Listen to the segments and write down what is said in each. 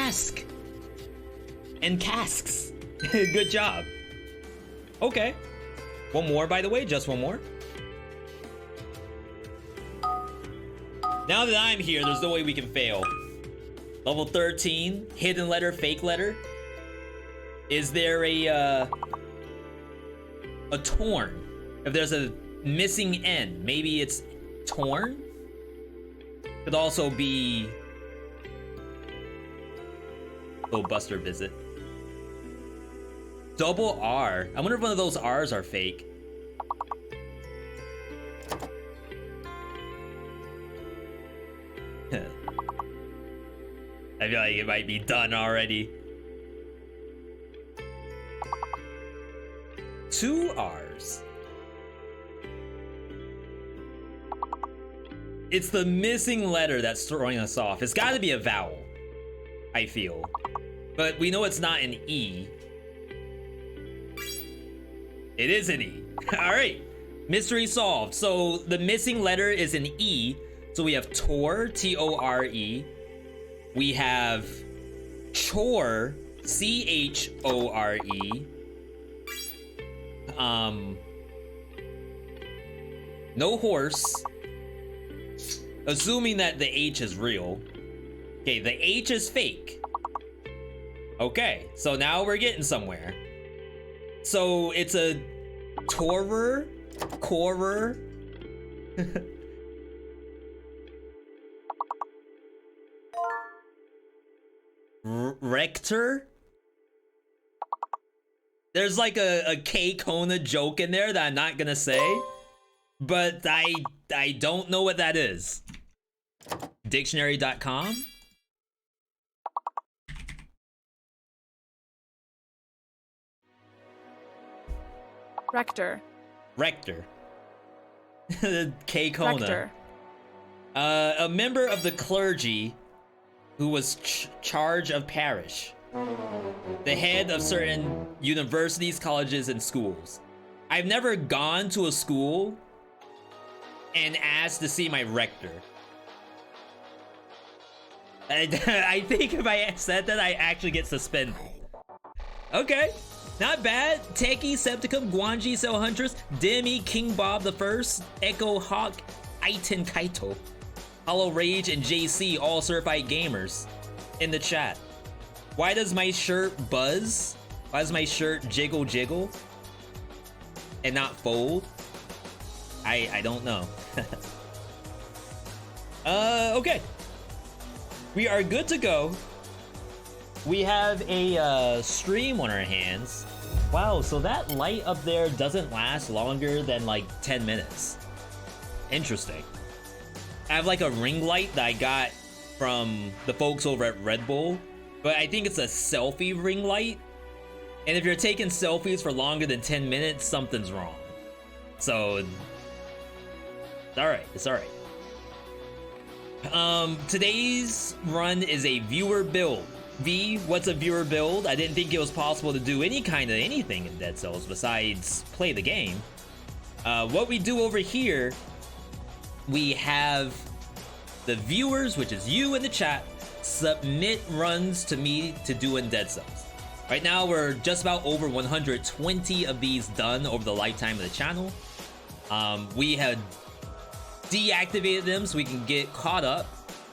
cask and casks. Good job. Okay. One more, by the way, just one more. Now that I'm here, there's no way we can fail. Level 13, hidden letter, fake letter. Is there a torn? If there's a missing N, maybe it's torn? Could also be little Buster visit. Double R. I wonder if one of those R's are fake. I feel like it might be done already. 2 R's. It's the missing letter that's throwing us off. It's gotta be a vowel, I feel. But we know it's not an E. It is an E. Alright. Mystery solved. So the missing letter is an E. So we have Tor, T-O-R-E. We have Chore, C-H-O-R-E. No horse. Assuming that the H is real. Okay, the H is fake. Okay, so now we're getting somewhere. So it's a Torer, Corer. Rector? There's like a K-Kona joke in there that I'm not gonna say, but I don't know what that is. Dictionary.com? Rector. Rector. K-Kona. Rector. A member of the clergy who was charge of parish. The head of certain universities, colleges, and schools. I've never gone to a school and asked to see my rector. I think if I said that, I actually get suspended. Okay, not bad. Techie, Septicum, Guanji, Cell Huntress, Demi, King Bob the First, Echo Hawk, Aiton Kaito, Hollow Rage, and JC, all certified gamers in the chat. Why does my shirt buzz? Why does my shirt jiggle jiggle and not fold? I don't know. Okay. We are good to go. We have a stream on our hands. Wow, so that light up there doesn't last longer than like 10 minutes. Interesting. I have like a ring light that I got from the folks over at Red Bull, but I think it's a selfie ring light. And if you're taking selfies for longer than 10 minutes, something's wrong. So, it's alright, it's alright. Today's run is a viewer build. V, what's a viewer build? I didn't think it was possible to do any kind of anything in Dead Cells besides play the game. What we do over here, we have the viewers, which is you in the chat, submit runs to me to do in Dead Cells. Right now, we're just about over 120 of these done over the lifetime of the channel. We had deactivated them so we can get caught up.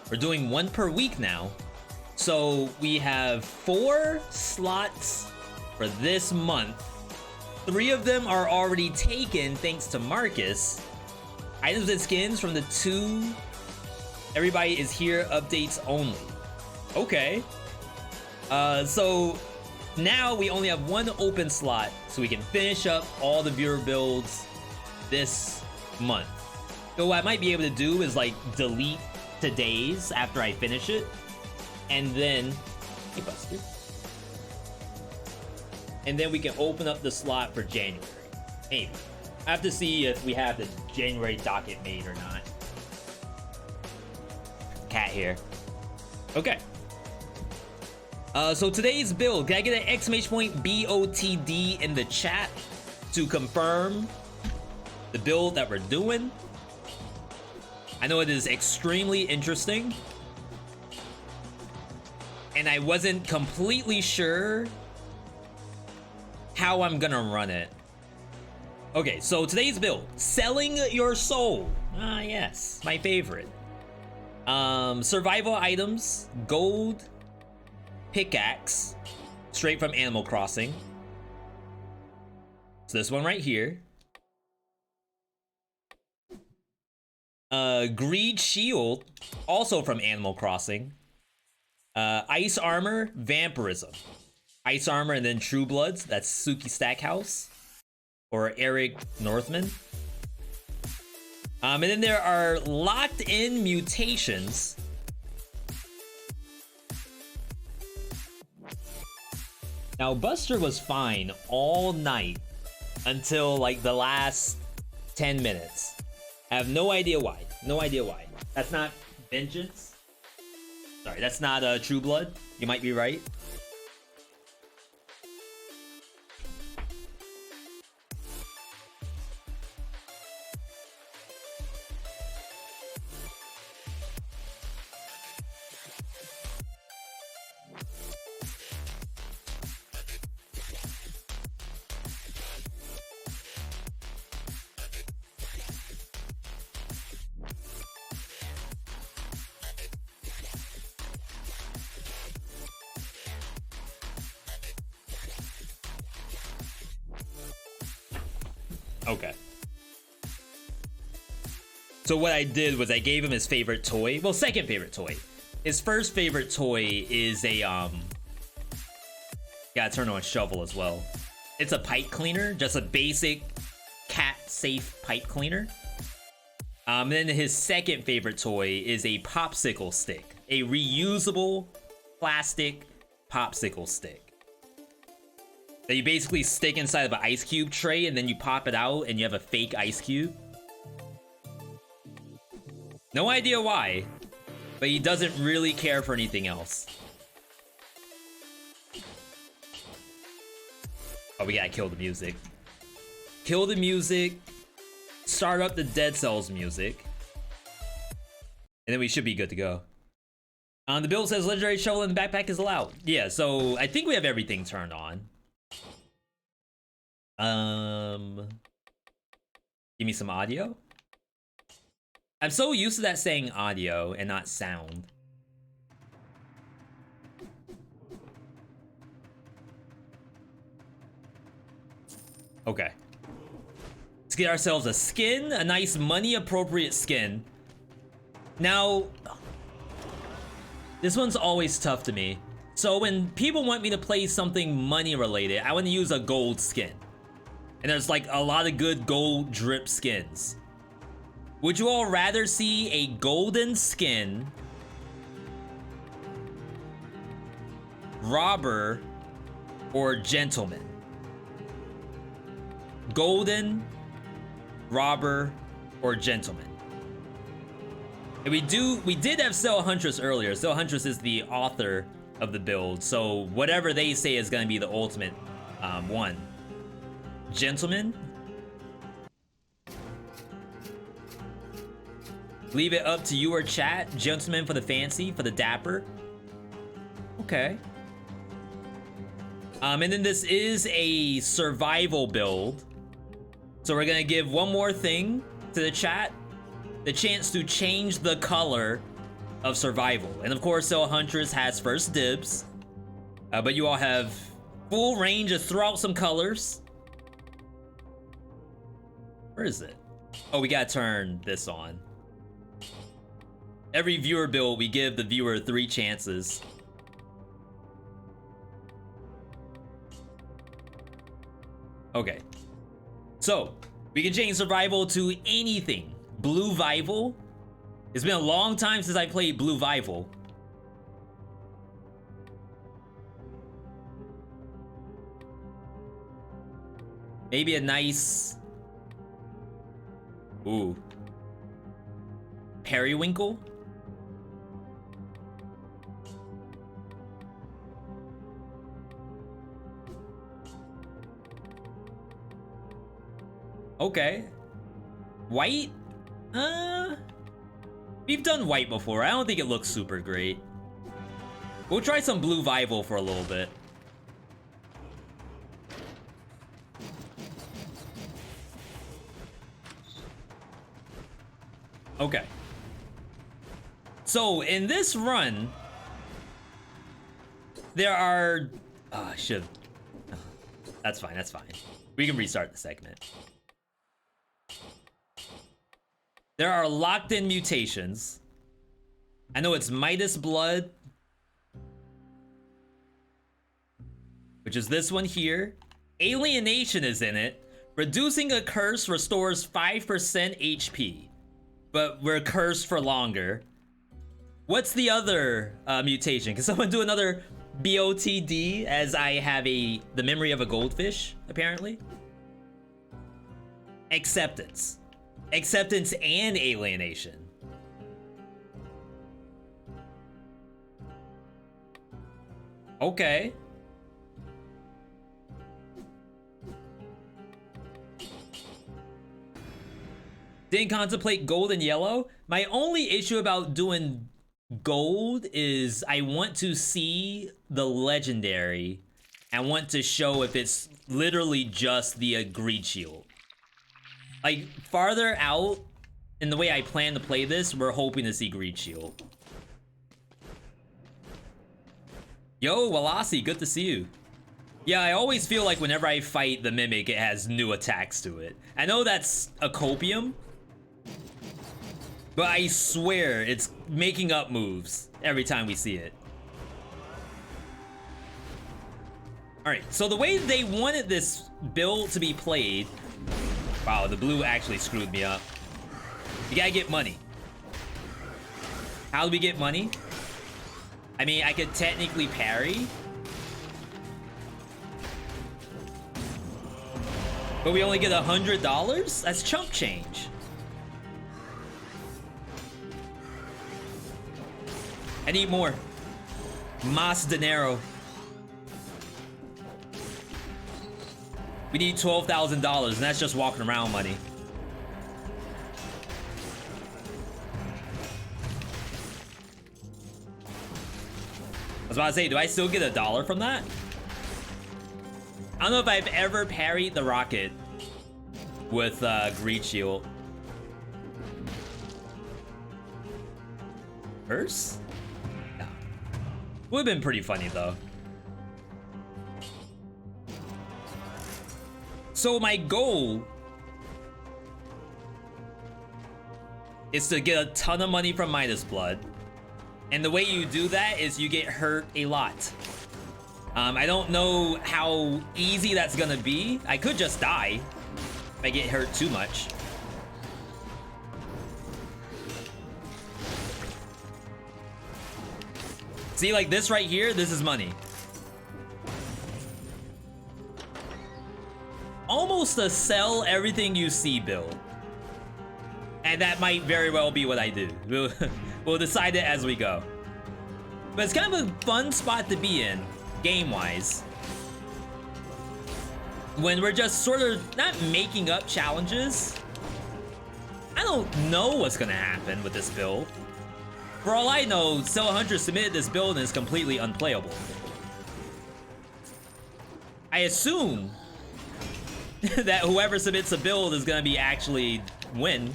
We're doing one per week now. So we have 4 slots for this month. 3 of them are already taken thanks to Marcus. Items and skins from the 2 Everybody is here updates only. Okay. So now we only have 1 open slot so we can finish up all the viewer builds this month. So what I might be able to do is like delete today's after I finish it. And then, hey Buster. And then we can open up the slot for January. Maybe. I have to see if we have the January docket made or not. Cat here. Okay. So today's build, can I get an exclamation point BOTD in the chat to confirm the build that we're doing? I know it is extremely interesting. and I wasn't completely sure how I'm gonna run it. Okay, so today's build, selling your soul. Ah, yes, my favorite. Survival items, gold pickaxe, straight from Animal Crossing. So this one right here. Greed shield, also from Animal Crossing. Ice armor, vampirism. Ice armor and then True Bloods, that's Suki Stackhouse. Or Eric Northman. And then there are locked in mutations. Now Buster was fine all night until like the last 10 minutes. I have no idea why. No idea why. That's not Vengeance. Sorry, that's not True Blood. You might be right. Okay. So what I did was I gave him his favorite toy. Well, second favorite toy. His first favorite toy is a, gotta turn on shovel as well. It's a pipe cleaner, just a basic cat-safe pipe cleaner. Then his second favorite toy is a popsicle stick. A reusable plastic popsicle stick. That you basically stick inside of an ice cube tray and then you pop it out and you have a fake ice cube. No idea why, but he doesn't really care for anything else. Oh, we gotta kill the music. Kill the music, start up the Dead Cells music, and then we should be good to go. The build says legendary shovel in the backpack is allowed. Yeah, so I think we have everything turned on. Give me some audio. I'm so used to that saying audio and not sound. Okay. Let's get ourselves a skin, a nice money appropriate skin. Now, this one's always tough to me. So when people want me to play something money related, I want to use a gold skin. And there's like a lot of good gold drip skins. Would you all rather see a golden skin, robber, or gentleman? Golden, robber, or gentleman? And we did have Cell Huntress earlier. Cell Huntress is the author of the build, so whatever they say is gonna be the ultimate one. Gentleman? Leave it up to you or chat. Gentleman for the fancy, for the dapper. Okay. And then this is a survival build. So we're gonna give one more thing to the chat. The chance to change the color of survival. And of course, Cell Huntress has first dibs. But you all have full range to throw out some colors. Where is it? Oh, we gotta turn this on. Every viewer build, we give the viewer 3 chances. Okay. So, we can change survival to anything. Blue-vival. It's been a long time since I played Blue-vival. Maybe a nice... Ooh. Periwinkle? Okay. White? We've done white before. I don't think it looks super great. We'll try some blue Vival for a little bit. Okay. So in this run, there are... Oh, I should... Oh, that's fine, that's fine. We can restart the segment. There are locked-in mutations. I know it's Midas Blood, which is this one here. Alienation is in it. Reducing a curse restores 5% HP, but we're cursed for longer. What's the other mutation? Can someone do another BOTD, as I have the memory of a goldfish, apparently? Acceptance. Acceptance and alienation. Okay. Didn't contemplate gold and yellow. My only issue about doing gold is I want to see the legendary. I want to show if it's literally just the greed shield. Like, farther out in the way I plan to play this, we're hoping to see greed shield. Yo, Walasi, good to see you. Yeah, I always feel like whenever I fight the Mimic, it has new attacks to it. I know that's a copium, but I swear it's making up moves every time we see it. Alright, so the way they wanted this build to be played... Wow, the blue actually screwed me up. You gotta get money. How do we get money? I mean, I could technically parry, but we only get $100? That's chump change. I need more. Mas dinero. We need $12,000, and that's just walking around money. I was about to say, do I still get $1 from that? I don't know if I've ever parried the rocket with Greed Shield. Curse? No. Would have been pretty funny though. So my goal is to get a ton of money from Midas Blood. And the way you do that is you get hurt a lot. I don't know how easy that's gonna be. I could just die if I get hurt too much. See, like this right here, this is money. Almost a sell everything you see build. And that might very well be what I do. We'll decide it as we go. But it's kind of a fun spot to be in, game-wise. When we're just sort of not making up challenges. I don't know what's gonna happen with this build. For all I know, Sell Hunter submitted this build and it's completely unplayable. I assume that whoever submits a build is gonna be actually win.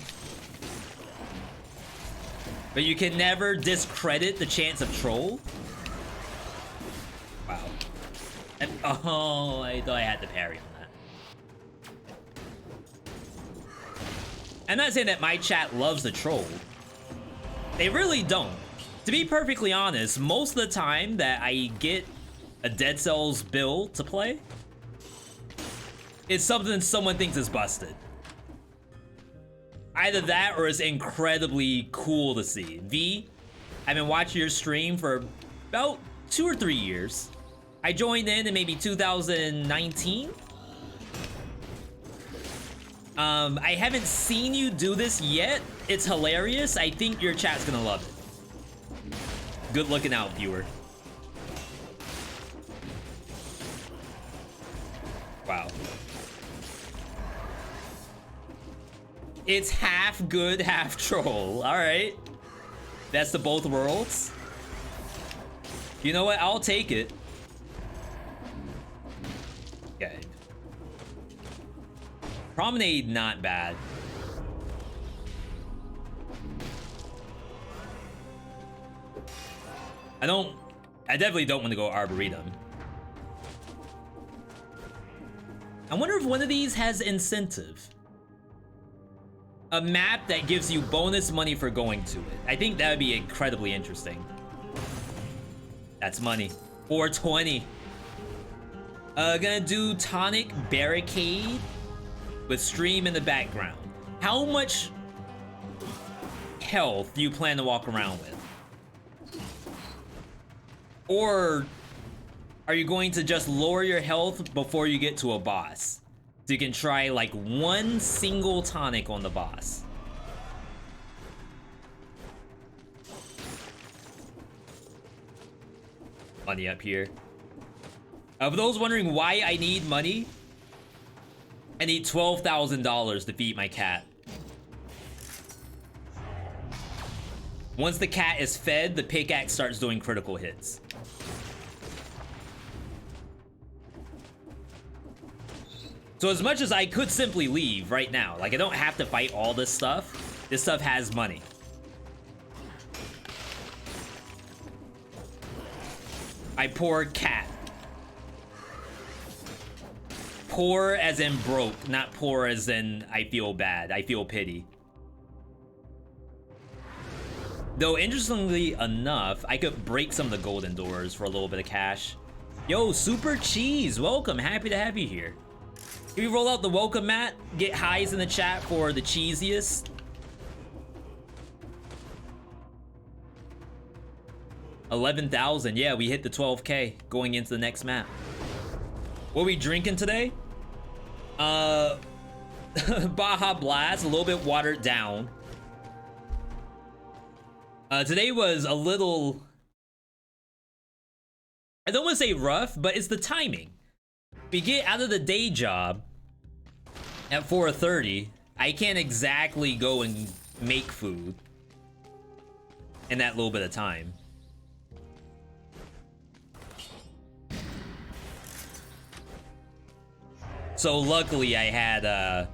But you can never discredit the chance of troll. Wow. Oh, I thought I had to parry on that. I'm not saying that my chat loves the troll. They really don't. To be perfectly honest, most of the time that I get a Dead Cells build to play, it's something someone thinks is busted. Either that or it's incredibly cool to see. V, I've been watching your stream for about 2 or 3 years. I joined in maybe 2019. I haven't seen you do this yet. It's hilarious. I think your chat's gonna love it. Good looking out, viewer. Wow. It's half good, half troll. All right. That's the both worlds. You know what? I'll take it. Okay. Promenade, not bad. I definitely don't want to go Arboretum. I wonder if one of these has incentive. A map that gives you bonus money for going to it. I think that would be incredibly interesting. That's money. 420. Gonna do Tonic Barricade with stream in the background. How much health do you plan to walk around with? Or are you going to just lower your health before you get to a boss? So you can try like one single tonic on the boss. Money up here. For those wondering why I need money, I need $12,000 to feed my cat. Once the cat is fed, the pickaxe starts doing critical hits. So as much as I could simply leave right now, like I don't have to fight all this stuff. This stuff has money. I poor cat. Poor as in broke, not poor as in I feel bad. I feel pity. Though interestingly enough, I could break some of the golden doors for a little bit of cash. Yo, Super Cheese, welcome. Happy to have you here. Can we roll out the welcome mat? Get highs in the chat for the cheesiest. $11,000. Yeah, we hit the 12K going into the next map. What are we drinking today? Baja Blast, a little bit watered down. Today was a little, I don't want to say rough, but it's the timing. We get out of the day job at 4:30. I can't exactly go and make food in that little bit of time. So luckily I had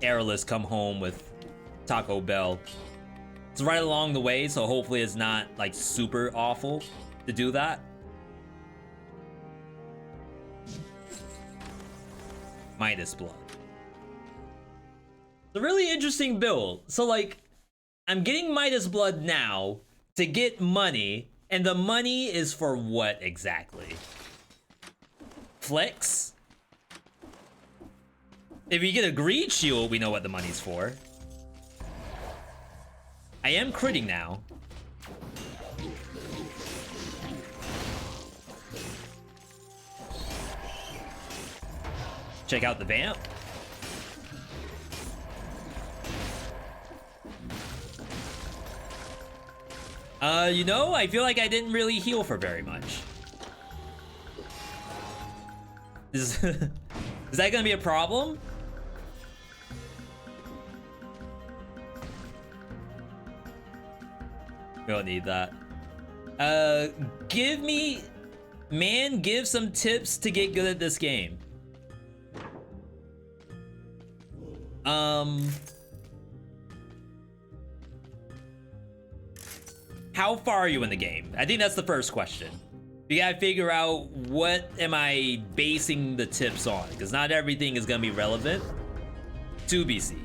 Airless come home with Taco Bell. It's right along the way, so hopefully it's not like super awful to do that. Midas Blood. It's a really interesting build. So like, I'm getting Midas Blood now to get money, and the money is for what exactly? Flex? If you get a Greed Shield, we know what the money's for. I am critting now. Check out the vamp. You know, I feel like I didn't really heal for very much. Is that gonna be a problem? We don't need that. Give some tips to get good at this game. How far are you in the game? I think that's the first question. You gotta figure out what am I basing the tips on, because not everything is gonna be relevant. 2BC.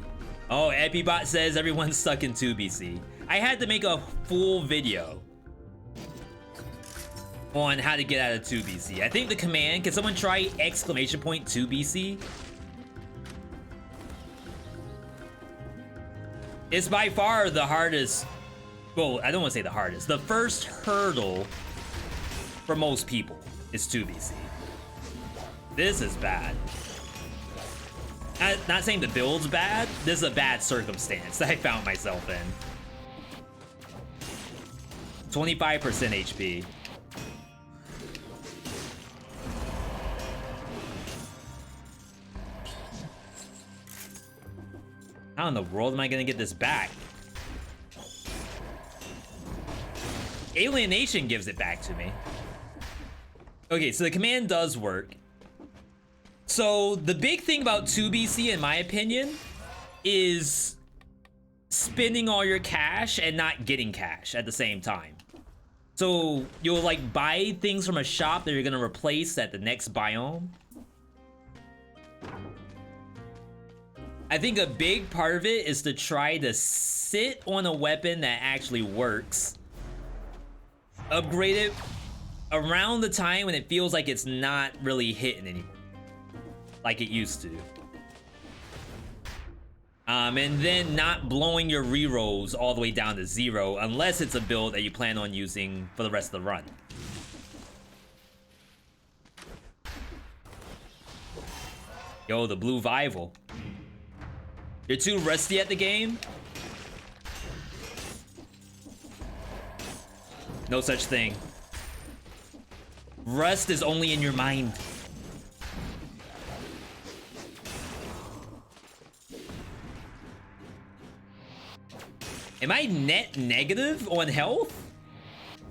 Oh, Epibot says everyone's stuck in 2BC. I had to make a full video on how to get out of 2BC. I think the command, can someone try ! 2BC? It's by far the hardest, well, I don't want to say the hardest. The first hurdle for most people is 2BC. This is bad. Not saying the build's bad, this is a bad circumstance that I found myself in. 25% HP. How in the world am I gonna get this back? Alienation gives it back to me. Okay, so the command does work. So the big thing about 2BC, in my opinion, is spending all your cash and not getting cash at the same time. So you'll like buy things from a shop that you're gonna replace at the next biome. I think a big part of it is to try to sit on a weapon that actually works. Upgrade it around the time when it feels like it's not really hitting anymore, like it used to. And then not blowing your rerolls all the way down to 0 unless it's a build that you plan on using for the rest of the run. Yo, the blue Vival. You're too rusty at the game? No such thing. Rust is only in your mind. Am I net negative on health?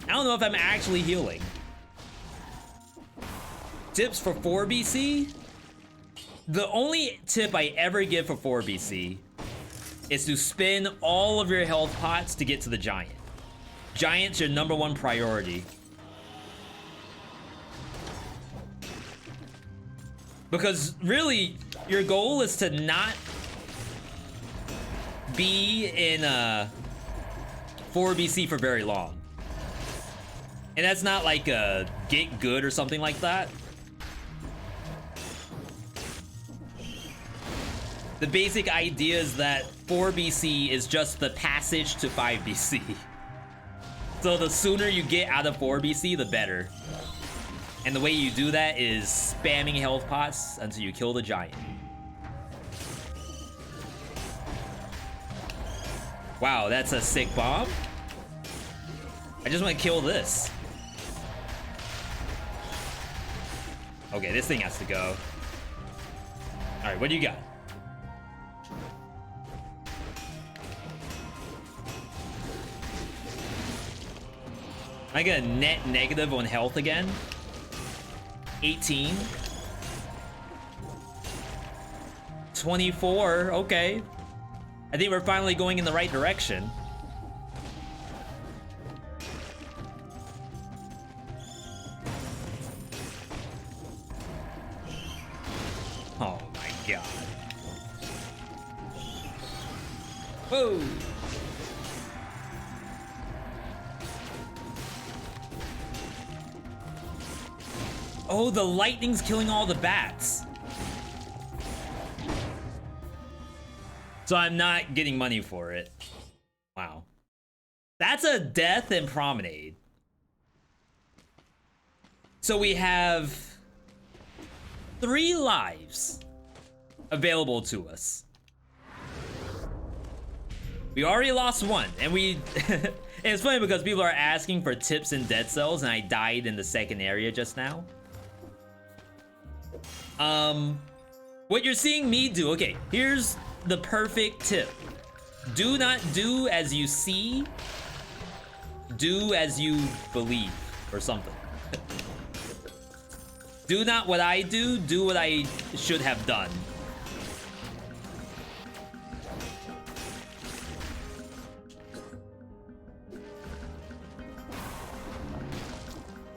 I don't know if I'm actually healing. Tips for 4BC? The only tip I ever give for 4BC is to spend all of your health pots to get to the giant. Giant's your #1 priority. Because really, your goal is to not be in 4BC for very long. And that's not like a get good or something like that. The basic idea is that 4BC is just the passage to 5BC. So the sooner you get out of 4BC, the better. And the way you do that is spamming health pots until you kill the giant. Wow, that's a sick bomb. I just want to kill this. Okay, this thing has to go. All right, what do you got? I got a net negative on health again. 18. 24, okay. I think we're finally going in the right direction. Oh my god. Whoa. Oh, the lightning's killing all the bats. So I'm not getting money for it. Wow. That's a death in Promenade. So we have 3 lives available to us. We already lost 1, and we... and it's funny because people are asking for tips in Dead Cells, and I died in the second area just now. What you're seeing me do, okay, here's the perfect tip. Do not do as you see, do as you believe, or something. Do not what I do what I should have done.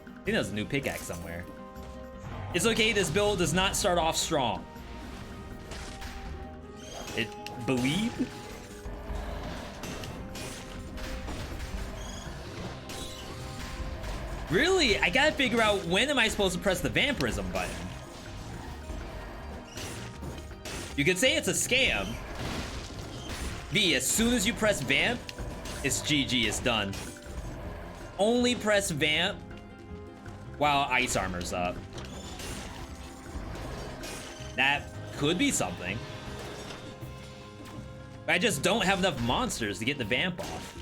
I think there's a new pickaxe somewhere. It's okay, this build does not start off strong. It believe? Really? I gotta figure out when am I supposed to press the vampirism button? You could say it's a scam. V, as soon as you press vamp, it's GG, it's done. Only press vamp while ice armor's up. That could be something. But I just don't have enough monsters to get the vamp off.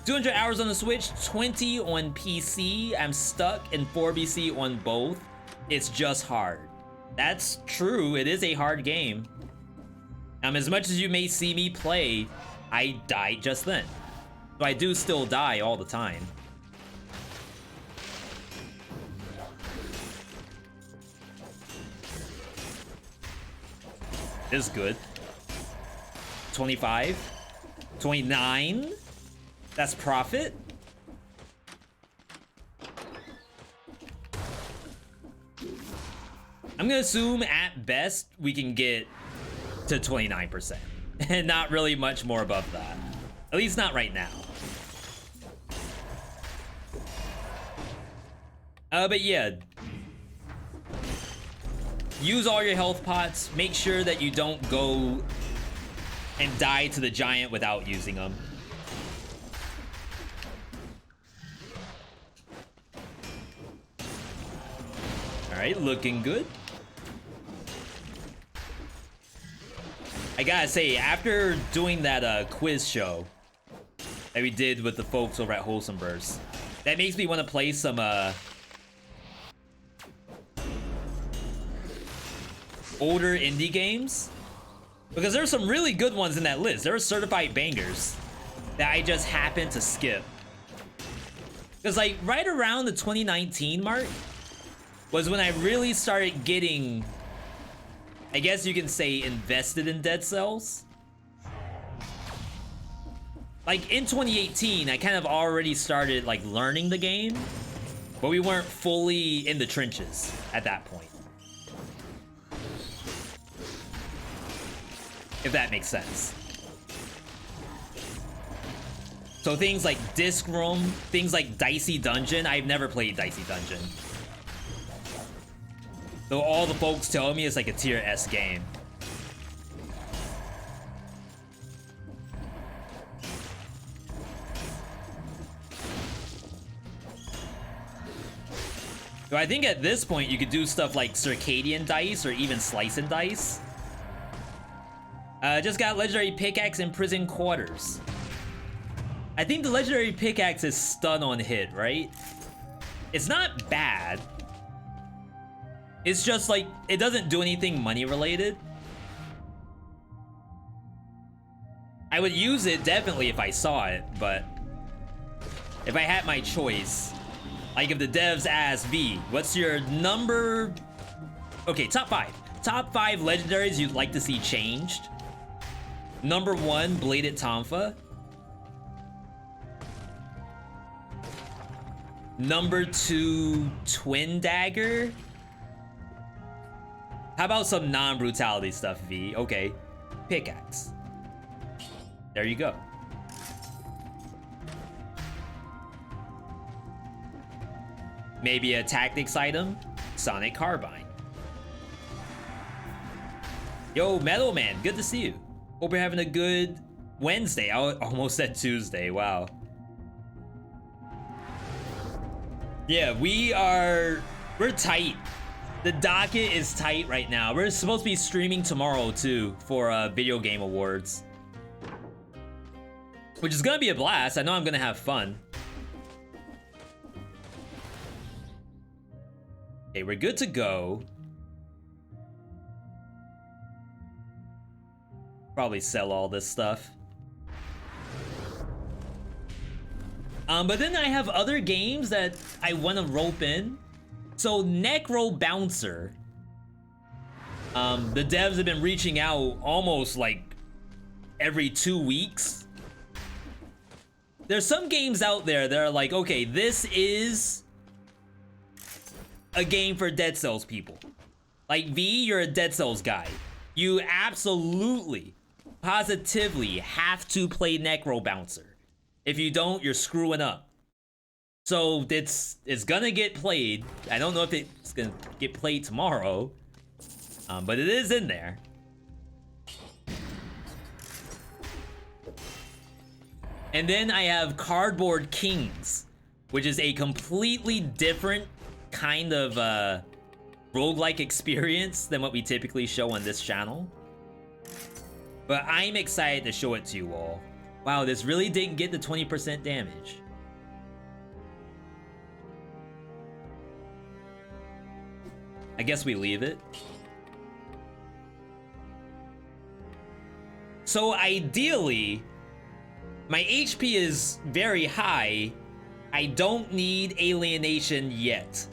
200 hours on the Switch, 20 on PC. I'm stuck in 4BC on both. It's just hard. That's true, it is a hard game. As much as you may see me play, I died just then. So I do still die all the time. This is good. 25. 29. That's profit. I'm gonna assume at best we can get to 29%. And not really much more above that. At least not right now. But yeah. Use all your health pots. Make sure that you don't go and die to the giant without using them. Alright, looking good. I gotta say, after doing that quiz show that we did with the folks over at Wholesome Burst, that makes me want to play some older indie games, because there's some really good ones in that list. There are certified bangers that I just happened to skip, because like right around the 2019 mark was when I really started getting, I guess you can say, invested in Dead Cells. Like in 2018, I kind of already started like learning the game, but we weren't fully in the trenches at that point. If that makes sense. So things like Disc Room, things like Dicey Dungeon. I've never played Dicey Dungeon. Though all the folks tell me it's like a tier S game. So I think at this point you could do stuff like Circadian Dice or even Slice and Dice. Just got Legendary Pickaxe in Prison Quarters. I think the Legendary Pickaxe is stun on hit, right? It's not bad. It's just like, it doesn't do anything money related. I would use it definitely if I saw it, but if I had my choice, like if the devs asked V, what's your number? Okay, top 5. Top 5 legendaries you'd like to see changed. Number 1, Bladed Tonfa. Number 2, Twin Dagger. How about some non-brutality stuff, V? Okay. Pickaxe. There you go. Maybe a tactics item? Sonic Carbine. Yo, Metal Man, good to see you. Hope you're having a good Wednesday. I almost said Tuesday, wow. Yeah, we're tight. The docket is tight right now. We're supposed to be streaming tomorrow too for Video Game Awards, which is gonna be a blast. I know I'm gonna have fun. Okay, we're good to go. Probably sell all this stuff. But then I have other games that I want to rope in. So Necro Bouncer. The devs have been reaching out almost like every 2 weeks. There's some games out there that are like, okay, this is a game for Dead Cells people. Like V, you're a Dead Cells guy. You absolutely, positively have to play Necro Bouncer. If you don't, you're screwing up. So it's gonna get played. I don't know if it's gonna get played tomorrow, but it is in there. And then I have Cardboard Kings, which is a completely different kind of roguelike experience than what we typically show on this channel. But I'm excited to show it to you all. Wow, this really didn't get the 20% damage. I guess we leave it. So ideally, My HP is very high. I don't need alienation yet.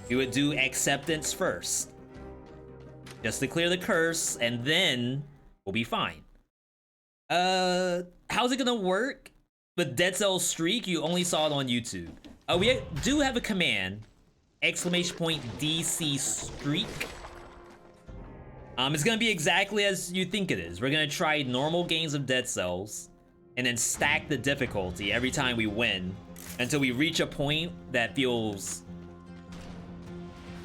We would do acceptance first, just to clear the curse, and then we'll be fine. How's it gonna work? With Dead Cell Streak, you only saw it on YouTube. We do have a command, !DC Streak. It's gonna be exactly as you think it is. We're gonna try normal games of Dead Cells, and then stack the difficulty every time we win, until we reach a point that feels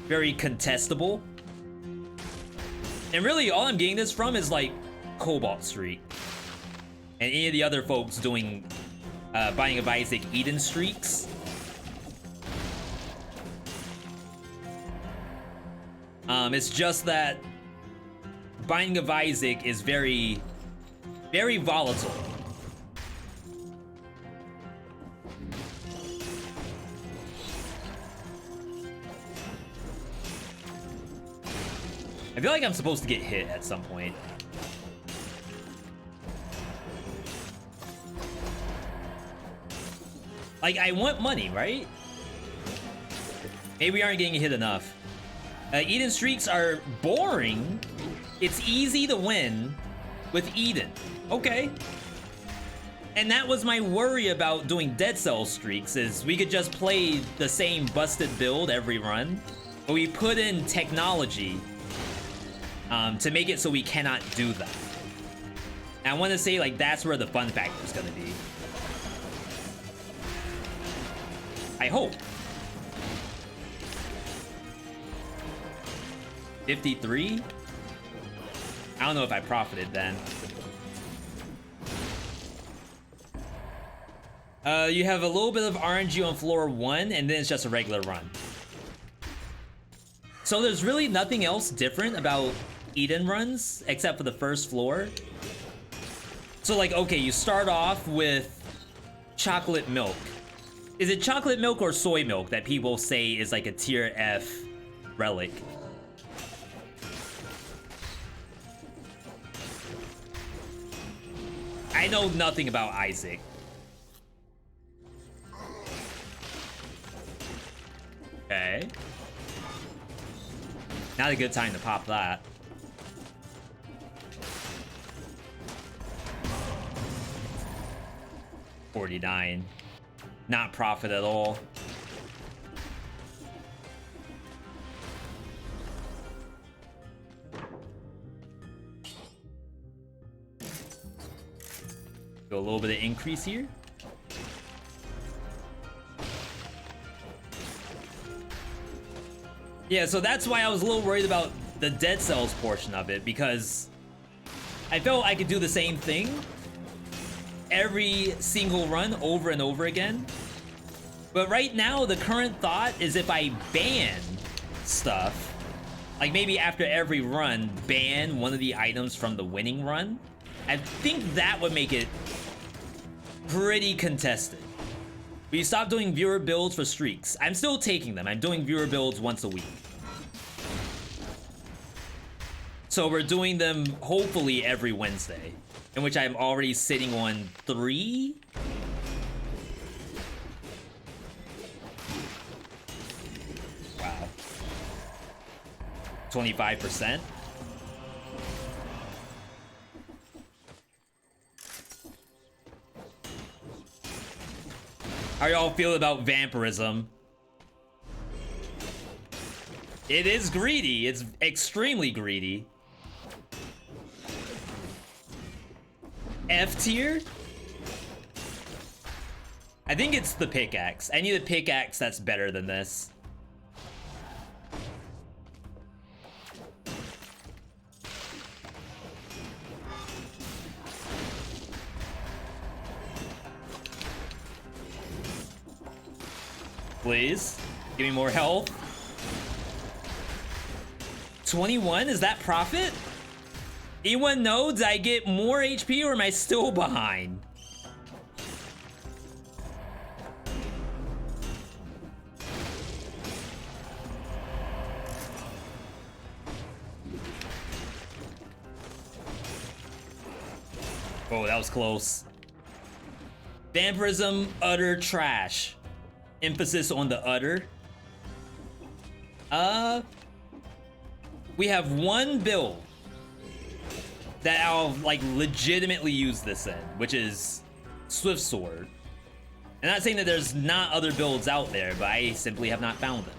very contestable. And really, all I'm getting this from is like Cobalt Streak, and any of the other folks doing Binding of Isaac Eden streaks. It's just that Binding of Isaac is very, very volatile. I feel like I'm supposed to get hit at some point. Like, I want money, right? Maybe we aren't getting hit enough. Eden streaks are boring. It's easy to win with Eden. Okay. And that was my worry about doing Dead Cell streaks, is we could just play the same busted build every run, but we put in technology to make it so we cannot do that. And I want to say, like, that's where the fun factor is going to be. I hope. 53? I don't know if I profited then. You have a little bit of RNG on floor 1, and then it's just a regular run. So there's really nothing else different about Eden runs, except for the first floor. So like, okay, you start off with chocolate milk. Is it chocolate milk or soy milk that people say is like a tier F relic? I know nothing about Isaac. Okay. Not a good time to pop that. $49. Not profit at all. Go a little bit of increase here. Yeah, so that's why I was a little worried about the Dead Cells portion of it, because I felt I could do the same thing every single run over and over again. But right now, the current thought is if I ban stuff, like maybe after every run, ban one of the items from the winning run, I think that would make it pretty contested. We stopped doing viewer builds for streaks. I'm still taking them. I'm doing viewer builds once a week. So we're doing them hopefully every Wednesday, in which I'm already sitting on 3. Wow. 25%. How y'all feel about vampirism? It is greedy. It's extremely greedy. F tier? I think it's the pickaxe. I need a pickaxe that's better than this. Please, give me more health. 21, is that profit? Anyone know, did I get more HP or am I still behind? Oh, that was close. Vampirism, utter trash. Emphasis on the utter. We have one build that I'll like legitimately use this in, which is Swift Sword. I'm not saying that there's not other builds out there, but I simply have not found them.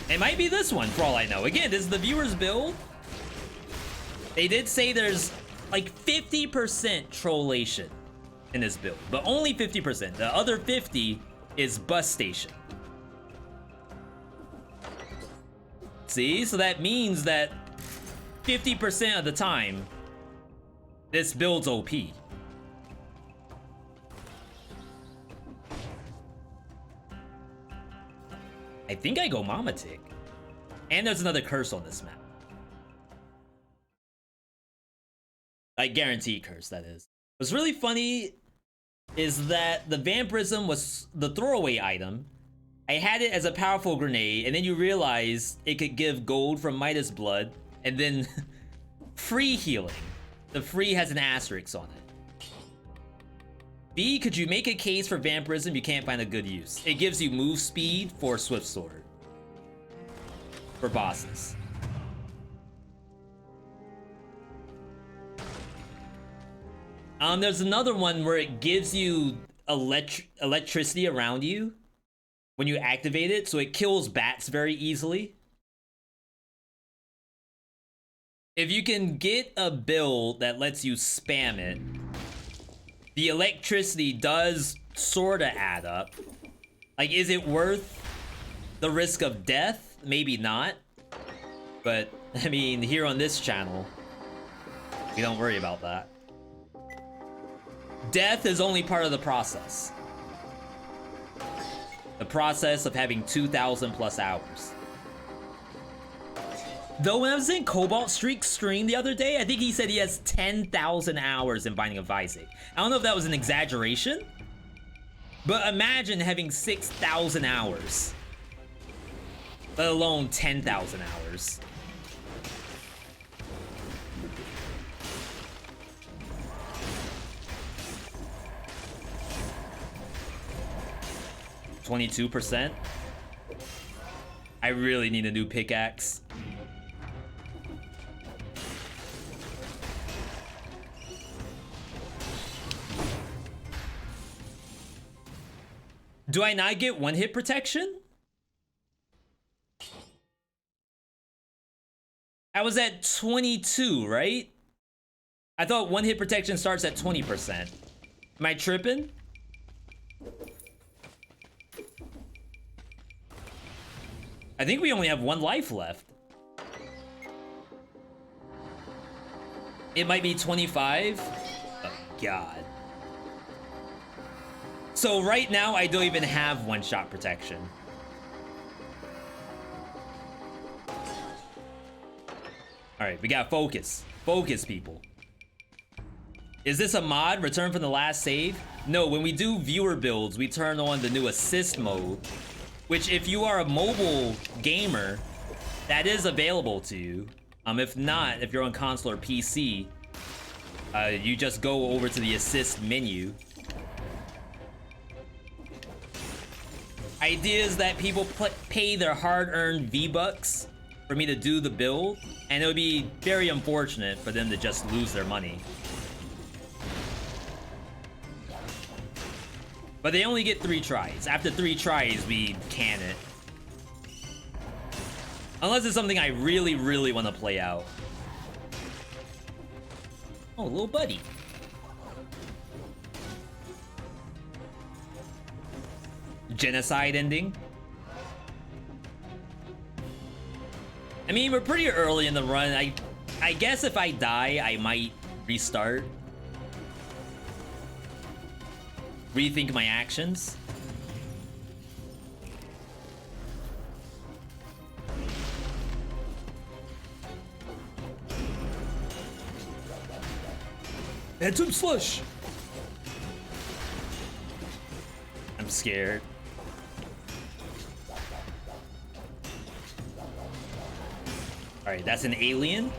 It might be this one, for all I know. Again, this is the viewer's build. They did say there's like 50% trollation in this build, but only 50%. The other 50 is bus station. See, so that means that 50% of the time, this build's OP. I think I go Mama Tick. And there's another curse on this map. Like guaranteed curse, that is. What's really funny is that the vampirism was the throwaway item. I had it as a powerful grenade, and then you realize it could give gold from Midas Blood, and then free healing. The free has an asterisk on it. B, could you make a case for vampirism you can't find a good use? It gives you move speed for Swift Sword. For bosses. There's another one where it gives you electricity around you when you activate it, so it kills bats very easily. If you can get a build that lets you spam it, the electricity does sorta add up. Like, is it worth the risk of death? Maybe not. But, I mean, here on this channel, we don't worry about that. Death is only part of the process. The process of having 2,000 plus hours. Though when I was in Cobalt Streak's stream the other day, I think he said he has 10,000 hours in Binding of Isaac. I don't know if that was an exaggeration, but imagine having 6,000 hours, let alone 10,000 hours. %. I really need a new pickaxe. Do I not get one hit protection? I was at 22, right? I thought one hit protection starts at 20%. Am I tripping? I think we only have one life left. It might be 25. Oh, God. So right now, I don't even have one-shot protection. All right, we got focus. Focus, people. Is this a mod? Return from the last save? No, when we do viewer builds, we turn on the new assist mode, which if you are a mobile gamer, that is available to you. If not, if you're on console or PC, you just go over to the assist menu. Idea is that people pay their hard-earned V-Bucks for me to do the build, and it would be very unfortunate for them to just lose their money. But they only get 3 tries. After 3 tries, we can it. Unless it's something I really, really want to play out. Oh, little buddy. Genocide ending. I mean, we're pretty early in the run. I guess if I die, I might restart. Rethink my actions. Phantom Slush! I'm scared. Alright, that's an alien.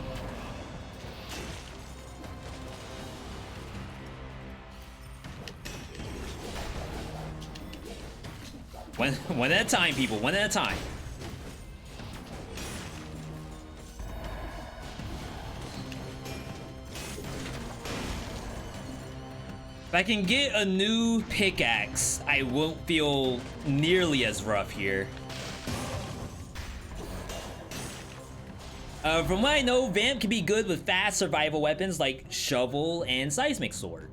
One at a time, people. One at a time. If I can get a new pickaxe, I won't feel nearly as rough here. From what I know, Vamp can be good with fast survival weapons like Shovel and Seismic Sword.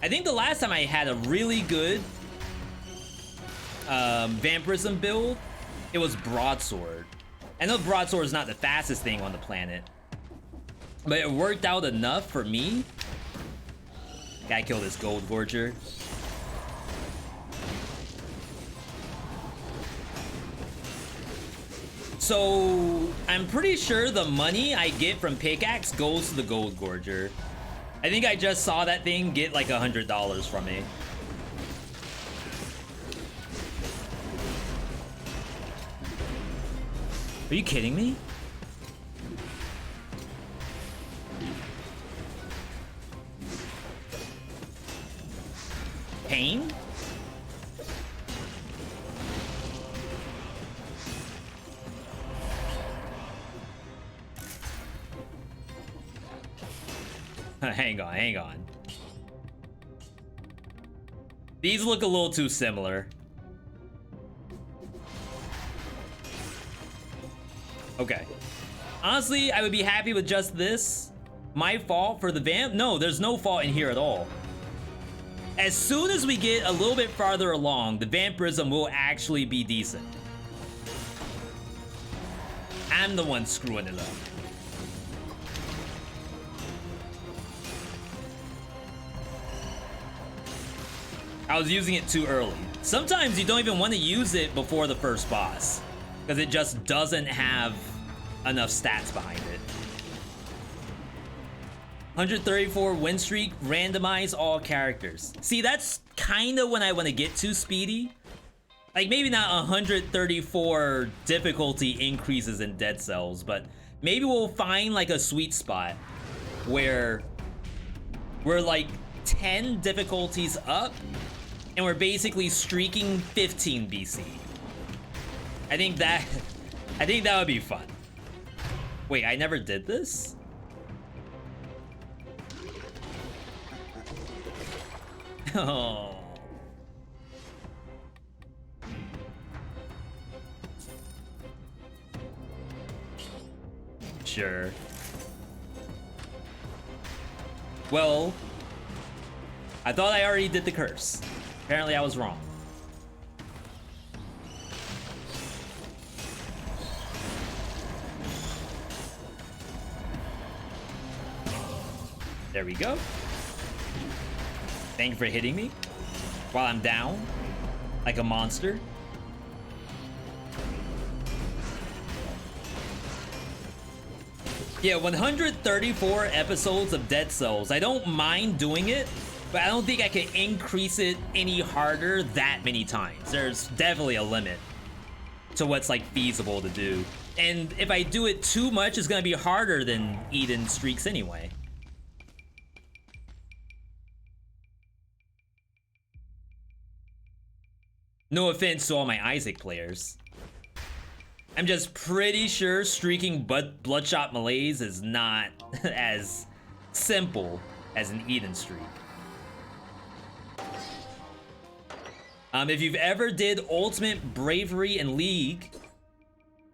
I think the last time I had a really good Vampirism build, it was Broadsword. I know Broadsword is not the fastest thing on the planet, but it worked out enough for me. Gotta kill this Gold Gorger. So I'm pretty sure the money I get from pickaxe goes to the Gold Gorger. I think I just saw that thing get like $100 from me. Are you kidding me? Pain? Hang on, hang on. These look a little too similar. Okay. Honestly, I would be happy with just this. My fault for the vamp? No, there's no fault in here at all. As soon as we get a little bit farther along, the vampirism will actually be decent. I'm the one screwing it up. I was using it too early. Sometimes you don't even want to use it before the first boss, because it just doesn't have enough stats behind it. 134 win streak, randomize all characters. See, that's kind of when I want to get to, Speedy. Like, maybe not 134 difficulty increases in Dead Cells, but maybe we'll find like a sweet spot where we're like 10 difficulties up and we're basically streaking 15 BC. I think that would be fun. Wait, I never did this? Oh. Sure. Well, I thought I already did the curse. Apparently I was wrong. There we go. Thank you for hitting me while I'm down like a monster. Yeah, 134 episodes of Dead Cells. I don't mind doing it, but I don't think I can increase it any harder that many times. There's definitely a limit to what's like feasible to do. And if I do it too much, it's gonna be harder than Eden streaks anyway. No offense to all my Isaac players. I'm just pretty sure streaking Bloodshot Malaise is not as simple as an Eden streak. If you've ever did Ultimate Bravery in League,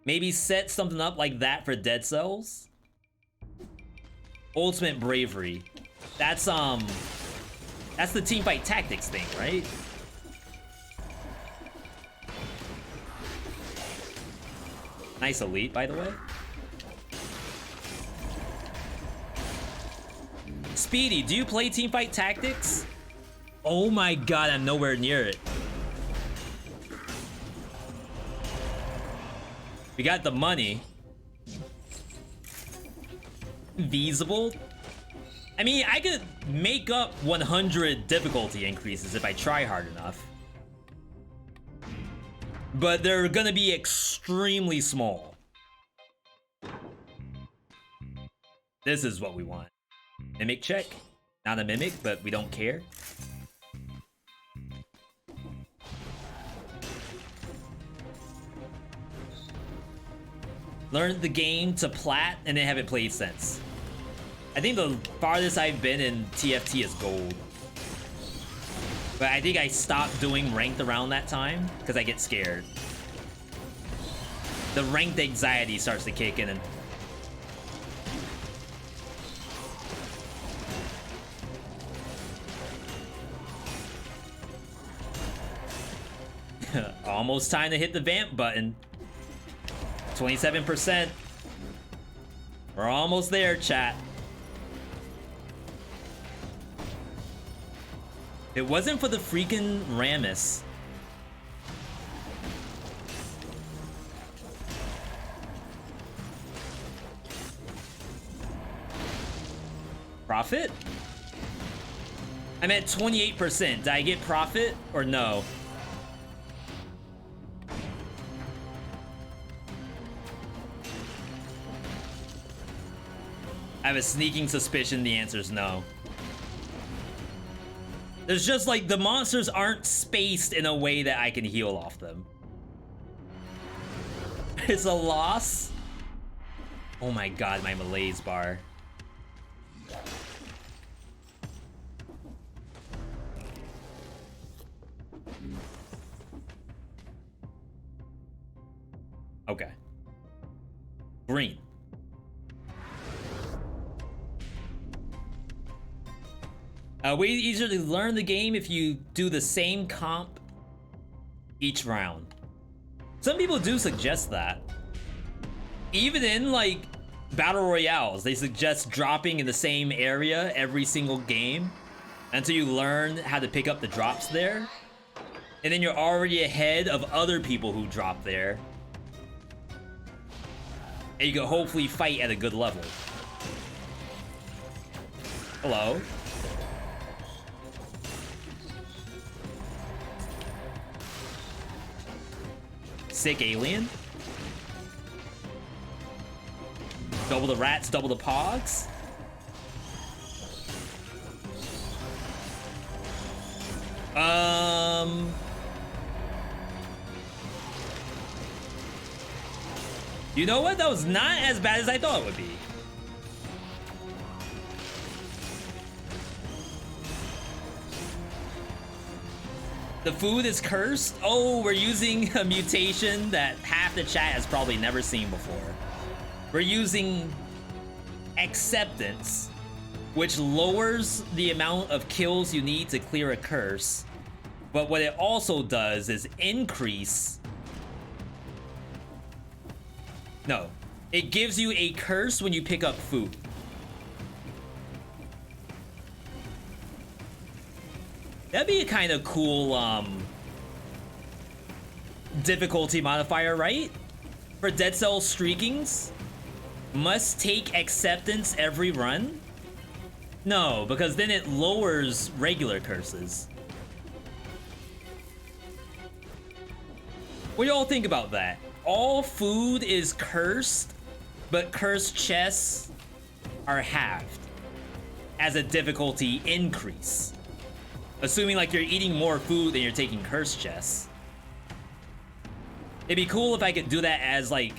maybe set something up like that for Dead Cells. Ultimate Bravery. That's the teamfight tactics thing, right? Nice elite, by the way. Speedy, do you play Teamfight Tactics? Oh my god, I'm nowhere near it. We got the money. Feasible? I mean, I could make up 100 difficulty increases if I try hard enough. But they're gonna be extremely small. This is what we want. Mimic check. Not a mimic, but we don't care. Learned the game to plat and then haven't played since. I think the farthest I've been in TFT is gold. But I think I stopped doing ranked around that time because I get scared. The ranked anxiety starts to kick in and almost time to hit the vamp button. 27%. We're almost there, chat. It wasn't for the freaking Rammus. Profit? I'm at 28%. Did I get profit or no? I have a sneaking suspicion the answer is no. There's just like the monsters aren't spaced in a way that I can heal off them. It's a loss. Oh my god, my malaise bar. Okay. Green. Way easier to learn the game if you do the same comp each round. Some people do suggest that. Even in like battle royales, they suggest dropping in the same area every single game until you learn how to pick up the drops there. And then you're already ahead of other people who drop there. And you can hopefully fight at a good level. Hello. Sick alien. Double the rats, double the pogs. You know what? That was not as bad as I thought it would be. The food is cursed? Oh, we're using a mutation that half the chat has probably never seen before. We're using acceptance, which lowers the amount of kills you need to clear a curse. But what it also does is increase... No, it gives you a curse when you pick up food. That'd be a kind of cool difficulty modifier, right? For Dead Cell streakings? Must take acceptance every run? No, because then it lowers regular curses. What do y'all think about that? All food is cursed, but cursed chests are halved as a difficulty increase. Assuming like you're eating more food than you're taking curse chests. It'd be cool if I could do that as like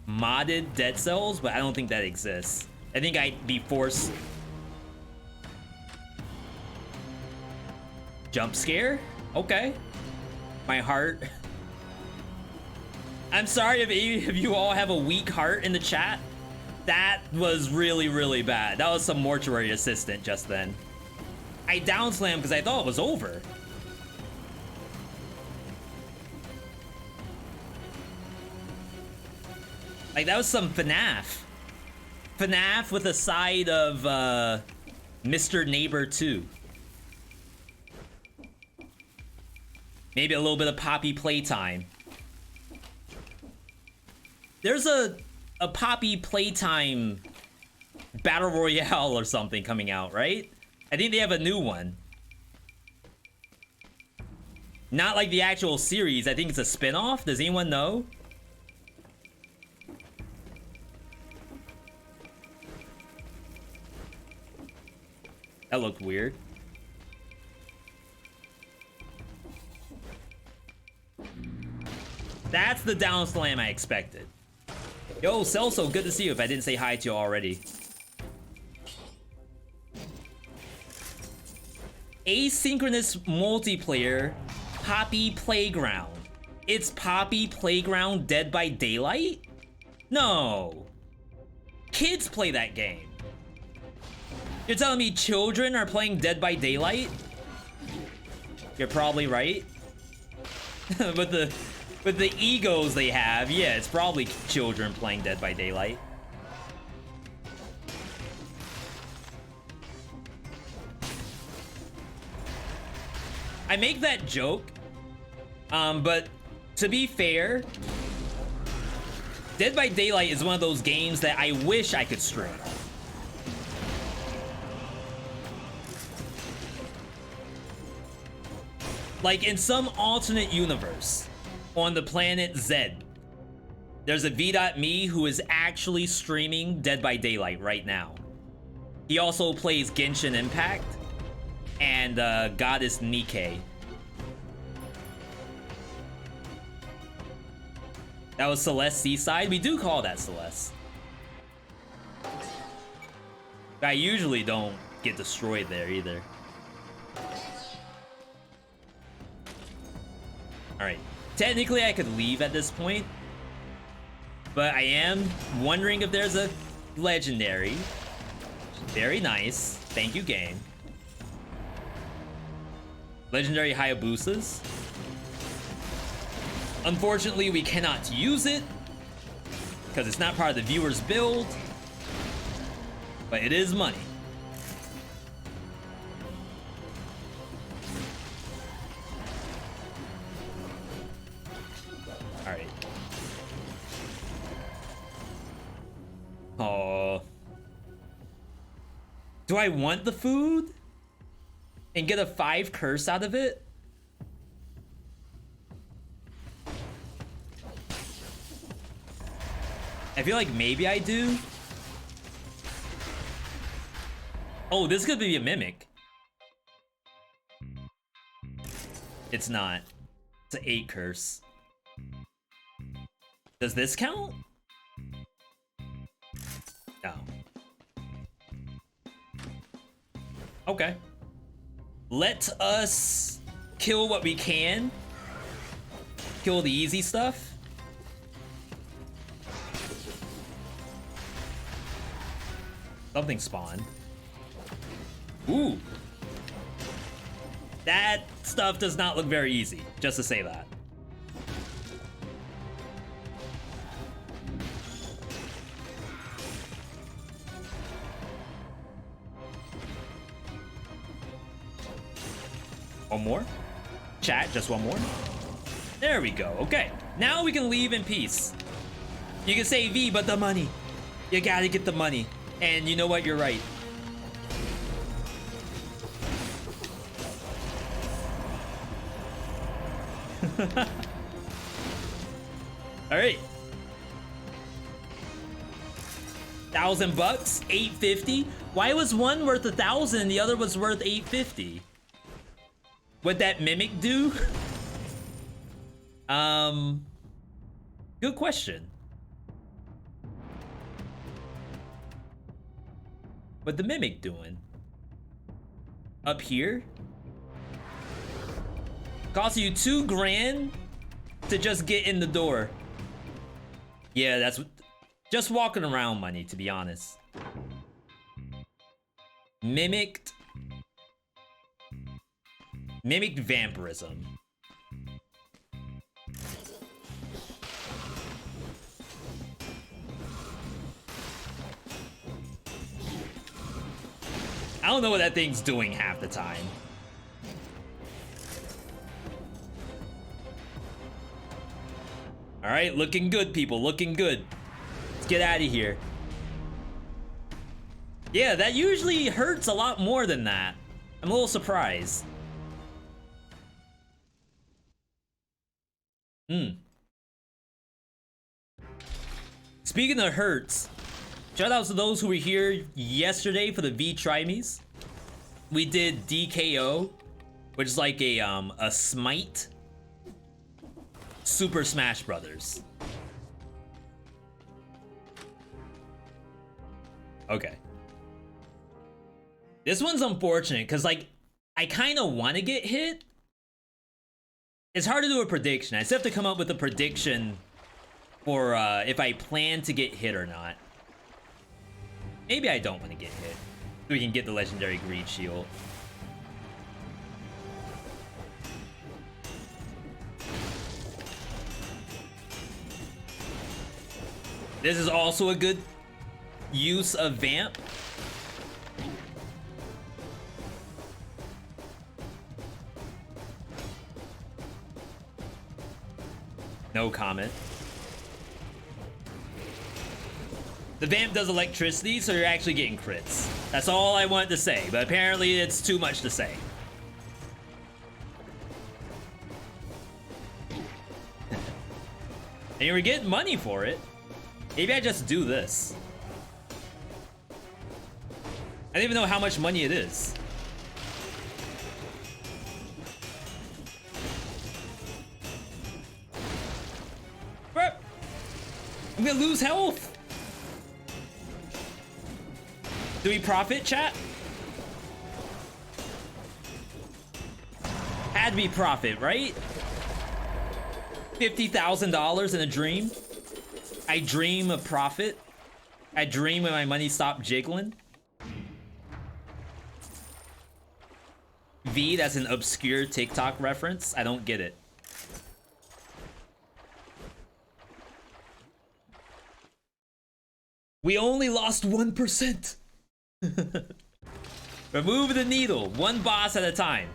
modded Dead Cells, but I don't think that exists. I think I'd be forced. Jump scare? Okay. My heart. I'm sorry if any of you all have a weak heart in the chat. That was really, really bad. That was some mortuary assistant just then. I down slammed because I thought it was over. Like that was some FNAF. FNAF with a side of Mr. Neighbor 2. Maybe a little bit of Poppy Playtime. There's a Poppy Playtime Battle Royale or something coming out, right? I think they have a new one. Not like the actual series. I think it's a spin-off. Does anyone know? That looked weird. That's the down slam I expected. Yo, Celso, good to see you if I didn't say hi to you already. Asynchronous multiplayer, Poppy Playground. It's Poppy Playground Dead by Daylight? No. Kids play that game. You're telling me children are playing Dead by Daylight? You're probably right. With the egos they have, yeah, it's probably children playing Dead by Daylight. I make that joke, but to be fair, Dead by Daylight is one of those games that I wish I could stream. Like in some alternate universe on the planet Z, there's a VeeDotVod who is actually streaming Dead by Daylight right now. He also plays Genshin Impact and Goddess Nikke. That was Celeste Seaside. We do call that Celeste. I usually don't get destroyed there either. Alright. Technically, I could leave at this point. But I am wondering if there's a legendary. Very nice. Thank you, game. Legendary Hayabusas. Unfortunately, we cannot use it because it's not part of the viewer's build, but it is money. All right. Oh. Do I want the food and get a 5 curse out of it? I feel like maybe I do. Oh, this could be a mimic. It's not. It's an 8 curse. Does this count? No. Okay. Let us kill what we can. Kill the easy stuff. Something spawned. Ooh. That stuff does not look very easy, just to say that. One more? Chat, just one more? There we go, okay. Now we can leave in peace. You can say V, but the money. You gotta get the money. And you know what? You're right. All right. $1,000 bucks, $850. Why was one worth 1,000 and the other was worth $850? What'd that mimic do? Good question. What the mimic doing? Up here? Cost you $2 grand to just get in the door. Yeah, that's just walking around money, to be honest. Mimicked vampirism. I don't know what that thing's doing half the time. All right, looking good, people, looking good. Let's get out of here. Yeah, that usually hurts a lot more than that. I'm a little surprised. Speaking of hurts, shout outs to those who were here yesterday for the V-Trimies. We did DKO, which is like a smite. Super Smash Brothers. Okay. This one's unfortunate because, like, I kind of want to get hit. It's hard to do a prediction. I still have to come up with a prediction for if I plan to get hit or not. Maybe I don't want to get hit. So we can get the legendary greed shield. This is also a good use of Vamp. No comment. The Vamp does electricity, so you're actually getting crits. That's all I wanted to say, but apparently it's too much to say. And you were getting money for it. Maybe I just do this. I don't even know how much money it is. I'm gonna lose health. Do we profit, chat? Had to be profit, right? $50,000 in a dream. I dream of profit. I dream when my money stopped jiggling. V, that's an obscure TikTok reference. I don't get it. We only lost 1%. Remove the needle, one boss at a time.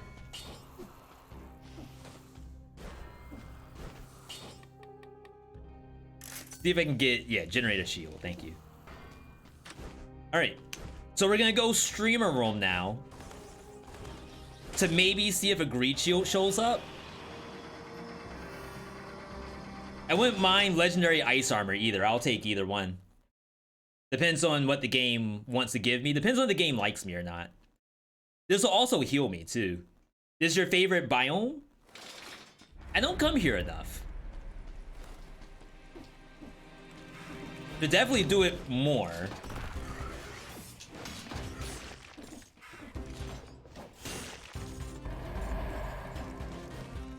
See if I can get, yeah, generate a shield, thank you. All right, so we're gonna go streamer room now to maybe see if a greed shield shows up. I wouldn't mind legendary ice armor either, I'll take either one. Depends on what the game wants to give me. Depends on the game likes me or not. This will also heal me too. This is your favorite biome? I don't come here enough. To definitely do it more.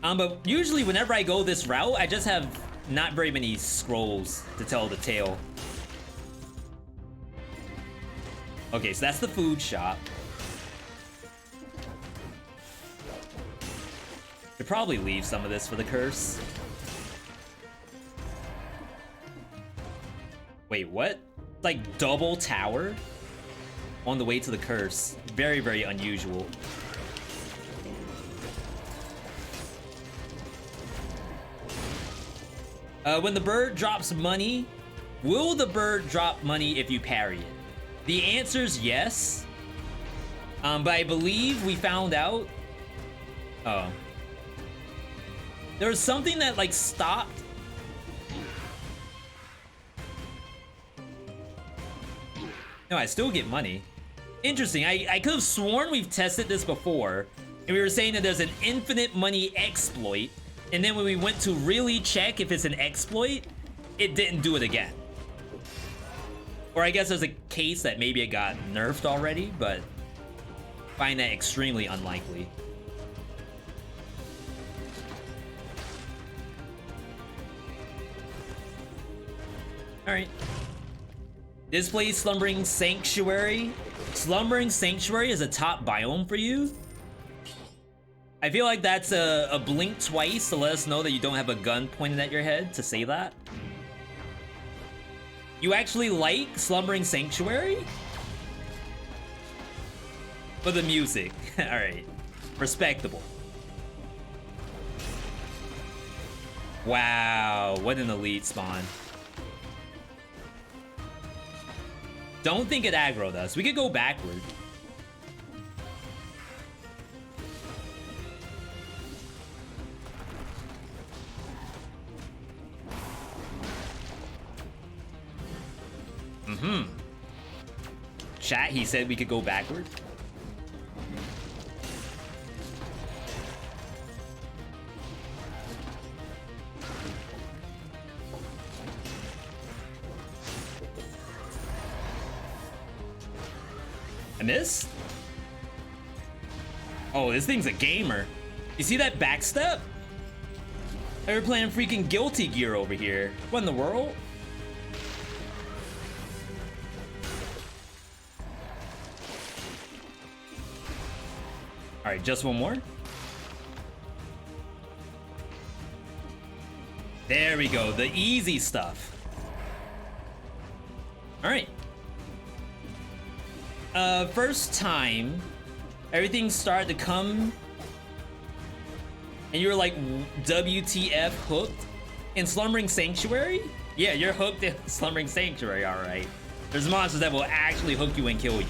But usually whenever I go this route, I just have not very many scrolls to tell the tale. Okay, so that's the food shop. Could probably leave some of this for the curse. Wait, what? Like double tower on the way to the curse. Very, very unusual. When the bird drops money, will the bird drop money if you parry it? The answer's yes. But I believe we found out. Oh. There was something that like stopped. No, I still get money. Interesting. I could have sworn we've tested this before, and we were saying that there's an infinite money exploit, and then when we went to really check if it's an exploit, it didn't do it again. Or I guess there's a case that maybe it got nerfed already, but I find that extremely unlikely. Alright. Display Slumbering Sanctuary. Slumbering Sanctuary is a top biome for you. I feel like that's a blink twice to let us know that you don't have a gun pointed at your head to say that. You actually like Slumbering Sanctuary? For the music. Alright. Respectable. Wow, what an elite spawn. Don't think it aggroed us. We could go backward. Chat, he said we could go backward. I missed? Oh, this thing's a gamer. You see that backstep? We're playing freaking Guilty Gear over here. What in the world? All right, just one more. There we go, the easy stuff. All right. First time, everything started to come, and you were like, WTF, hooked in Slumbering Sanctuary? Yeah, you're hooked in Slumbering Sanctuary, all right. There's monsters that will actually hook you and kill you.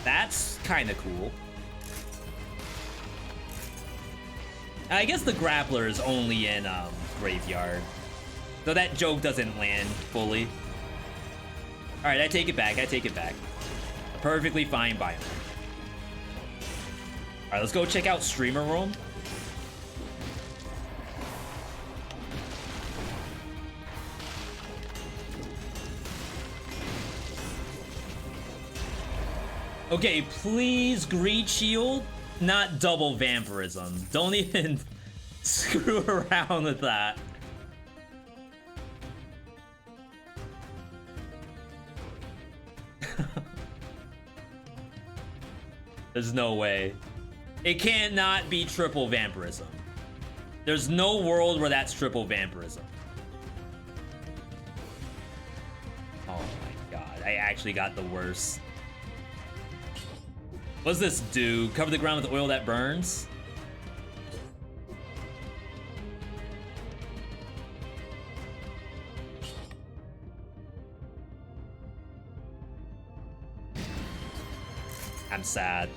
That's kind of cool. I guess the grappler is only in Graveyard, so that joke doesn't land fully. All right, I take it back. I take it back. A perfectly fine biome. All right, let's go check out Streamer Room. Okay, please Greed Shield, not double vampirism. Don't even screw around with that. There's no way. It cannot be triple vampirism. There's no world where that's triple vampirism. Oh my god, I actually got the worst. What's this do? Cover the ground with oil that burns? I'm sad.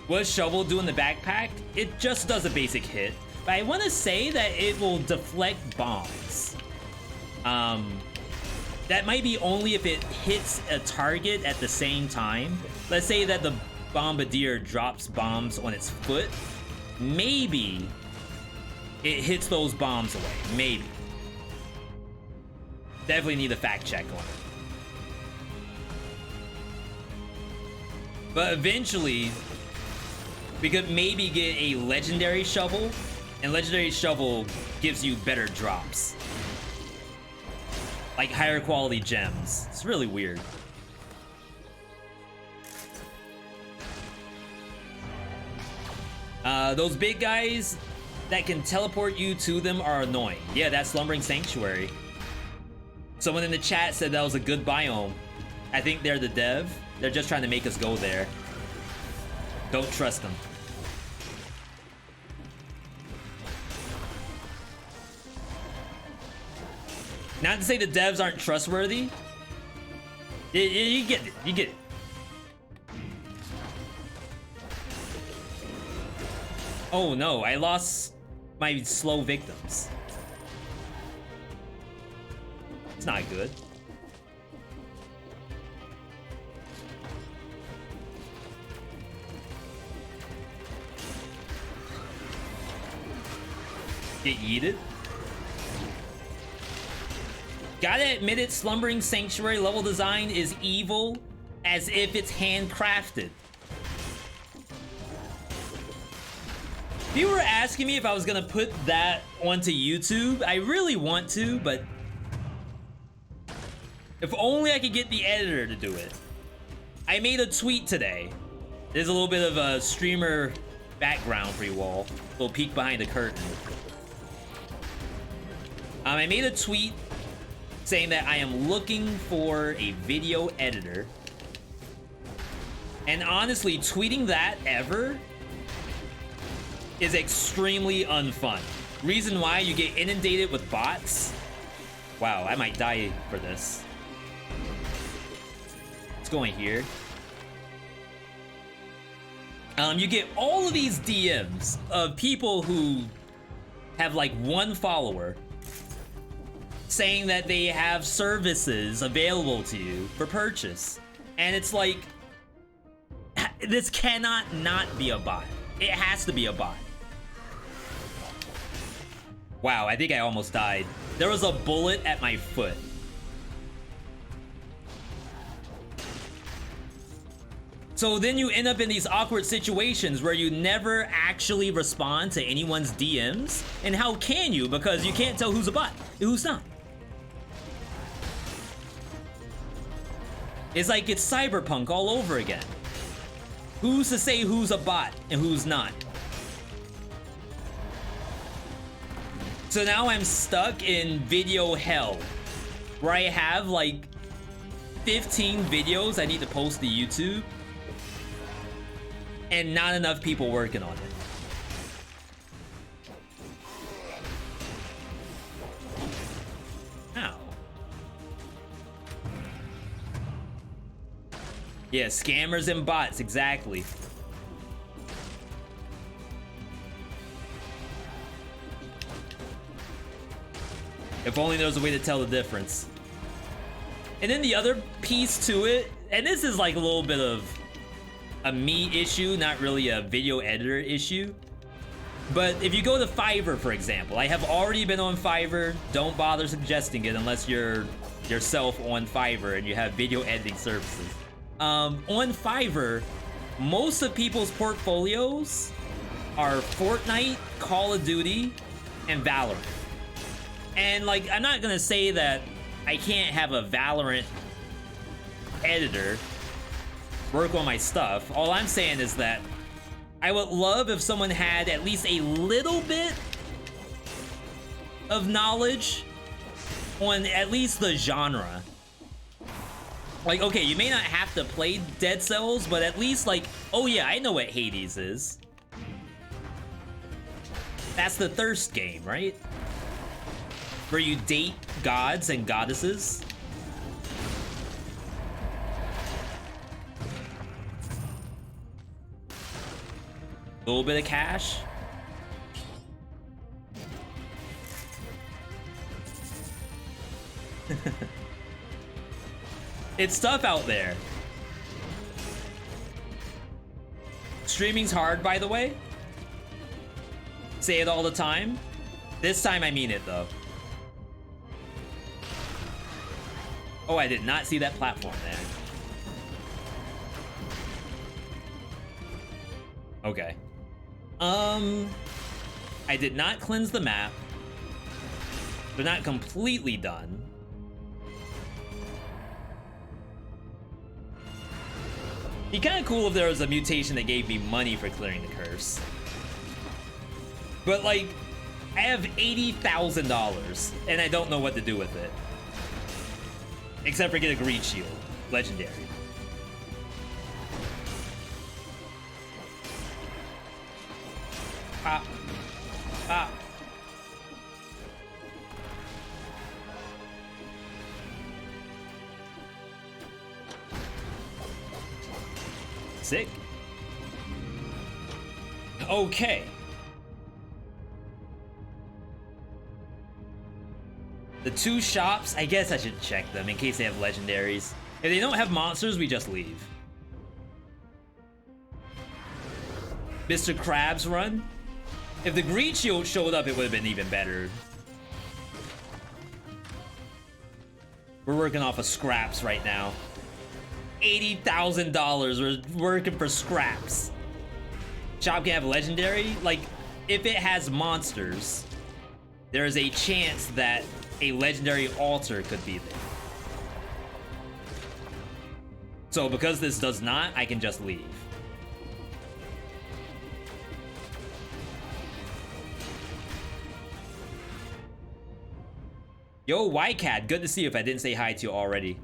What does Shovel do in the backpack? It just does a basic hit. But I want to say that it will deflect bombs. That might be only if it hits a target at the same time. Let's say that the Bombardier drops bombs on its foot. Maybe it hits those bombs away. Maybe. Definitely need a fact check on it. But eventually, we could maybe get a legendary shovel, and legendary shovel gives you better drops. Like higher quality gems. It's really weird. Those big guys that can teleport you to them are annoying. Yeah, that's Slumbering Sanctuary. Someone in the chat said that was a good biome. I think they're the dev. They're just trying to make us go there. Don't trust them. Not to say the devs aren't trustworthy. You get it. You get it. Oh no, I lost my slow victims. It's not good. Get yeeted. Gotta admit it, Slumbering Sanctuary level design is evil as if it's handcrafted. If you were asking me if I was gonna put that onto YouTube, I really want to, but if only I could get the editor to do it. I made a tweet today. There's a little bit of a streamer background for you all. A little peek behind the curtain. I made a tweet saying that I am looking for a video editor. And honestly, tweeting that ever is extremely unfun. Reason why, you get inundated with bots. Wow, I might die for this. Let's go in here. You get all of these DMs of people who have like one follower saying that they have services available to you for purchase. And it's like, this cannot not be a bot. It has to be a bot. Wow, I think I almost died. There was a bullet at my foot. So then you end up in these awkward situations where you never actually respond to anyone's DMs. And how can you? Because you can't tell who's a bot and who's not. It's like it's Cyberpunk all over again. Who's to say who's a bot and who's not? So now I'm stuck in video hell, where I have like 15 videos I need to post to YouTube, and not enough people working on it. Ow. Yeah, scammers and bots, exactly. If only there was a way to tell the difference. And then the other piece to it, and this is like a little bit of a me issue, not really a video editor issue. But if you go to Fiverr, for example, I have already been on Fiverr. Don't bother suggesting it unless you're yourself on Fiverr and you have video editing services. On Fiverr, most of people's portfolios are Fortnite, Call of Duty, and Valorant. And like, I'm not gonna say that I can't have a Valorant editor work on my stuff. All I'm saying is that I would love if someone had at least a little bit of knowledge on at least the genre. Like, okay, you may not have to play Dead Cells, but at least like, oh yeah, I know what Hades is. That's the Thirst game, right? Where you date gods and goddesses. A little bit of cash. It's tough out there. Streaming's hard, by the way. Say it all the time. This time I mean it, though. Oh, I did not see that platform there. Okay. I did not cleanse the map. They're not completely done. It'd be kind of cool if there was a mutation that gave me money for clearing the curse. But like, I have $80,000 and I don't know what to do with it. Except for get a greed shield. Legendary. Pop. Pop. Sick. Okay. The two shops, I guess I should check them in case they have legendaries. If they don't have monsters, we just leave. Mr. Krabs run? If the greed shield showed up, it would have been even better. We're working off of scraps right now. $80,000, we're working for scraps. Shop can have legendary? Like, if it has monsters, there is a chance that a legendary altar could be there. So because this does not, I can just leave. Yo, YCat, good to see you if I didn't say hi to you already.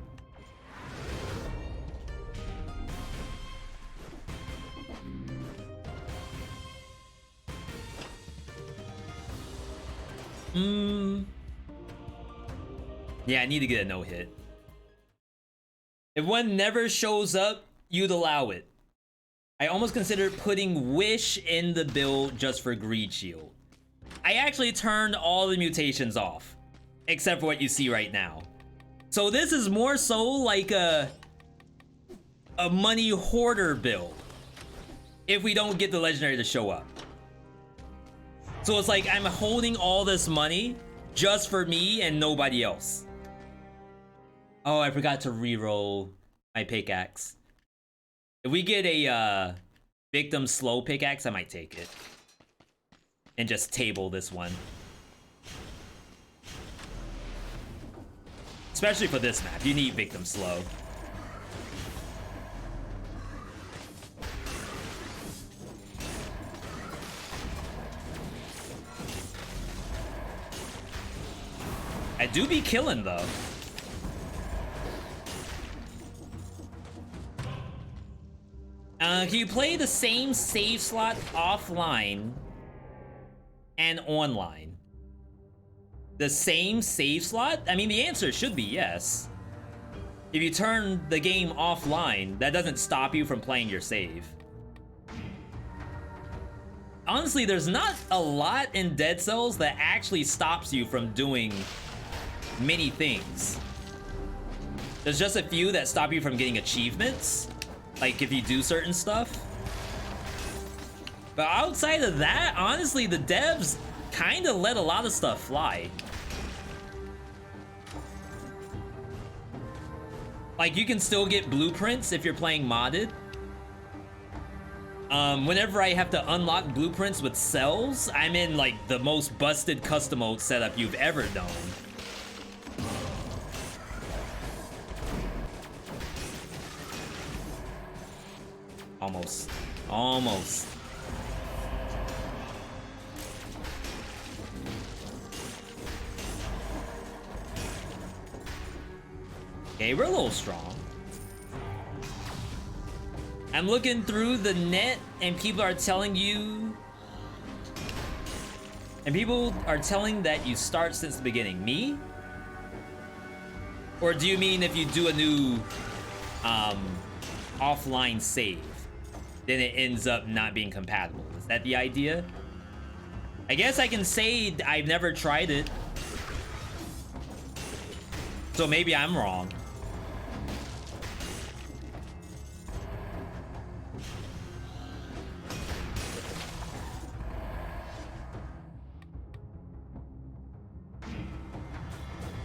Yeah, I need to get a no-hit. If one never shows up, you'd allow it. I almost considered putting Wish in the build just for Greed Shield. I actually turned all the mutations off, except for what you see right now. So this is more so like a money hoarder build, if we don't get the legendary to show up. So it's like I'm holding all this money just for me and nobody else. Oh, I forgot to reroll my pickaxe. If we get a victim slow pickaxe, I might take it. And just table this one. Especially for this map, you need victim slow. I do be killing though. Can you play the same save slot offline and online? The same save slot? I mean, the answer should be yes. If you turn the game offline, that doesn't stop you from playing your save. Honestly, there's not a lot in Dead Cells that actually stops you from doing many things. There's just a few that stop you from getting achievements, like if you do certain stuff. But outside of that, honestly, the devs kind of let a lot of stuff fly. Like, you can still get blueprints if you're playing modded. Whenever I have to unlock blueprints with cells, I'm in like the most busted custom mode setup you've ever known. Almost. Almost. Okay, we're a little strong. I'm looking through the net and people are telling you... And people are telling that you start since the beginning. Me? Or do you mean if you do a new offline save, then it ends up not being compatible? Is that the idea? I guess I can say I've never tried it. So maybe I'm wrong.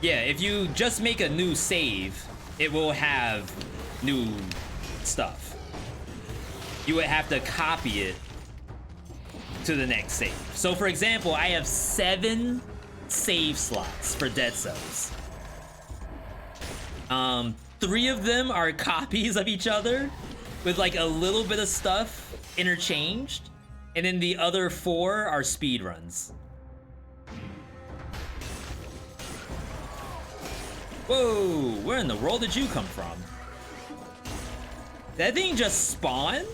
Yeah, if you just make a new save, it will have new stuff. You would have to copy it to the next save. So for example, I have 7 save slots for Dead Cells. 3 of them are copies of each other with like a little bit of stuff interchanged. And then the other 4 are speed runs. Whoa, where in the world did you come from? Did that thing just spawn?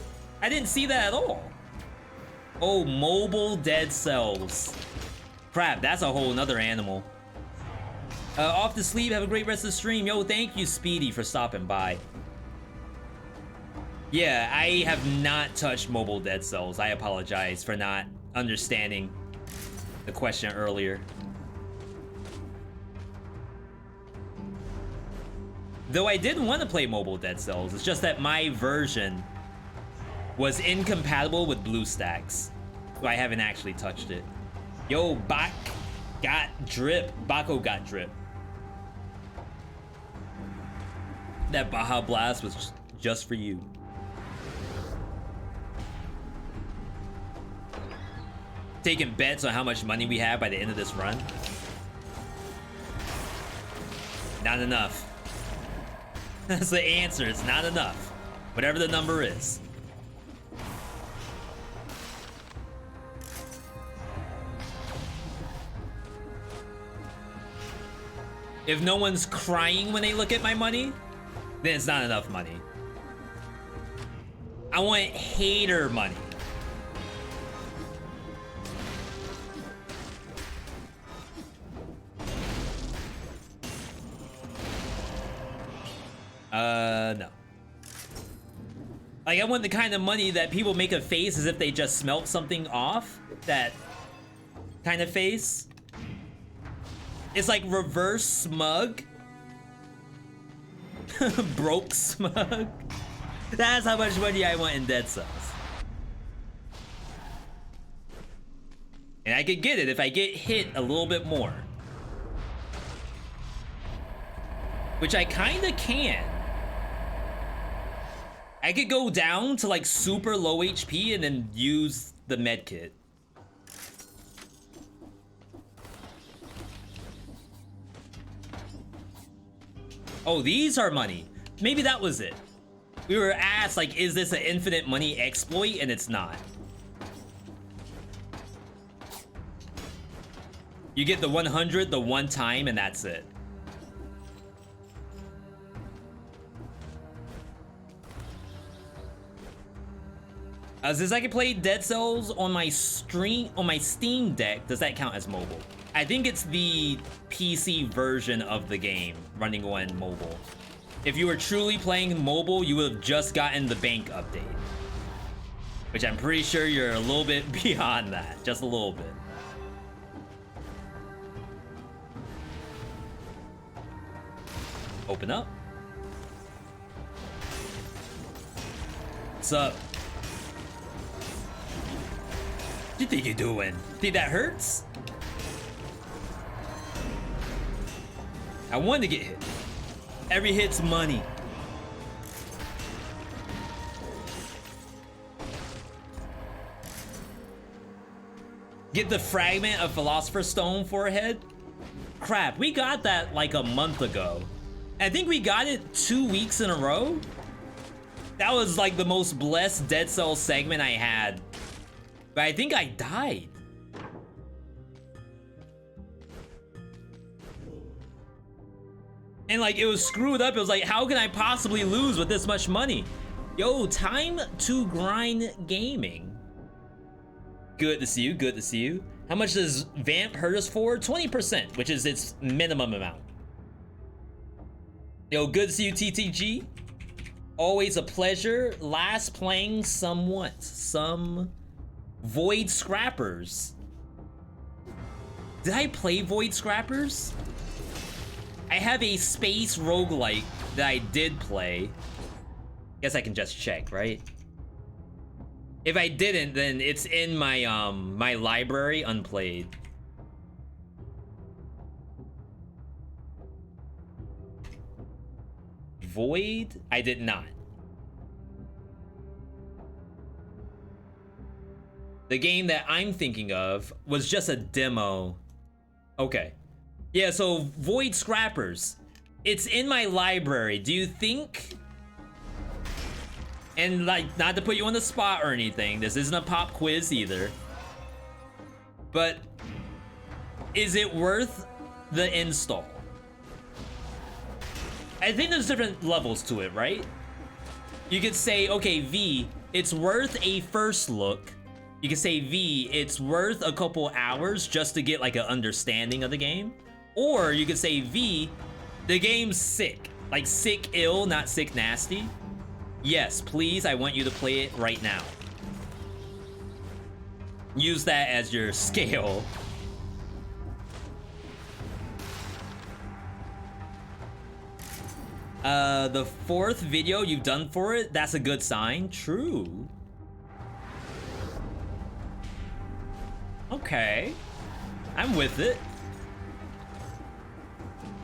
I didn't see that at all. Oh, mobile Dead Cells. Crap, that's a whole nother animal. Off to sleep, have a great rest of the stream. Yo, thank you, Speedy, for stopping by. Yeah, I have not touched mobile Dead Cells. I apologize for not understanding the question earlier. Though I didn't want to play mobile Dead Cells, it's just that my version was incompatible with BlueStacks, so I haven't actually touched it. Yo, Bak got drip. Bako got drip. That Baja Blast was just for you. Taking bets on how much money we have by the end of this run. Not enough. That's the answer. It's not enough. Whatever the number is. If no one's crying when they look at my money, then it's not enough money. I want hater money. No. Like, I want the kind of money that people make a face as if they just smelt something off. That kind of face. It's like reverse smug. Broke smug. That's how much money I want in Dead Cells. And I could get it if I get hit a little bit more. Which I kinda can. I could go down to like super low HP and then use the med kit. Oh, these are money. Maybe that was it. We were asked, like, is this an infinite money exploit? And it's not. You get the 100 the one time, and that's it. Since I can play Dead Cells on my Steam Deck, does that count as mobile? I think it's the PC version of the game running on mobile. If you were truly playing mobile, you would have just gotten the bank update. Which I'm pretty sure you're a little bit beyond that. Just a little bit. Open up. What's up? What you think you're doing? Think that hurts? I wanted to get hit. Every hit's money. Get the fragment of Philosopher's Stone forehead? Crap, we got that like a month ago. I think we got it 2 weeks in a row. That was like the most blessed Dead Cells segment I had. But I think I died. And like, it was screwed up. It was like, how can I possibly lose with this much money? Yo, time to grind gaming. Good to see you, good to see you. How much does Vamp hurt us for? 20%, which is its minimum amount. Yo, good to see you, TTG. Always a pleasure. Last playing some Void Scrappers. Did I play Void Scrappers? I have a space roguelike that I did play. Guess I can just check, right? If I didn't, then it's in my my library unplayed. Void? I did not. The game that I'm thinking of was just a demo. Okay. Yeah, so Void Scrappers. It's in my library. Do you think... And like, not to put you on the spot or anything, this isn't a pop quiz either. But is it worth the install? I think there's different levels to it, right? You could say, okay, V, it's worth a first look. You could say, V, it's worth a couple hours just to get like an understanding of the game. Or you could say, V, the game's sick. Like sick ill, not sick nasty. Yes, please, I want you to play it right now. Use that as your scale. The 4th video you've done for it, that's a good sign. True. Okay. I'm with it.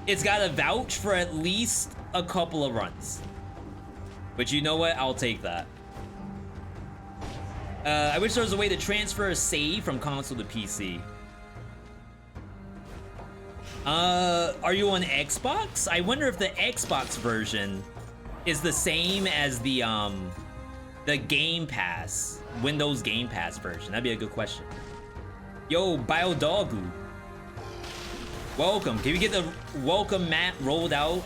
It's got to vouch for at least a couple of runs. But you know what? I'll take that. I wish there was a way to transfer a save from console to PC. Are you on Xbox? I wonder if the Xbox version is the same as the Game Pass, Windows Game Pass version. That'd be a good question. Yo, Biodogu. Welcome. Can we get the welcome mat rolled out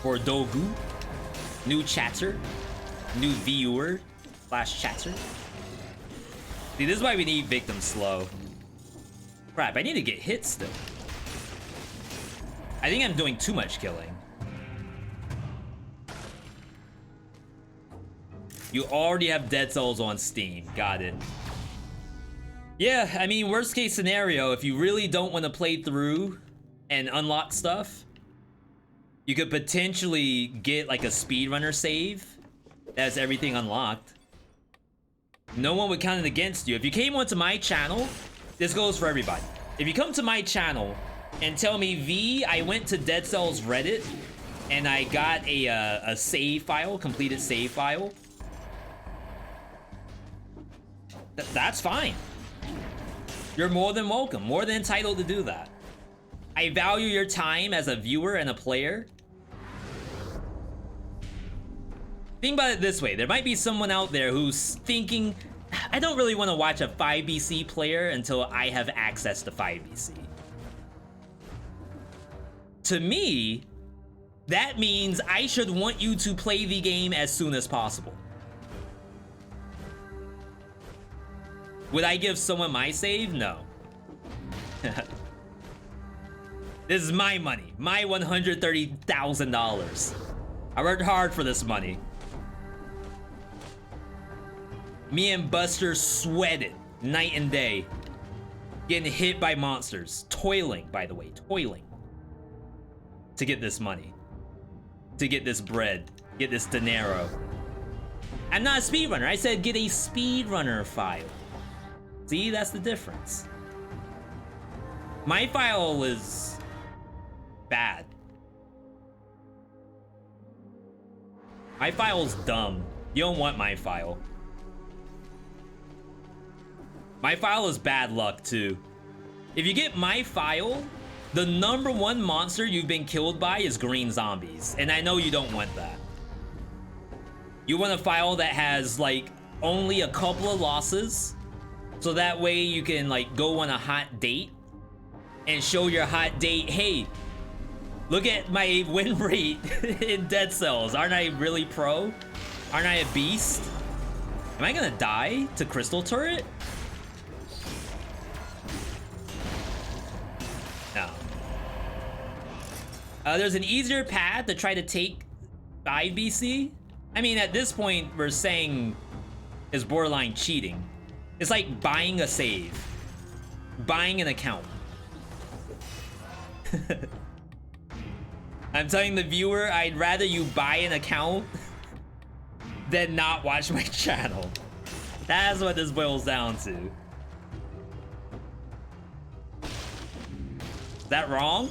for Dogu? New chatter, new viewer / chatter. See, this is why we need victims slow. Crap, I need to get hit still. I think I'm doing too much killing. You already have Dead Cells on Steam. Got it. Yeah, I mean, worst case scenario, if you really don't want to play through and unlock stuff, you could potentially get like a speedrunner save that has everything unlocked. No one would count it against you. If you came onto my channel, this goes for everybody. If you come to my channel and tell me, V, I went to Dead Cells Reddit and I got a save file, completed save file, that's fine. You're more than welcome, more than entitled to do that. I value your time as a viewer and a player. Think about it this way, there might be someone out there who's thinking, I don't really want to watch a 5BC player until I have access to 5BC. To me, that means I should want you to play the game as soon as possible. Would I give someone my save? No. This is my money, my $130,000. I worked hard for this money. Me and Buster sweated night and day, getting hit by monsters, toiling, by the way, toiling, to get this money, to get this bread, get this dinero. I'm not a speedrunner, I said get a speedrunner file. See, that's the difference. My file is bad. My file's dumb. You don't want my file. My file is bad luck too. If you get my file, the #1 monster you've been killed by is green zombies, and I know you don't want that. You want a file that has like only a couple of losses, so that way you can like go on a hot date and show your hot date, hey, look at my win rate in Dead Cells. Aren't I really pro? Aren't I a beast? Am I gonna die to Crystal Turret? No. There's an easier path to try to take 5BC. I mean, at this point, we're saying is borderline cheating. It's like buying a save, buying an account. I'm telling the viewer, I'd rather you buy an account than not watch my channel. That's what this boils down to. Is that wrong?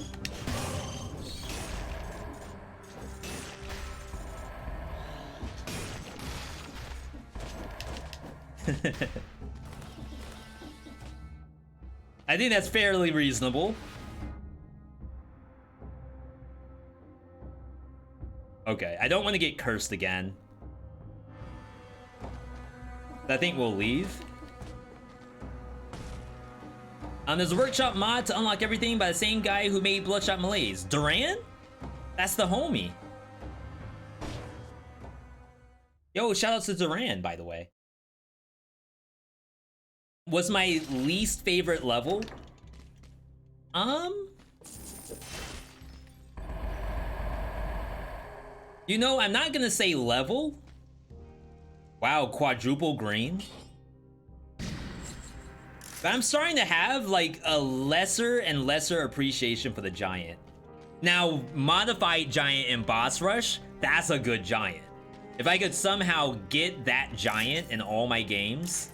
I think that's fairly reasonable. Okay, I don't want to get cursed again. I think we'll leave. There's a workshop mod to unlock everything by the same guy who made Bloodshot Malaise. Duran? That's the homie. Yo, shout out to Duran, by the way. What's my least favorite level? You know, I'm not gonna say level. Wow, quadruple green. But I'm starting to have like a lesser and lesser appreciation for the giant. Now, modified giant in boss rush, that's a good giant. If I could somehow get that giant in all my games,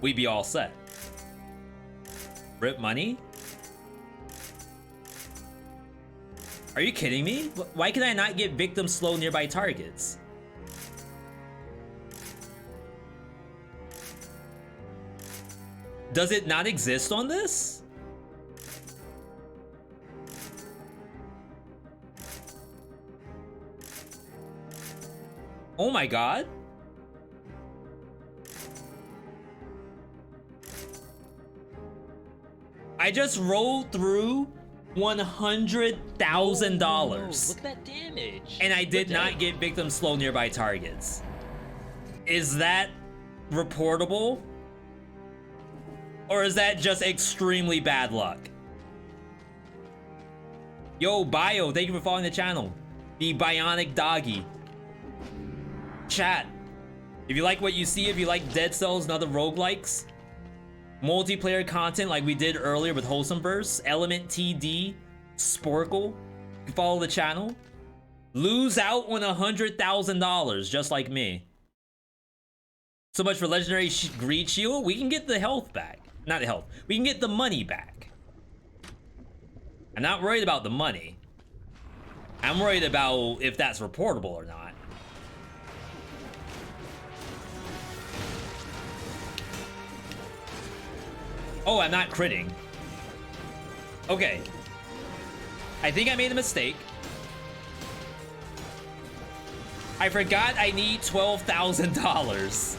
we'd be all set. Rip money? Are you kidding me? Why can I not get victims slow nearby targets? Does it not exist on this? Oh my god. I just rolled through $100,000. Look at that damage. And I did not get victims slow nearby targets. Is that reportable? Or is that just extremely bad luck? Yo, Bio, thank you for following the channel. The Bionic Doggy. Chat, if you like what you see, if you like Dead Cells and other roguelikes, multiplayer content like we did earlier with Wholesome Burst, Element TD, Sporkle, you can follow the channel. Lose out on $100,000 just like me. So much for Legendary Greed Shield. We can get the health back. Not the health. We can get the money back. I'm not worried about the money. I'm worried about if that's reportable or not. Oh, I'm not critting. Okay. I think I made a mistake. I forgot I need $12,000.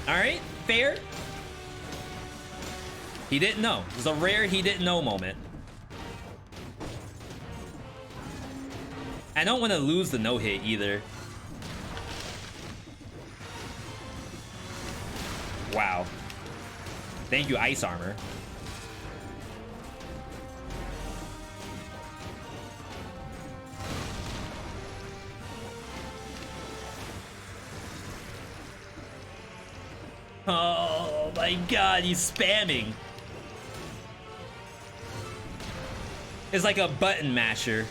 All right, fair. He didn't know. It was a rare he didn't know moment. I don't want to lose the no-hit either. Wow. Thank you, Ice Armor. Oh my god, he's spamming. It's like a button masher.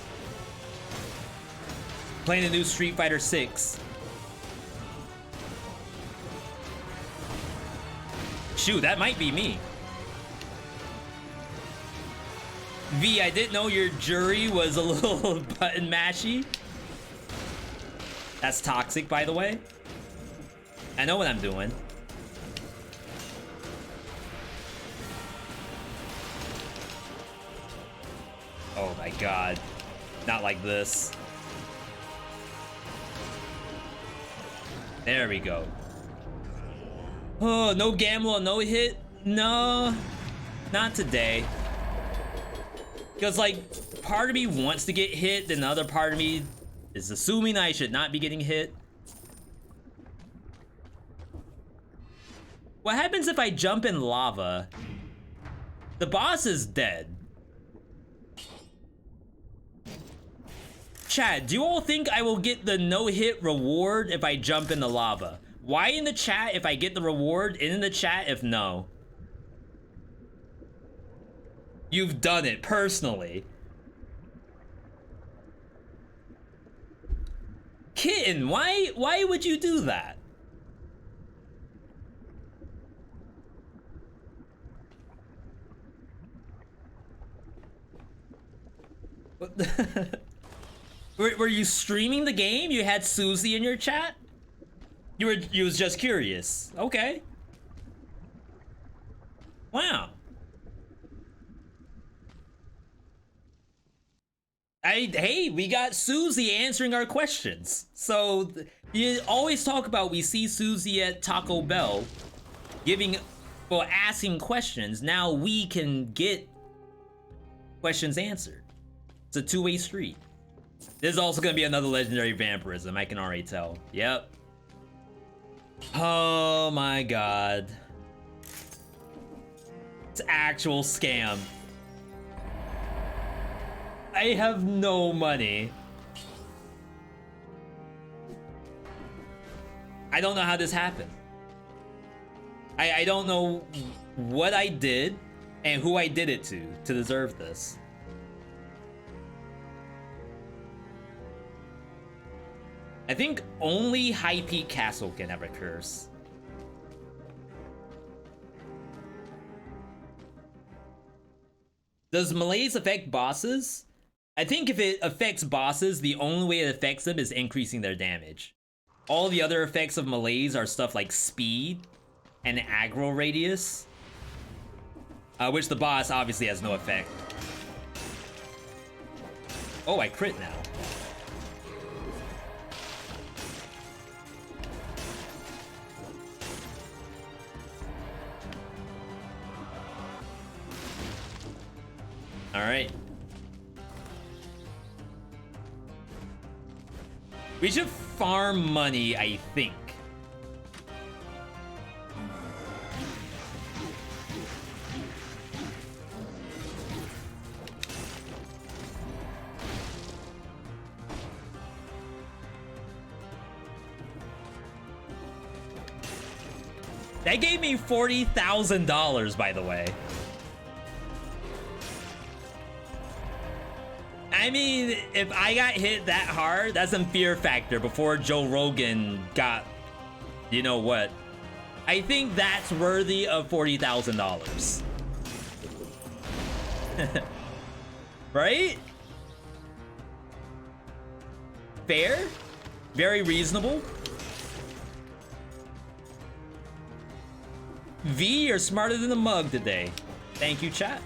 Playing the new Street Fighter 6. Shoot, that might be me. V, I didn't know your jury was a little button mashy. That's toxic, by the way. I know what I'm doing. Oh my god. Not like this. There we go. Oh, no gamble, no hit? No, not today. Because, like, part of me wants to get hit, then the other part of me is assuming I should not be getting hit. What happens if I jump in lava? The boss is dead. Chat, do you all think I will get the no-hit reward if I jump in the lava? Why in the chat if I get the reward, and in the chat if no? You've done it personally. Kitten, why would you do that? Were you streaming the game? You had Susie in your chat? You was just curious. Okay. Wow. Hey, we got Susie answering our questions. So you always talk about we see Susie at Taco Bell asking questions. Now we can get questions answered. It's a two-way street. This is also gonna be another legendary vampirism, I can already tell. Yep. Oh my god. It's actual scam. I have no money. I don't know how this happened. I don't know what I did and who I did it to deserve this. I think only High Peak Castle can have a curse. Does malaise affect bosses? I think if it affects bosses, the only way it affects them is increasing their damage. All the other effects of malaise are stuff like speed and aggro radius, which the boss obviously has no effect. Oh, I crit now. All right. We should farm money, I think. That gave me $40,000, by the way. I mean, if I got hit that hard, that's some fear factor before Joe Rogan got, you know what? I think that's worthy of $40,000. Right? Fair? Very reasonable. V, you're smarter than the mug today. Thank you, chat.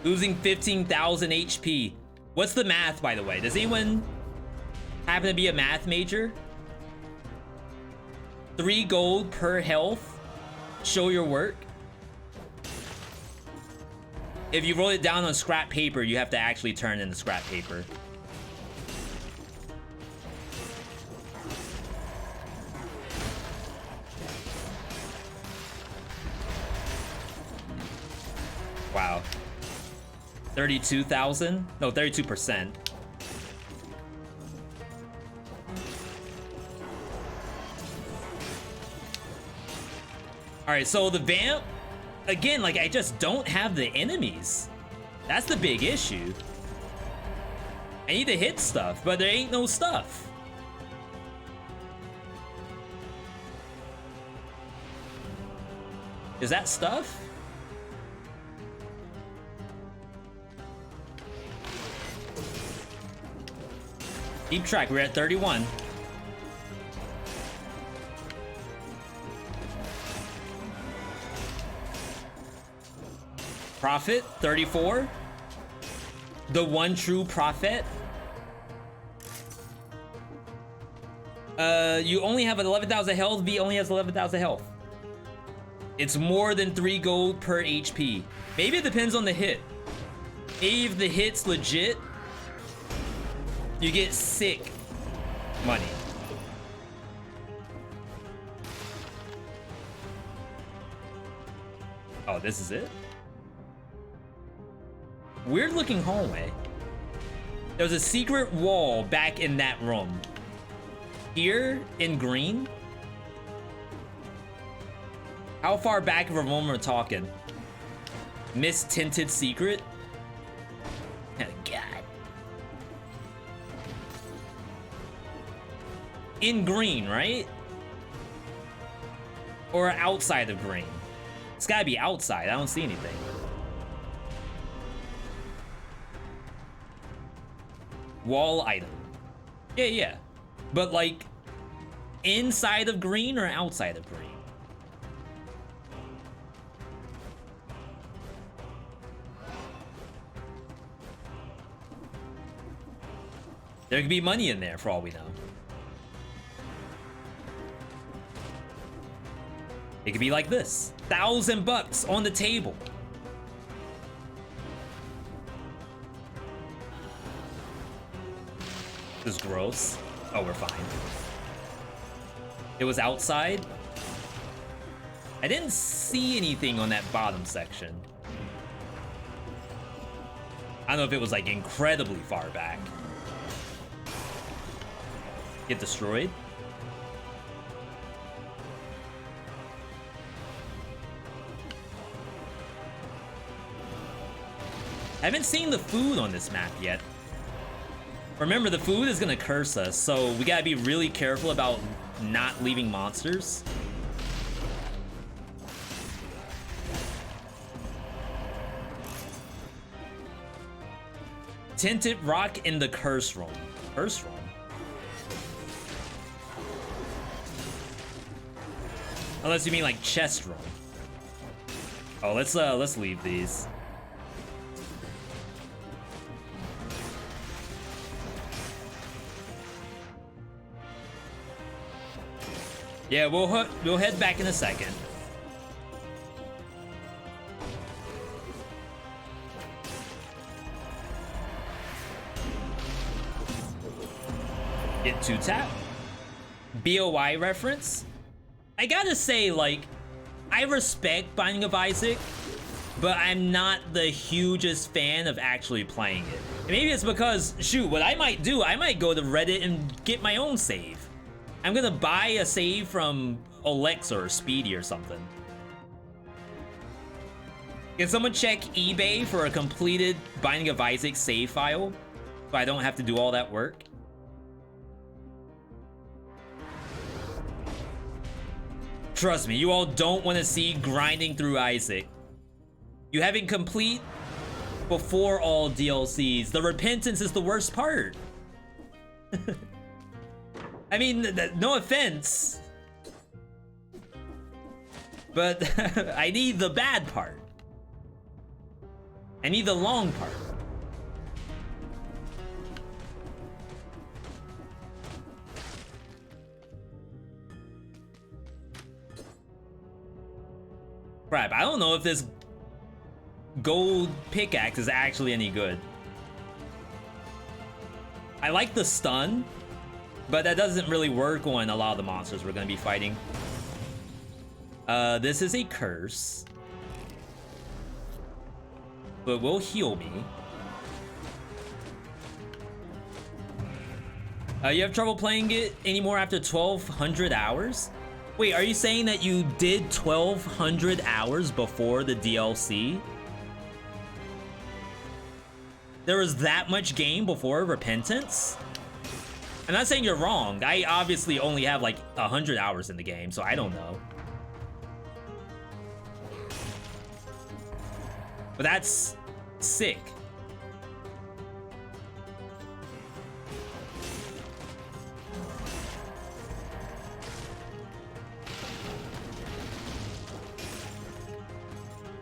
Losing 15,000 HP. What's the math, by the way? Does anyone happen to be a math major? 3 gold per health. Show your work. If you wrote it down on scrap paper, you have to actually turn into scrap paper. Wow. 32,000? No, 32%. All right, so the vamp, again, like I just don't have the enemies. That's the big issue. I need to hit stuff, but there ain't no stuff. Is that stuff? Keep track, we're at 31. Prophet, 34. The one true prophet. You only have 11,000 health. V only has 11,000 health. It's more than 3 gold per HP. Maybe it depends on the hit. Maybe if the hit's legit, you get sick money. Oh, this is it? Weird looking hallway. There's a secret wall back in that room. Here in green. How far back of a room we're talking? Mist-tinted secret? Oh, God. In green, right? Or outside of green? It's gotta be outside. I don't see anything. Wall item. Yeah. But like, inside of green or outside of green? There could be money in there for all we know. It could be like this. $1,000 on the table. This is gross. Oh, we're fine. It was outside. I didn't see anything on that bottom section. I don't know if it was like incredibly far back. Get destroyed. I haven't seen the food on this map yet. Remember, the food is gonna curse us, so we gotta be really careful about not leaving monsters. Tinted rock in the curse room. Curse room? Unless you mean like chest room. Oh, let's leave these. Yeah, we'll head back in a second. Get 2 tap. BOI reference. I gotta say, like, I respect Binding of Isaac, but I'm not the hugest fan of actually playing it. And maybe it's because, shoot, what I might do, I might go to Reddit and get my own save. I'm gonna buy a save from Alexa or Speedy or something. Can someone check eBay for a completed Binding of Isaac save file so I don't have to do all that work? Trust me, you all don't want to see grinding through Isaac. You haven't complete before all DLCs. The repentance is the worst part. I mean, no offense, but I need the bad part. I need the long part. Crap, I don't know if this gold pickaxe is actually any good. I like the stun, but that doesn't really work on a lot of the monsters we're gonna be fighting. This is a curse, but will heal me. You have trouble playing it anymore after 1,200 hours? Wait, are you saying that you did 1,200 hours before the DLC? There was that much game before Repentance? I'm not saying you're wrong. I obviously only have like 100 hours in the game, so I don't know. But that's sick.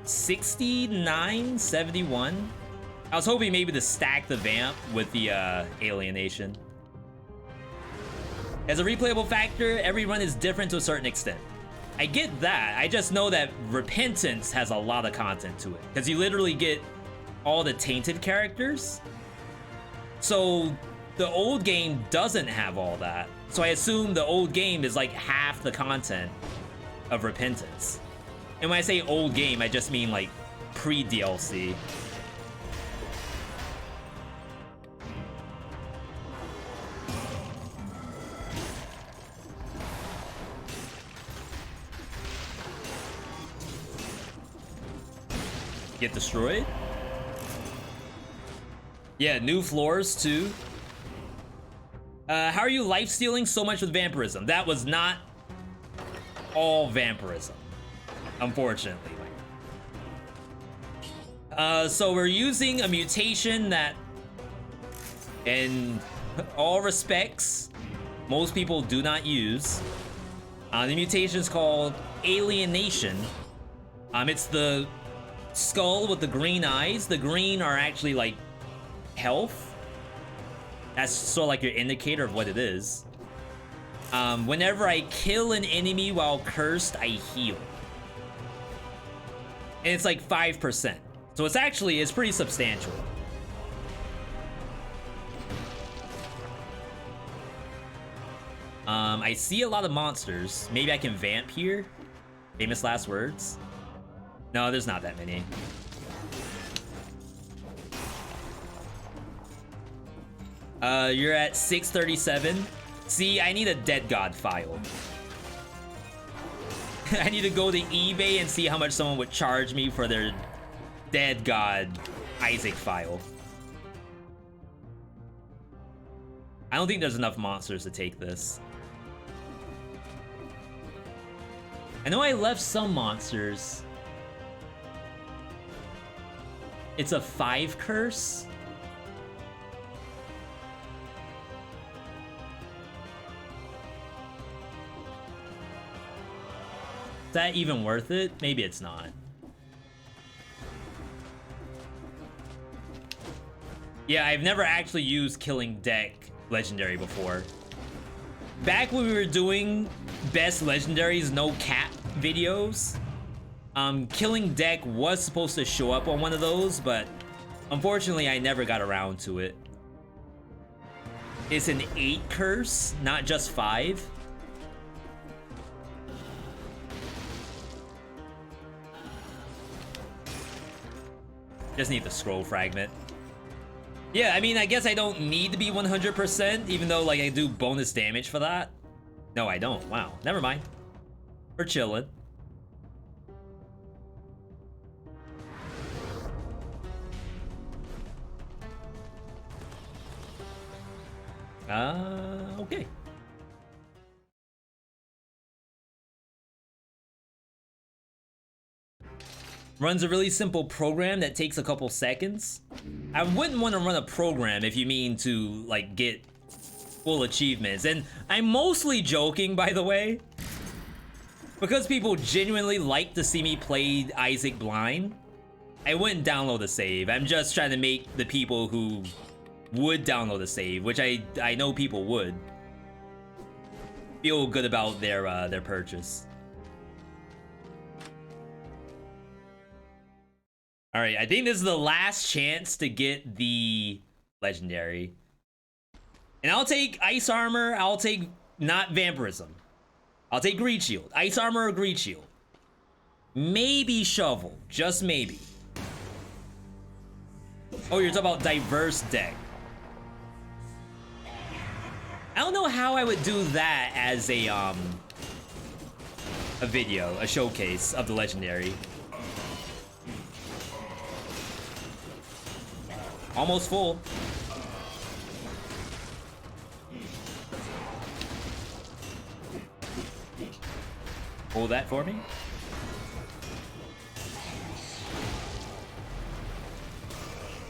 $69.71. I was hoping maybe to stack the vamp with the alienation. As a replayable factor, every run is different to a certain extent. I get that. I just know that Repentance has a lot of content to it, because you literally get all the tainted characters. So the old game doesn't have all that. So I assume the old game is like half the content of Repentance. And when I say old game, I just mean like pre-DLC. Get destroyed? Yeah, new floors too. How are you life-stealing so much with vampirism? That was not all vampirism, unfortunately. So we're using a mutation that, in all respects, most people do not use. The mutation is called Alienation. It's the skull with the green eyes. The green are actually like health. That's sort of like your indicator of what it is. Whenever I kill an enemy while cursed, I heal. And it's like 5%. So it's pretty substantial. I see a lot of monsters. Maybe I can vamp here. Famous last words. No, there's not that many. You're at 637. See, I need a dead god file. I need to go to eBay and see how much someone would charge me for their dead god Isaac file. I don't think there's enough monsters to take this. I know I left some monsters. It's a 5 curse. Is that even worth it? Maybe it's not. Yeah, I've never actually used Killing Deck Legendary before. Back when we were doing best legendaries, no cap videos, Killing Deck was supposed to show up on one of those, but unfortunately I never got around to it. It's an 8 curse, not just 5. Just need the scroll fragment. Yeah, I mean, I guess I don't need to be 100%, even though, like, I do bonus damage for that. No, I don't. Wow. Never mind. We're chilling. Okay. runs a really simple program that takes a couple seconds. I wouldn't want to run a program if you mean to like get full achievements. And I'm mostly joking, by the way, because people genuinely like to see me play Isaac blind. I wouldn't download a save. I'm just trying to make the people who would download a save, which I know people would, feel good about their purchase. All right, I think this is the last chance to get the legendary. And I'll take ice armor, I'll take not vampirism. I'll take greed shield, ice armor or greed shield. Maybe shovel, just maybe. Oh, you're talking about diverse deck. I don't know how I would do that as a video, a showcase of the legendary. Almost full. Hold that for me.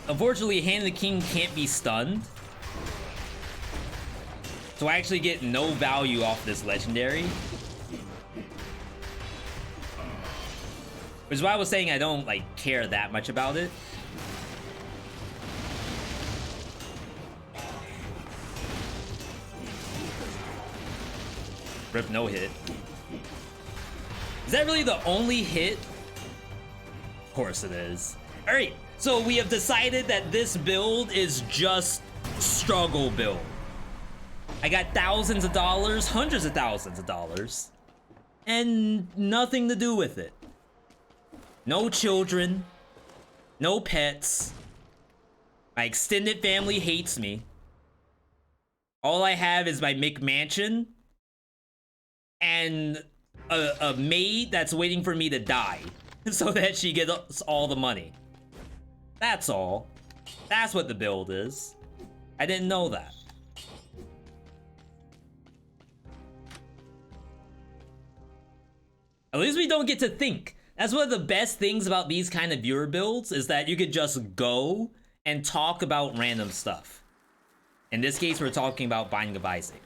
Unfortunately, Hand of the King can't be stunned. So I actually get no value off this legendary. Which is why I was saying I don't like care that much about it. Rip no hit. Is that really the only hit? Of course it is. All right, so we have decided that this build is just struggle build. I got thousands of dollars, hundreds of thousands of dollars, and nothing to do with it. No children, no pets. My extended family hates me. All I have is my McMansion and a maid that's waiting for me to die so that she gets all the money. That's all. That's what the build is. I didn't know that. At least we don't get to think. That's one of the best things about these kind of viewer builds, is that you could just go and talk about random stuff. In this case, we're talking about Binding of Isaac.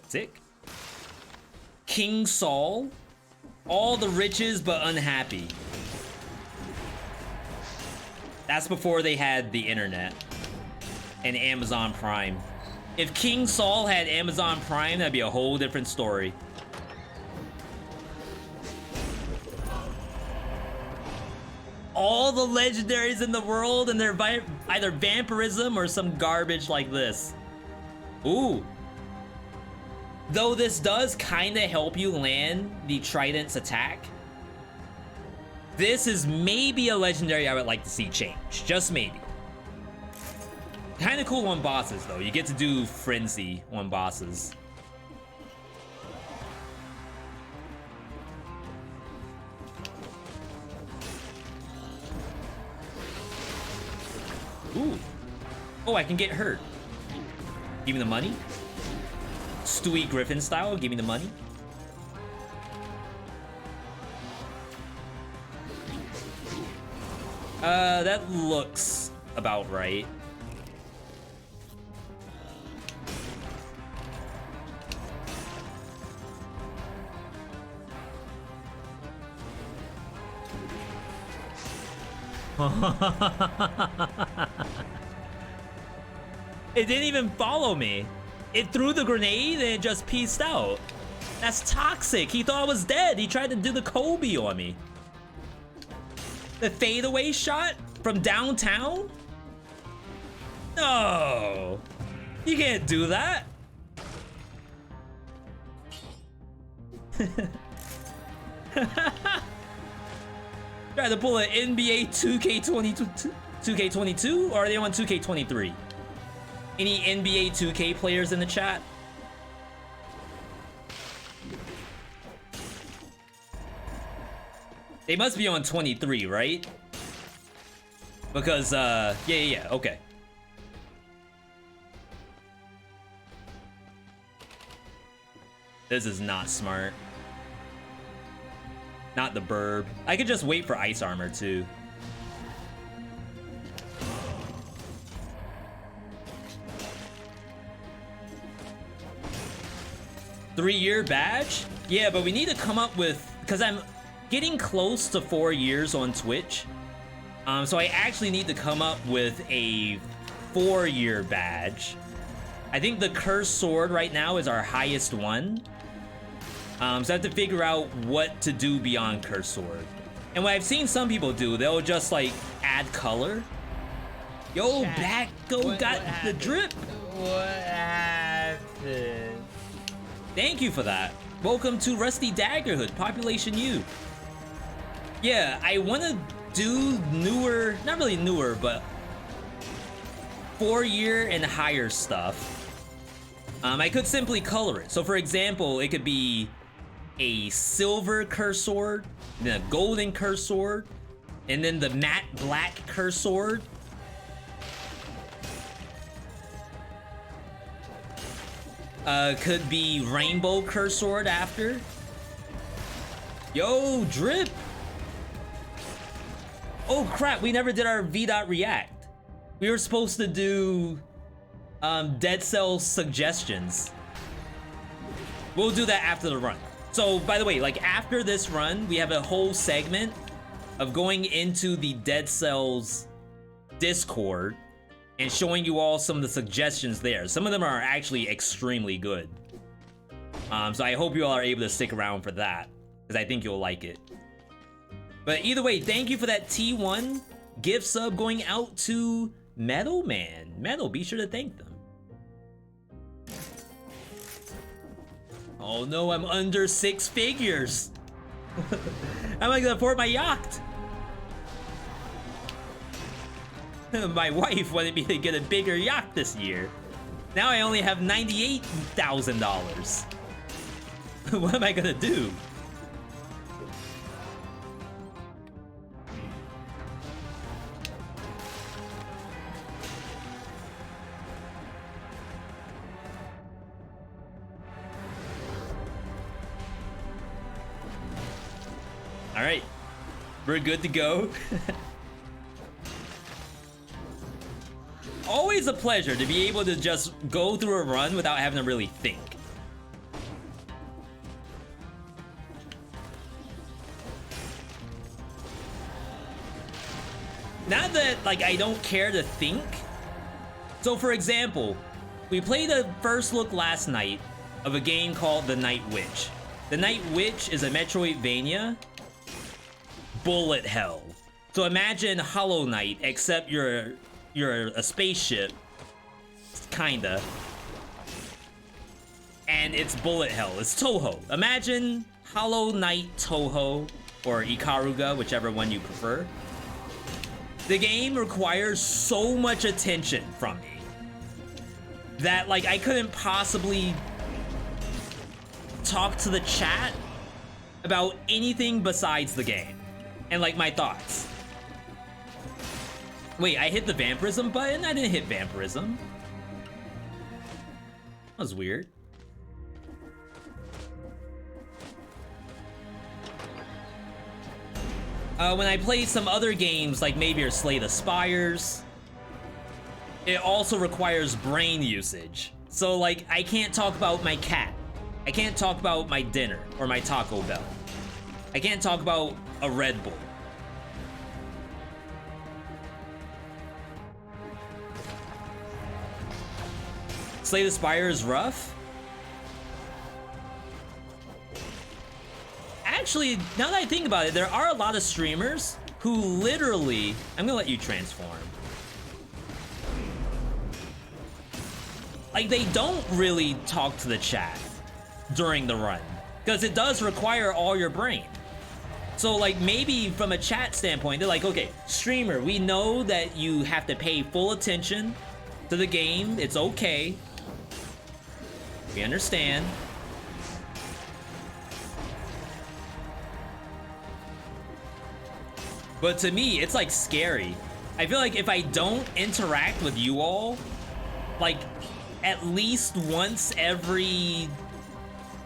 Sick. King Saul. All the riches but unhappy. That's before they had the internet and Amazon Prime. If King Saul had Amazon Prime, that'd be a whole different story. All the legendaries in the world, and they're either vampirism or some garbage like this. Ooh. Though this does kind of help you land the Trident's attack, this is maybe a legendary I would like to see change. Just maybe. Kind of cool on bosses, though. You get to do Frenzy on bosses. Ooh. Oh, I can get hurt. Give me the money. Stewie Griffin style, give me the money. That looks about right. It didn't even follow me. It threw the grenade and it just pieced out. That's toxic. He thought I was dead. He tried to do the Kobe on me. The fadeaway shot from downtown? No. You can't do that. Try to pull an NBA 2K22, or are they on 2K23? Any NBA 2K players in the chat? They must be on 23, right? Because, yeah, okay. This is not smart. Not the burb. I could just wait for ice armor too. Three-year badge? Yeah, but we need to come up with, because I'm getting close to 4 years on Twitch. So I actually need to come up with a 4-year badge. I think the Cursed Sword right now is our highest one. So I have to figure out what to do beyond Cursed Sword. And what I've seen some people do, they'll just like add color. Yo, Black got the drip. What happened? Thank you for that. Welcome to Rusty Daggerhood, Population U. Yeah, I want to do newer, not really newer, but 4-year and higher stuff. I could simply color it. So for example, it could be a silver Cursed Sword, then a golden Cursed Sword, and then the matte black Cursed Sword. Could be rainbow Cursed Sword after. Yo, drip. Oh crap, we never did our VeeDotReact. We were supposed to do Dead Cell suggestions. We'll do that after the run. So by the way, like after this run, we have a whole segment of going into the Dead Cells Discord and showing you all some of the suggestions there. Some of them are actually extremely good. So I hope you all are able to stick around for that, because I think you'll like it. But either way, thank you for that T1 gift sub going out to Metal Man. Metal, be sure to thank them. Oh no, I'm under 6 figures. How am I gonna afford my yacht? My wife wanted me to get a bigger yacht this year. Now I only have $98,000. What am I gonna do? All right, we're good to go. Always a pleasure to be able to just go through a run without having to really think. Not that, like, I don't care to think. So, for example, we played a first look last night of a game called The Night Witch. The Night Witch is a Metroidvania bullet hell. So imagine Hollow Knight, except you're a spaceship, kinda, and it's bullet hell. It's Toho. Imagine Hollow Knight Toho, or Ikaruga, whichever one you prefer. The game requires so much attention from me that, like, I couldn't possibly talk to the chat about anything besides the game and, like, my thoughts. Wait, I hit the vampirism button? I didn't hit vampirism. That was weird. When I play some other games, like maybe or Slay the Spires, it also requires brain usage. So, like, I can't talk about my cat. I can't talk about my dinner or my Taco Bell. I can't talk about a Red Bull. Slay the Spire is rough. Actually, now that I think about it, there are a lot of streamers who literally... I'm gonna let you transform. Like, they don't really talk to the chat during the run, because it does require all your brain. So, like, maybe from a chat standpoint, they're like, okay, streamer, we know that you have to pay full attention to the game. It's okay. We understand. But to me, it's like scary. I feel like if I don't interact with you all, like at least once every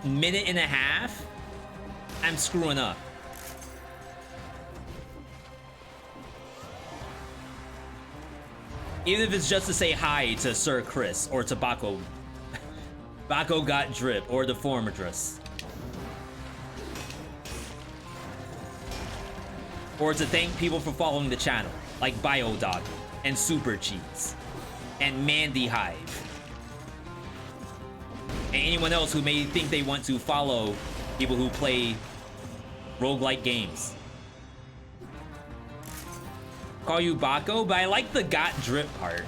minute and a half, I'm screwing up. Even if it's just to say hi to Sir Chris or to Bako. Bako got drip or the Formadress. Or to thank people for following the channel, like Biodog and Super Cheese and Mandy Hive. And anyone else who may think they want to follow people who play roguelike games. Call you Bako, but I like the got drip part.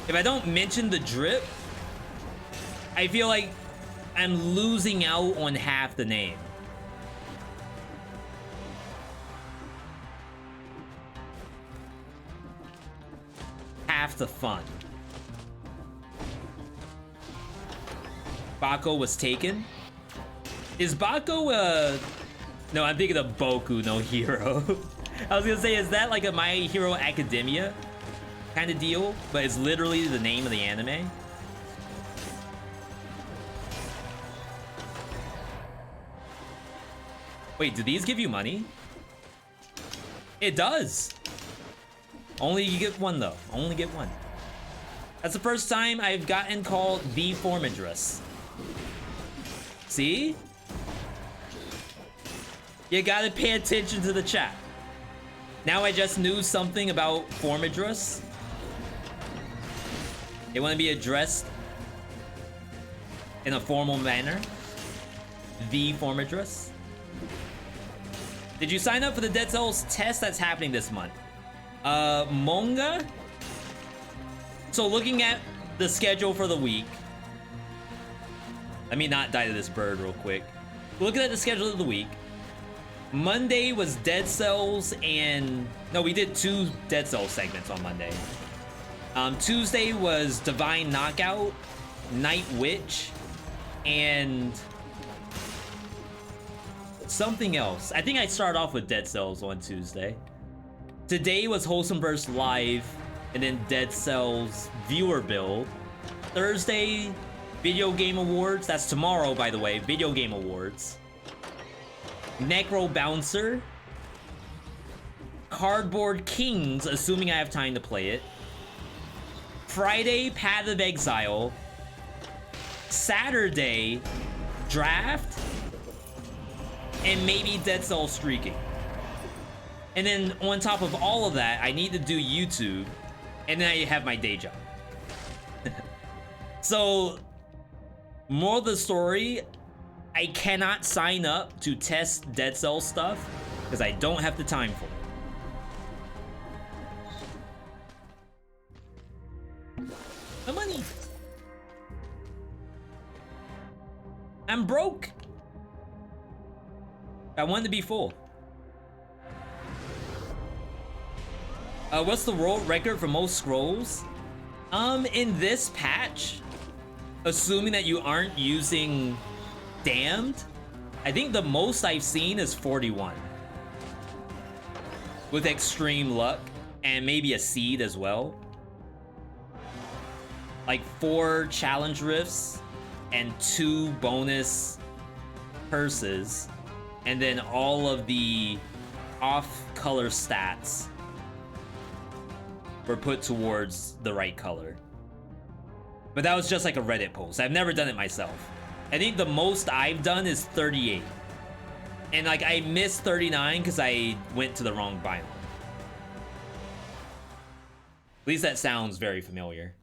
If I don't mention the drip, I feel like I'm losing out on half the name. Half the fun. Bako was taken? Is Bako no, I'm thinking of Boku no Hero. I was gonna say, is that like a My Hero Academia kind of deal? But it's literally the name of the anime? Wait, do these give you money? It does! Only you get one though. Only get one. That's the first time I've gotten called the Formadress. See? You gotta pay attention to the chat. Now I just knew something about Formadress. They want to be addressed in a formal manner. The Formadress. Did you sign up for the Dead Cells test that's happening this month? Manga? So looking at the schedule for the week. Let me not die to this bird real quick. Looking at the schedule of the week. Monday was Dead Cells and... No, we did 2 Dead Cells segments on Monday. Tuesday was Divine Knockout, Night Witch, and... something else. I think I started off with Dead Cells on Tuesday. Today was Wholesome Burst Live, and then Dead Cells Viewer Build. Thursday, Video Game Awards. That's tomorrow, by the way. Video Game Awards. Necro Bouncer. Cardboard Kings, assuming I have time to play it. Friday, Path of Exile. Saturday, Draft. And maybe Dead Cells Streaking. And then on top of all of that, I need to do YouTube. And then I have my day job. So, moral of the story, I cannot sign up to test Dead Cells stuff because I don't have the time for it. The money. I'm broke. I want to be full. What's the world record for most scrolls? In this patch, assuming that you aren't using Damned, I think the most I've seen is 41. With extreme luck, and maybe a seed as well. Like 4 challenge rifts, and 2 bonus purses, and then all of the off-color stats were put towards the right color. But that was just like a Reddit post. I've never done it myself. I think the most I've done is 38. And like I missed 39 because I went to the wrong biome. At least that sounds very familiar.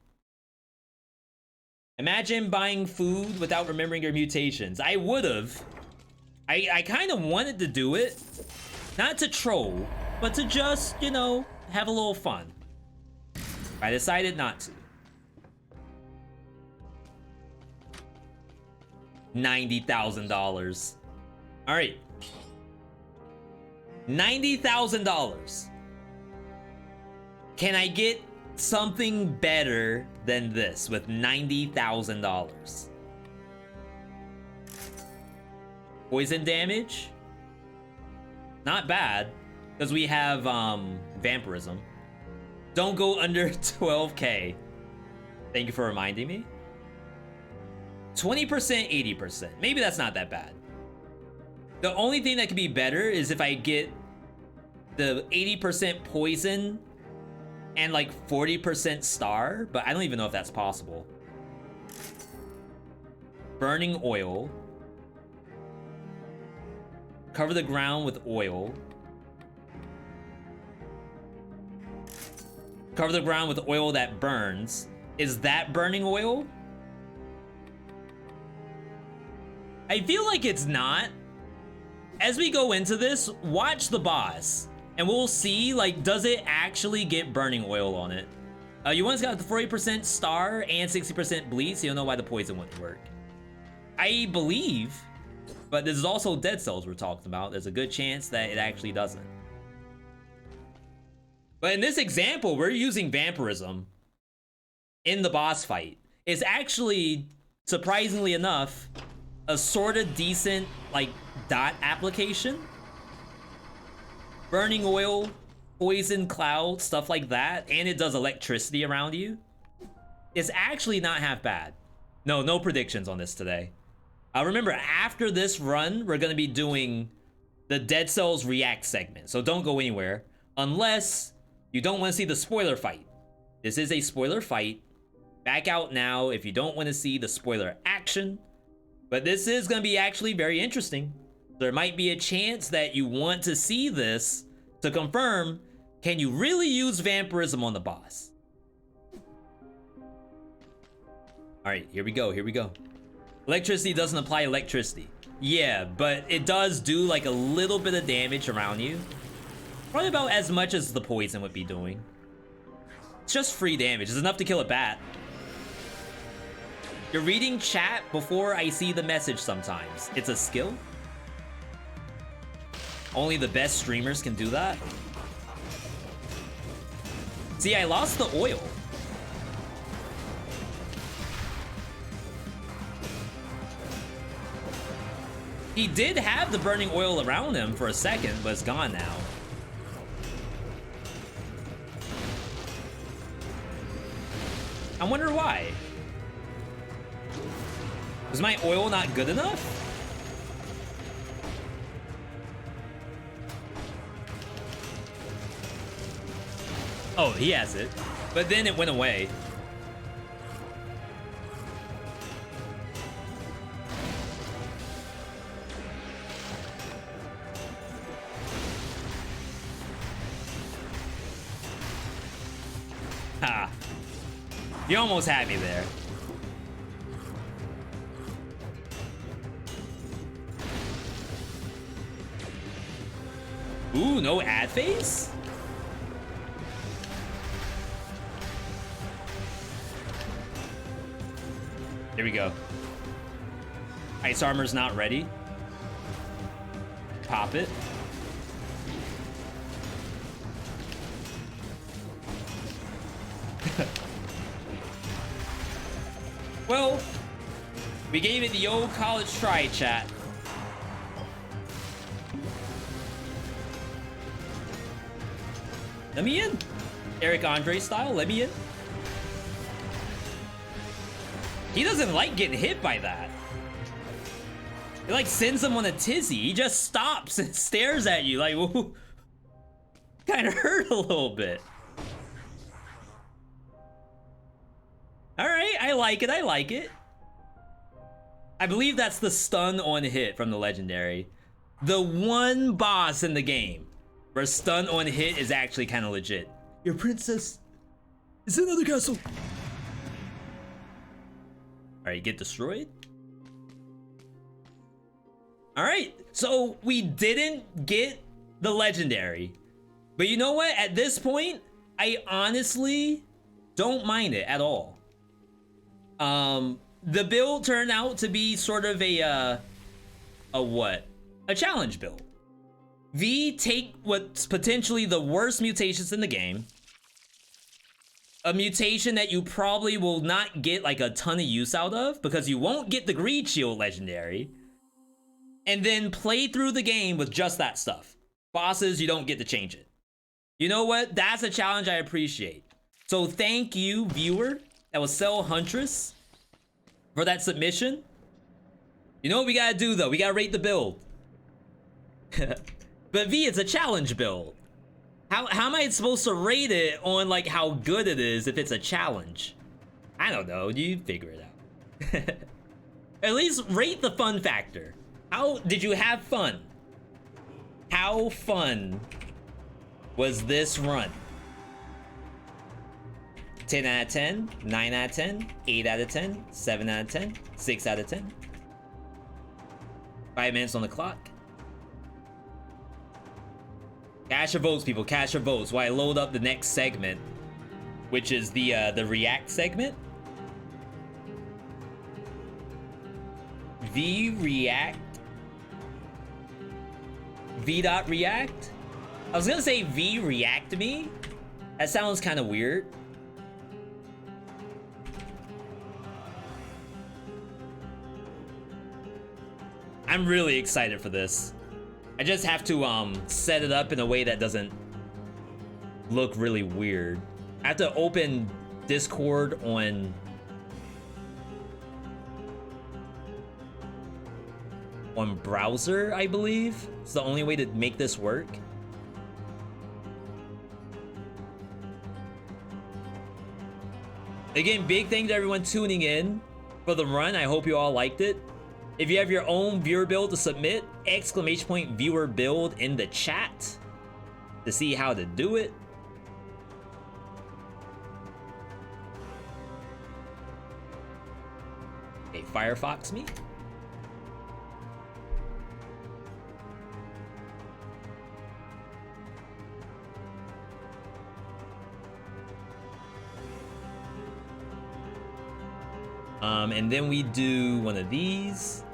Imagine buying food without remembering your mutations. I would've. I kind of wanted to do it. Not to troll, but to just, you know, have a little fun. I decided not to. $90,000. All right. $90,000. Can I get something better than this with $90,000? Poison damage? Not bad, because we have vampirism. Don't go under 12k. Thank you for reminding me. 20%, 80%. Maybe that's not that bad. The only thing that could be better is if I get the 80% poison and like 40% star, but I don't even know if that's possible. Burning oil. Cover the ground with oil. Cover the ground with oil that burns. Is that burning oil? I feel like it's not. As we go into this, watch the boss, and we'll see, like, does it actually get burning oil on it? You once got the 40% star and 60% bleed, so you'll know why the poison wouldn't work. I believe, but this is also dead cells we're talking about. There's a good chance that it actually doesn't. But in this example, we're using vampirism in the boss fight. It's actually, surprisingly enough, a sort of decent, like, dot application. Burning oil, poison cloud, stuff like that, and it does electricity around you. It's actually not half bad. No predictions on this today. Remember, after this run, we're gonna be doing the Dead Cells React segment, so don't go anywhere, unless you don't want to see the spoiler fight. This is a spoiler fight. Back out now if you don't want to see the spoiler action. But this is gonna be actually very interesting. There might be a chance that you want to see this to confirm, can you really use vampirism on the boss? All right, here we go, here we go. Electricity doesn't apply electricity. Yeah, but it does do like a little bit of damage around you. Probably about as much as the poison would be doing. It's just free damage, it's enough to kill a bat. You're reading chat before I see the message sometimes. It's a skill? Only the best streamers can do that? See, I lost the oil. He did have the burning oil around him for a second, but it's gone now. I wonder why. Is my oil not good enough? Oh, he has it. But then it went away. Ha. You almost had me there. Ooh, no ad phase? Here we go. Ice armor's not ready. Pop it. Well, we gave it the old college try, chat. Let me in. Eric Andre style, let me in. He doesn't like getting hit by that. It like sends him on a tizzy. He just stops and stares at you like, whoa. Kind of hurt a little bit. All right, I like it, I like it. I believe that's the stun on hit from the legendary. The one boss in the game where stun on hit is actually kind of legit. Your princess is in another castle. All right, get destroyed. All right, so we didn't get the legendary, but you know what? At this point, I honestly don't mind it at all. The build turned out to be sort of a what? A challenge build. V, take what's potentially the worst mutations in the game. A mutation that you probably will not get like a ton of use out of because you won't get the Greed Shield legendary. And then play through the game with just that stuff. Bosses, you don't get to change it. You know what? That's a challenge I appreciate. So thank you, viewer. That was Cell Huntress for that submission. You know what we gotta do though? We gotta rate the build. But V, it's a challenge build. How am I supposed to rate it on like how good it is if it's a challenge? I don't know. You figure it out. At least rate the fun factor. How did you have fun? How fun was this run? 10 out of 10, 9 out of 10, 8 out of 10, 7 out of 10, 6 out of 10. 5 minutes on the clock. Cast your votes, people. Cast your votes while I load up the next segment, which is the React segment. React. V.React. I was gonna say React me. That sounds kind of weird. I'm really excited for this. I just have to set it up in a way that doesn't look really weird. I have to open Discord on browser, I believe. It's the only way to make this work. Again, big thanks to everyone tuning in for the run. I hope you all liked it. If you have your own viewer build to submit, ! viewer build in the chat to see how to do it. Hey, Firefox me. And then we do one of these.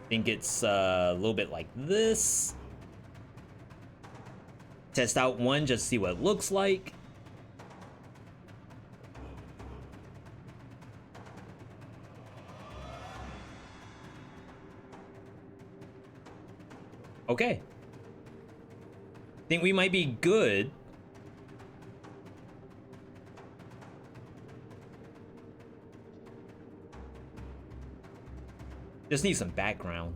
I think it's a little bit like this. Test out one, just see what it looks like. Okay. Think we might be good. Just need some background.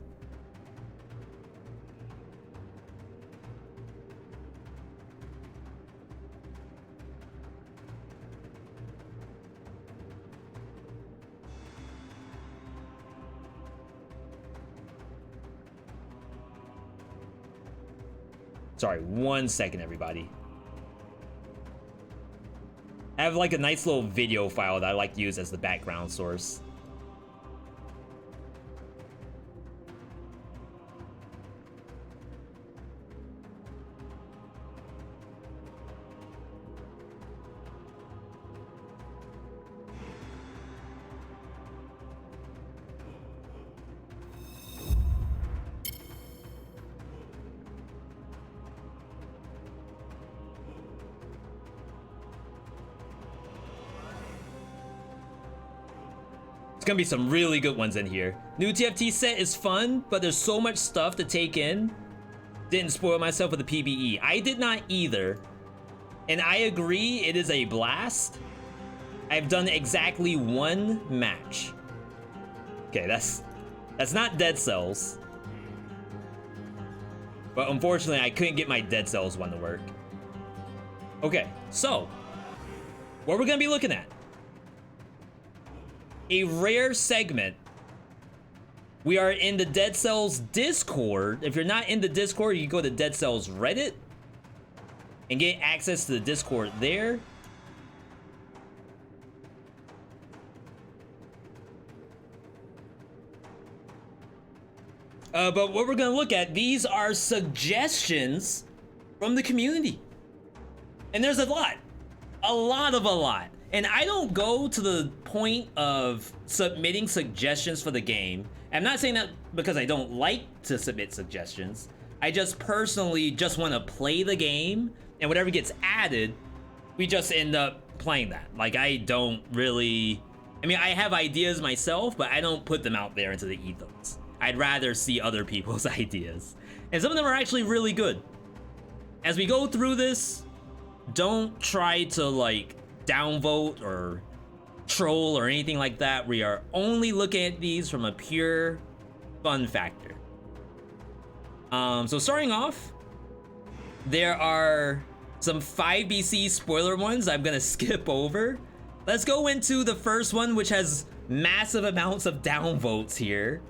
Sorry, 1 second, everybody. I have like a nice little video file that I like to use as the background source. It's gonna be some really good ones in here. New TFT set is fun, but there's so much stuff to take in. Didn't spoil myself with the PBE. I did not either. And I agree, it is a blast. I've done exactly 1 match. Okay, that's not Dead Cells. But unfortunately, I couldn't get my Dead Cells one to work. Okay, so what we're gonna be looking at. A rare segment. We are in the Dead Cells Discord. If you're not in the Discord, you can go to Dead Cells Reddit and get access to the Discord there. But what we're gonna look at, these are suggestions from the community. And there's a lot. A lot. And I don't go to the point of submitting suggestions for the game. I'm not saying that because I don't like to submit suggestions. I just personally just want to play the game, and whatever gets added, we just end up playing that. Like, I don't really... I mean, I have ideas myself, but I don't put them out there into the ethos. I'd rather see other people's ideas. And some of them are actually really good. As we go through this, don't try to, like, downvote or troll or anything like that. We are only looking at these from a pure fun factor. So starting off, there are some 5BC spoiler ones I'm gonna skip over. Let's go into the first one, which has massive amounts of downvotes here.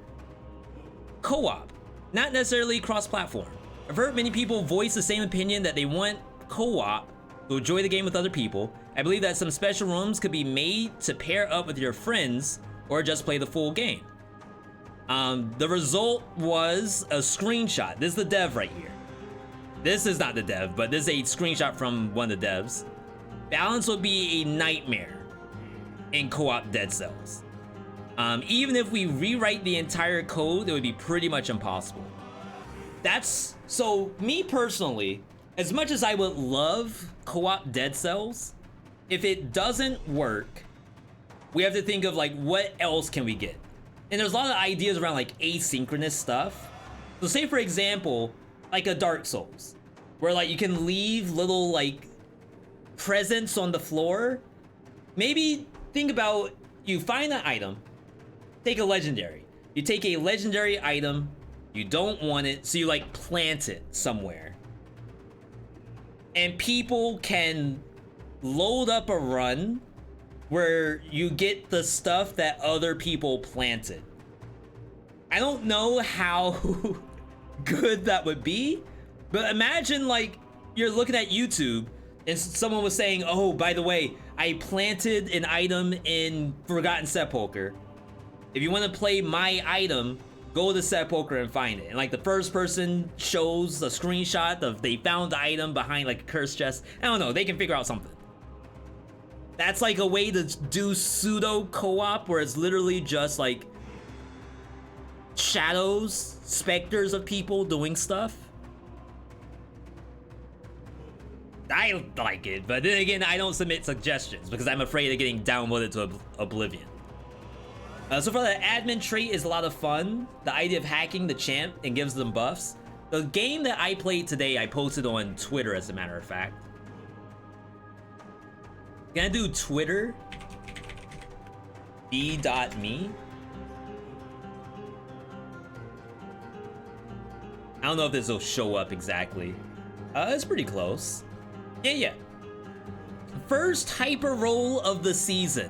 Co-op, not necessarily cross-platform. I've heard many people voice the same opinion that they want co-op to enjoy the game with other people. I believe that some special rooms could be made to pair up with your friends or just play the full game. The result was a screenshot. This is the dev right here. This is not the dev, but this is a screenshot from one of the devs. Balance would be a nightmare in co-op Dead Cells. Even if we rewrite the entire code, it would be pretty much impossible. That's, so me personally, as much as I would love co-op Dead Cells, if it doesn't work, we have to think of like, what else can we get? And there's a lot of ideas around like asynchronous stuff. So say for example, like a Dark Souls, where like you can leave little like presents on the floor. Maybe think about, you find an item, take a legendary. You take a legendary item, you don't want it, so you like plant it somewhere. And people can load up a run where you get the stuff that other people planted. I don't know how good that would be, but imagine like you're looking at YouTube and someone was saying, oh, by the way, I planted an item in Forgotten Sepulcher. If you want to play my item, go to Sepulcher and find it. And like the first person shows a screenshot of they found the item behind like a cursed chest. I don't know, they can figure out something. That's like a way to do pseudo co-op where it's literally just like shadows, specters of people doing stuff. I like it, but then again, I don't submit suggestions because I'm afraid of getting downvoted to oblivion. So far, the admin trait is a lot of fun. The idea of hacking the champ and gives them buffs. The game that I played today, I posted on Twitter, as a matter of fact. Can I do Twitter? V.me? I don't know if this will show up exactly. It's pretty close. Yeah. First hyper roll of the season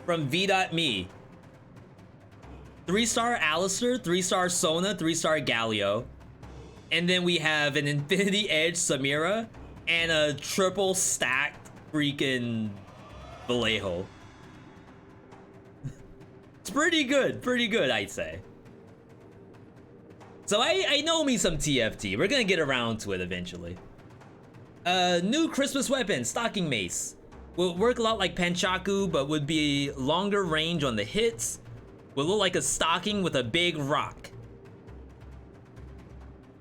from V.me. 3-star Alistair, 3-star Sona, 3-star Galio. And then we have an Infinity Edge Samira and a triple stacked freaking Vallejo. It's pretty good, I'd say. So I know me some TFT. We're gonna get around to it eventually. New Christmas weapon, Stalking Mace. Will work a lot like Panchaku, but would be longer range on the hits. Will look like a stocking with a big rock.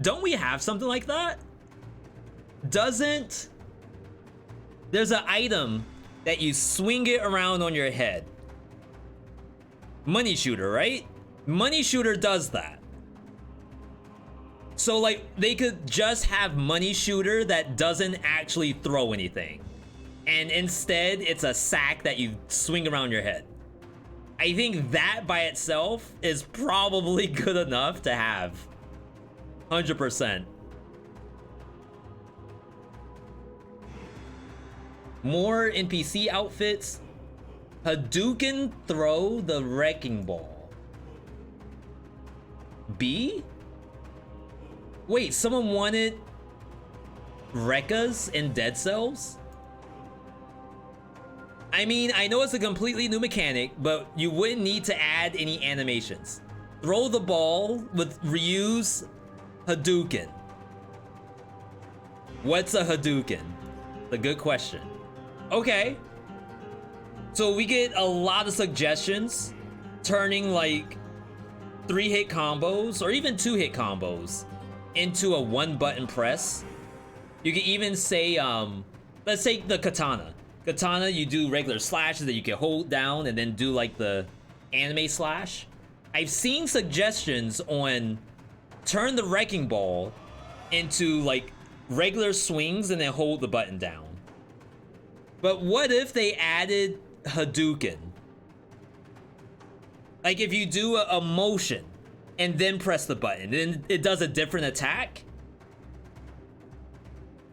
Don't we have something like that? There's an item that you swing it around on your head. Money Shooter, right? Money Shooter does that. So like they could just have Money Shooter that doesn't actually throw anything. And instead it's a sack that you swing around your head. I think that by itself is probably good enough to have. 100%. More NPC outfits. Hadouken throw the wrecking ball. B? Wait, someone wanted Rekkas in Dead Cells? I mean, I know it's a completely new mechanic, but you wouldn't need to add any animations. Throw the ball with Ryu's Hadouken. What's a Hadouken? A good question. Okay. So we get a lot of suggestions, turning like 3-hit combos or even 2-hit combos into a one button press. You can even say, let's take the katana. Katana, you do regular slashes that you can hold down and then do like the anime slash. I've seen suggestions on turn the wrecking ball into like regular swings and then hold the button down. But what if they added Hadouken? Like if you do a motion and then press the button, then it does a different attack.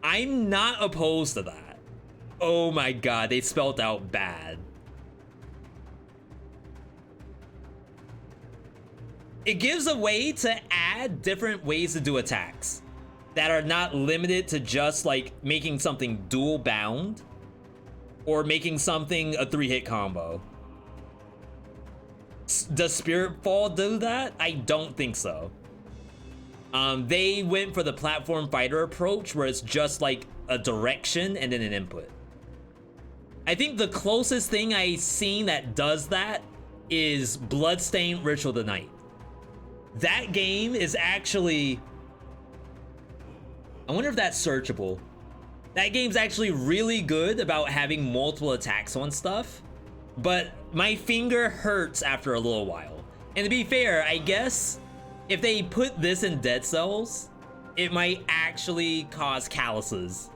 I'm not opposed to that. Oh my god, they spelled out bad. It gives a way to add different ways to do attacks that are not limited to just like making something dual bound or making something a 3-hit combo. Does Spirit Fall do that? I don't think so. They went for the platform fighter approach where it's just like a direction and then an input. I think the closest thing I've seen that does that is Bloodstained Ritual of the Night. That game is actually... I wonder if that's searchable. That game's actually really good about having multiple attacks on stuff, but my finger hurts after a little while. And to be fair, I guess if they put this in Dead Cells, it might actually cause calluses.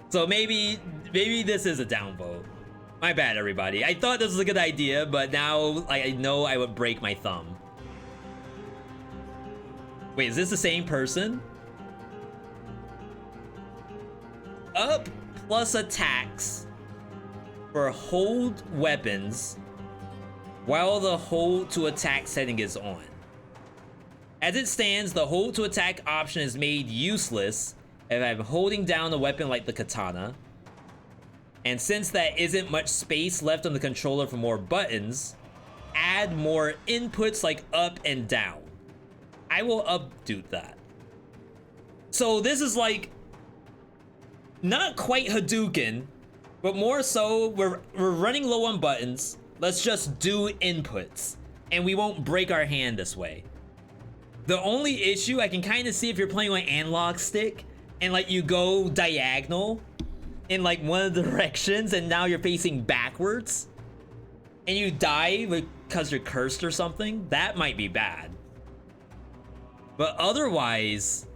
So maybe this is a downvote. My bad, everybody. I thought this was a good idea, but now I know I would break my thumb. Wait, is this the same person? Up plus attacks for hold weapons while the hold to attack setting is on. As it stands, the hold to attack option is made useless if I'm holding down a weapon like the katana. And since that isn't much space left on the controller for more buttons, add more inputs like up and down. I will update that. So this is like not quite Hadouken, but more so we're running low on buttons. Let's just do inputs and we won't break our hand this way. The only issue I can kind of see if you're playing on analog stick and like you go diagonal in like one of the directions and now you're facing backwards and you die because you're cursed or something, that might be bad. But otherwise,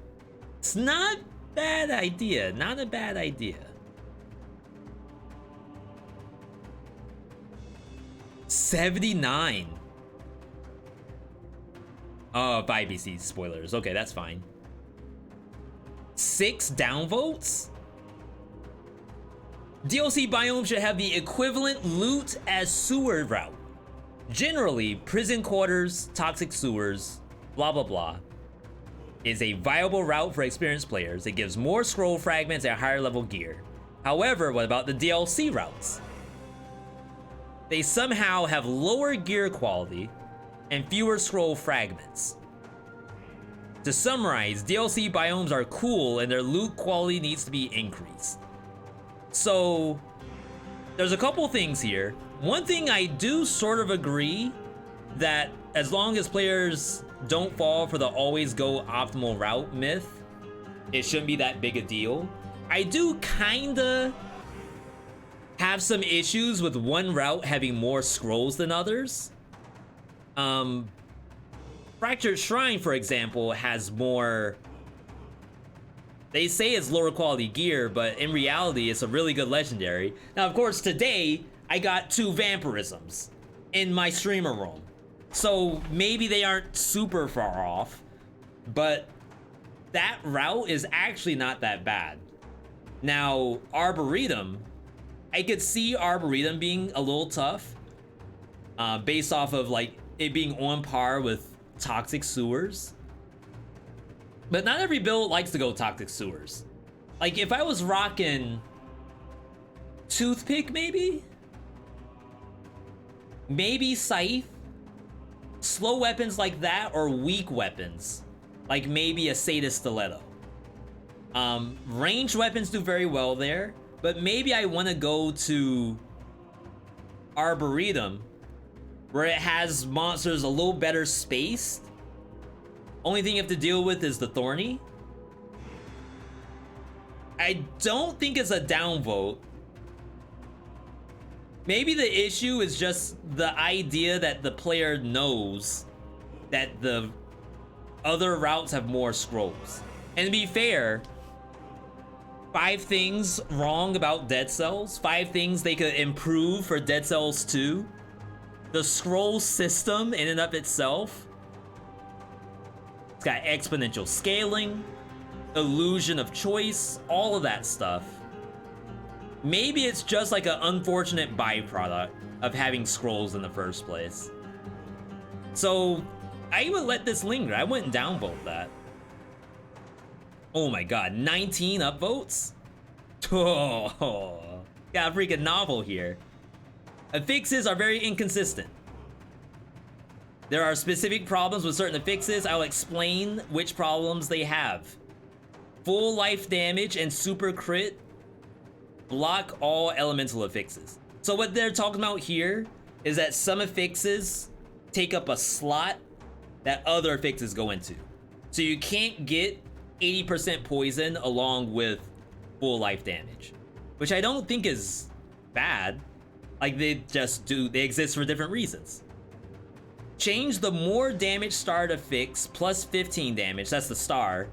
it's not a bad idea. Not a bad idea. $79. Oh, 5BC spoilers. Okay, that's fine. 6 downvotes? DLC biome should have the equivalent loot as sewer route. Generally, prison quarters, toxic sewers, blah blah blah, is a viable route for experienced players. It gives more scroll fragments and higher level gear. However, what about the DLC routes? They somehow have lower gear quality and fewer scroll fragments. To summarize, DLC biomes are cool and their loot quality needs to be increased. So, there's a couple things here. One thing I do sort of agree that as long as players don't fall for the always go optimal route myth, it shouldn't be that big a deal. I do kinda have some issues with one route having more scrolls than others. Fractured Shrine, for example, has more... They say it's lower quality gear, but in reality, it's a really good legendary. Now, of course, today, I got 2 vampirisms in my streamer room. So maybe they aren't super far off, but that route is actually not that bad. Now, Arboretum, I could see Arboretum being a little tough, based off of like it being on par with Toxic Sewers. But not every build likes to go Toxic Sewers. Like if I was rocking Toothpick, maybe Scythe, slow weapons like that, or weak weapons like maybe a Sadist Stiletto. Ranged weapons do very well there, but maybe I want to go to Arboretum where it has monsters a little better spaced. Only thing you have to deal with is the Thorny. I don't think it's a downvote. Maybe the issue is just the idea that the player knows that the other routes have more scrolls. And to be fair, 5 things wrong about Dead Cells, 5 things they could improve for Dead Cells 2. The scroll system in and of itself. It's got exponential scaling, illusion of choice, all of that stuff. Maybe it's just like an unfortunate byproduct of having scrolls in the first place. So I would let this linger. I wouldn't downvote that. Oh my god, 19 upvotes? Oh, got a freaking novel here. Affixes are very inconsistent. There are specific problems with certain affixes. I'll explain which problems they have. Full life damage and super crit block all elemental affixes. So what they're talking about here is that some affixes take up a slot that other affixes go into. So you can't get 80% poison along with full life damage, which I don't think is bad. Like, they exist for different reasons. Change the more damage starred affix plus 15 damage, that's the star,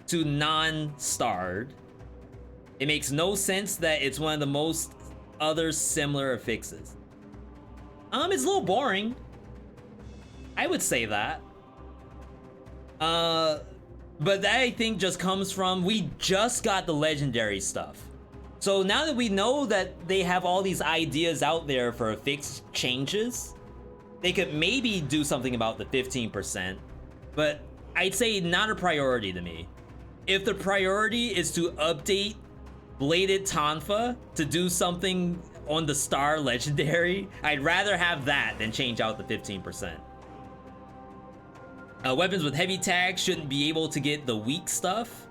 to non-starred. It makes no sense that it's one of the most other similar affixes. It's a little boring. I would say that. But that I think just comes from, we just got the legendary stuff. So now that we know that they have all these ideas out there for affix changes, they could maybe do something about the 15%, but I'd say not a priority to me. If the priority is to update Bladed Tonfa to do something on the star legendary, I'd rather have that than change out the 15%. Weapons with heavy tags shouldn't be able to get the weak stuff,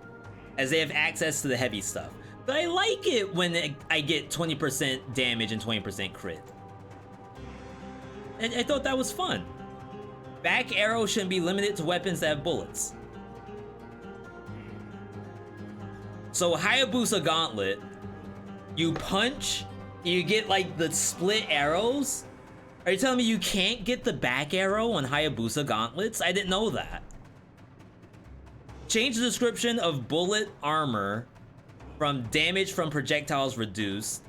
as they have access to the heavy stuff. But I like it when I get 20% damage and 20% crit. I thought that was fun. Back arrow shouldn't be limited to weapons that have bullets. So Hayabusa Gauntlet, you punch, you get like the split arrows. Are you telling me you can't get the back arrow on Hayabusa Gauntlets? I didn't know that. Change the description of bullet armor from damage from projectiles reduced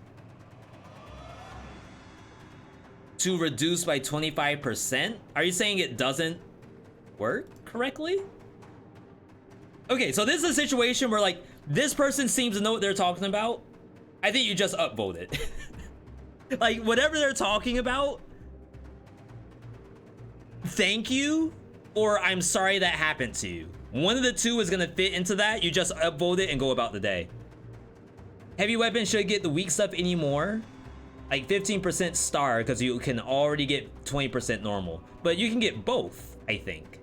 to reduce by 25%? Are you saying it doesn't work correctly? Okay, so this is a situation where like this person seems to know what they're talking about. I think you just upvote it. Like whatever they're talking about, thank you, or I'm sorry that happened to you. One of the two is gonna fit into that. You just upvote it and go about the day. Heavy weapons should get the weak stuff anymore. Like 15% star, because you can already get 20% normal. But you can get both, I think.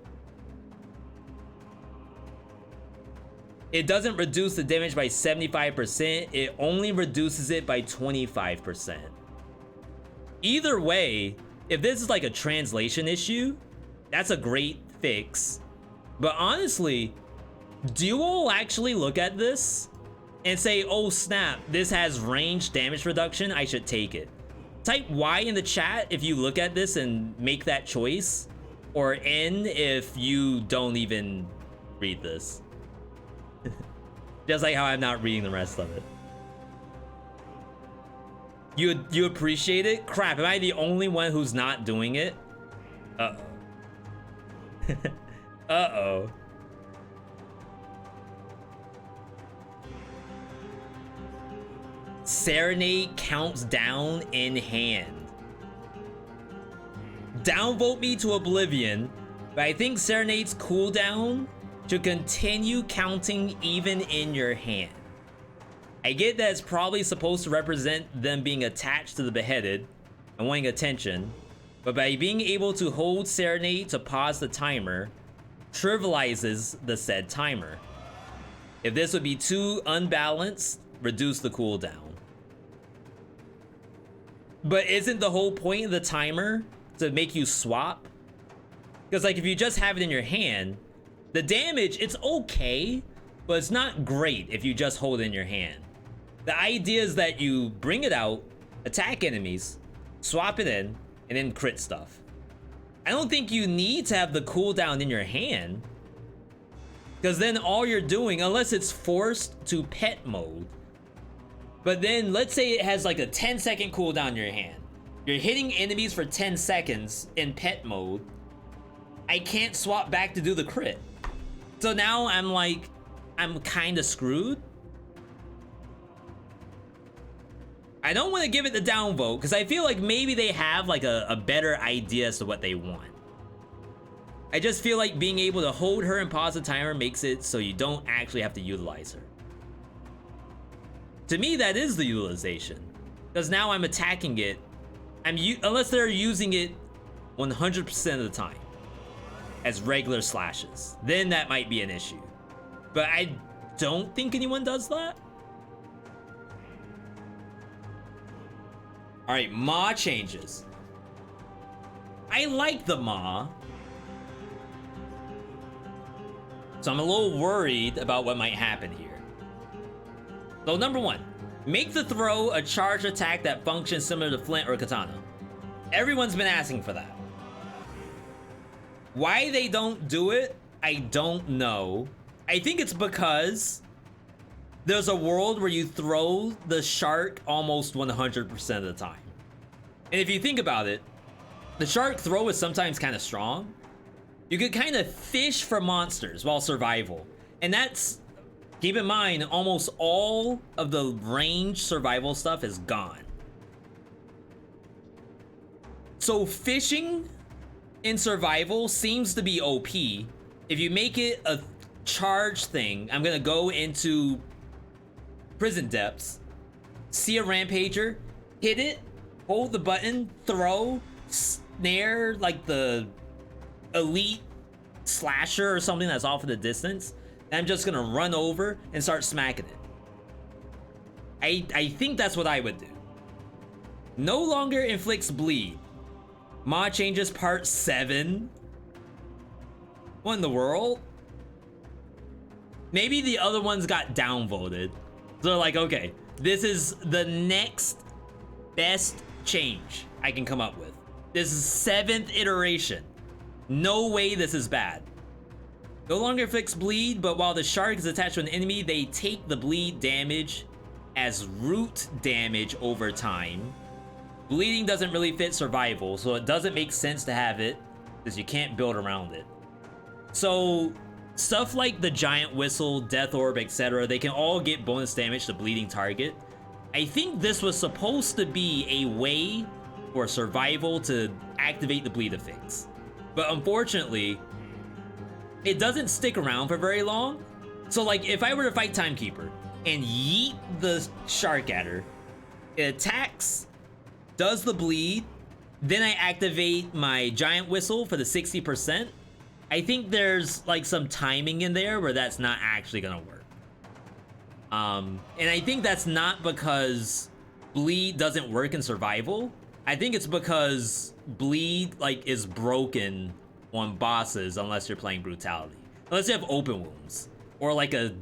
It doesn't reduce the damage by 75%. It only reduces it by 25%. Either way, if this is like a translation issue, that's a great fix. But honestly, Duo will actually look at this and say, oh snap, this has range damage reduction, I should take it. Type Y in the chat if you look at this and make that choice, or N if you don't even read this. Just like how I'm not reading the rest of it. You appreciate it? Crap, am I the only one who's not doing it? Uh-oh. Uh-oh. Serenade counts down in hand. Downvote me to oblivion, but I think Serenade's cooldown should continue counting even in your hand. I get that it's probably supposed to represent them being attached to the beheaded and wanting attention, but by being able to hold Serenade to pause the timer, trivializes the said timer. If this would be too unbalanced, reduce the cooldown. But isn't the whole point of the timer to make you swap? Because like if you just have it in your hand, the damage, it's okay, but it's not great if you just hold it in your hand. The idea is that you bring it out, attack enemies, swap it in, and then crit stuff. I don't think you need to have the cooldown in your hand, because then all you're doing, unless it's forced to pet mode, but then let's say it has like a 10-second cooldown in your hand. You're hitting enemies for 10 seconds in pet mode. I can't swap back to do the crit. So now I'm like, I'm kind of screwed. I don't want to give it the downvote because I feel like maybe they have like a better idea as to what they want. I just feel like being able to hold her and pause the timer makes it so you don't actually have to utilize her. To me, that is the utilization, because now I'm attacking it. Unless they're using it 100% of the time as regular slashes, then that might be an issue. But I don't think anyone does that. All right, Ma changes. I like the Ma. So I'm a little worried about what might happen here. So number one, make the throw a charge attack that functions similar to Flint or Katana. Everyone's been asking for that. Why they don't do it, I don't know. I think it's because there's a world where you throw the shark almost 100% of the time. And if you think about it, the shark throw is sometimes kind of strong. You could kind of fish for monsters while survival. And that's, keep in mind, almost all of the range survival stuff is gone. So fishing in survival seems to be OP. If you make it a charge thing, I'm gonna go into prison depths, see a rampager, hit it, hold the button, throw, snare like the elite slasher or something that's off in the distance, and I'm just gonna run over and start smacking it. I think that's what I would do. No longer inflicts bleed. Ma changes part 7. What in the world? Maybe the other ones got downvoted. So they're like, okay, this is the next best change I can come up with. This is 7th iteration. No way this is bad. No longer inflicts bleed, but while the shark is attached to an enemy, they take the bleed damage as root damage over time. Bleeding doesn't really fit survival, so it doesn't make sense to have it, because you can't build around it. So stuff like the giant whistle, death orb, etc., they can all get bonus damage to bleeding target. I think this was supposed to be a way for survival to activate the bleed effects. But unfortunately, it doesn't stick around for very long. So like if I were to fight Timekeeper and yeet the shark at her, it attacks, does the bleed, then I activate my giant whistle for the 60%. I think there's like some timing in there where that's not actually gonna work. And I think that's not because bleed doesn't work in survival. I think it's because bleed like is broken on bosses unless you're playing brutality. Unless you have open wounds or like a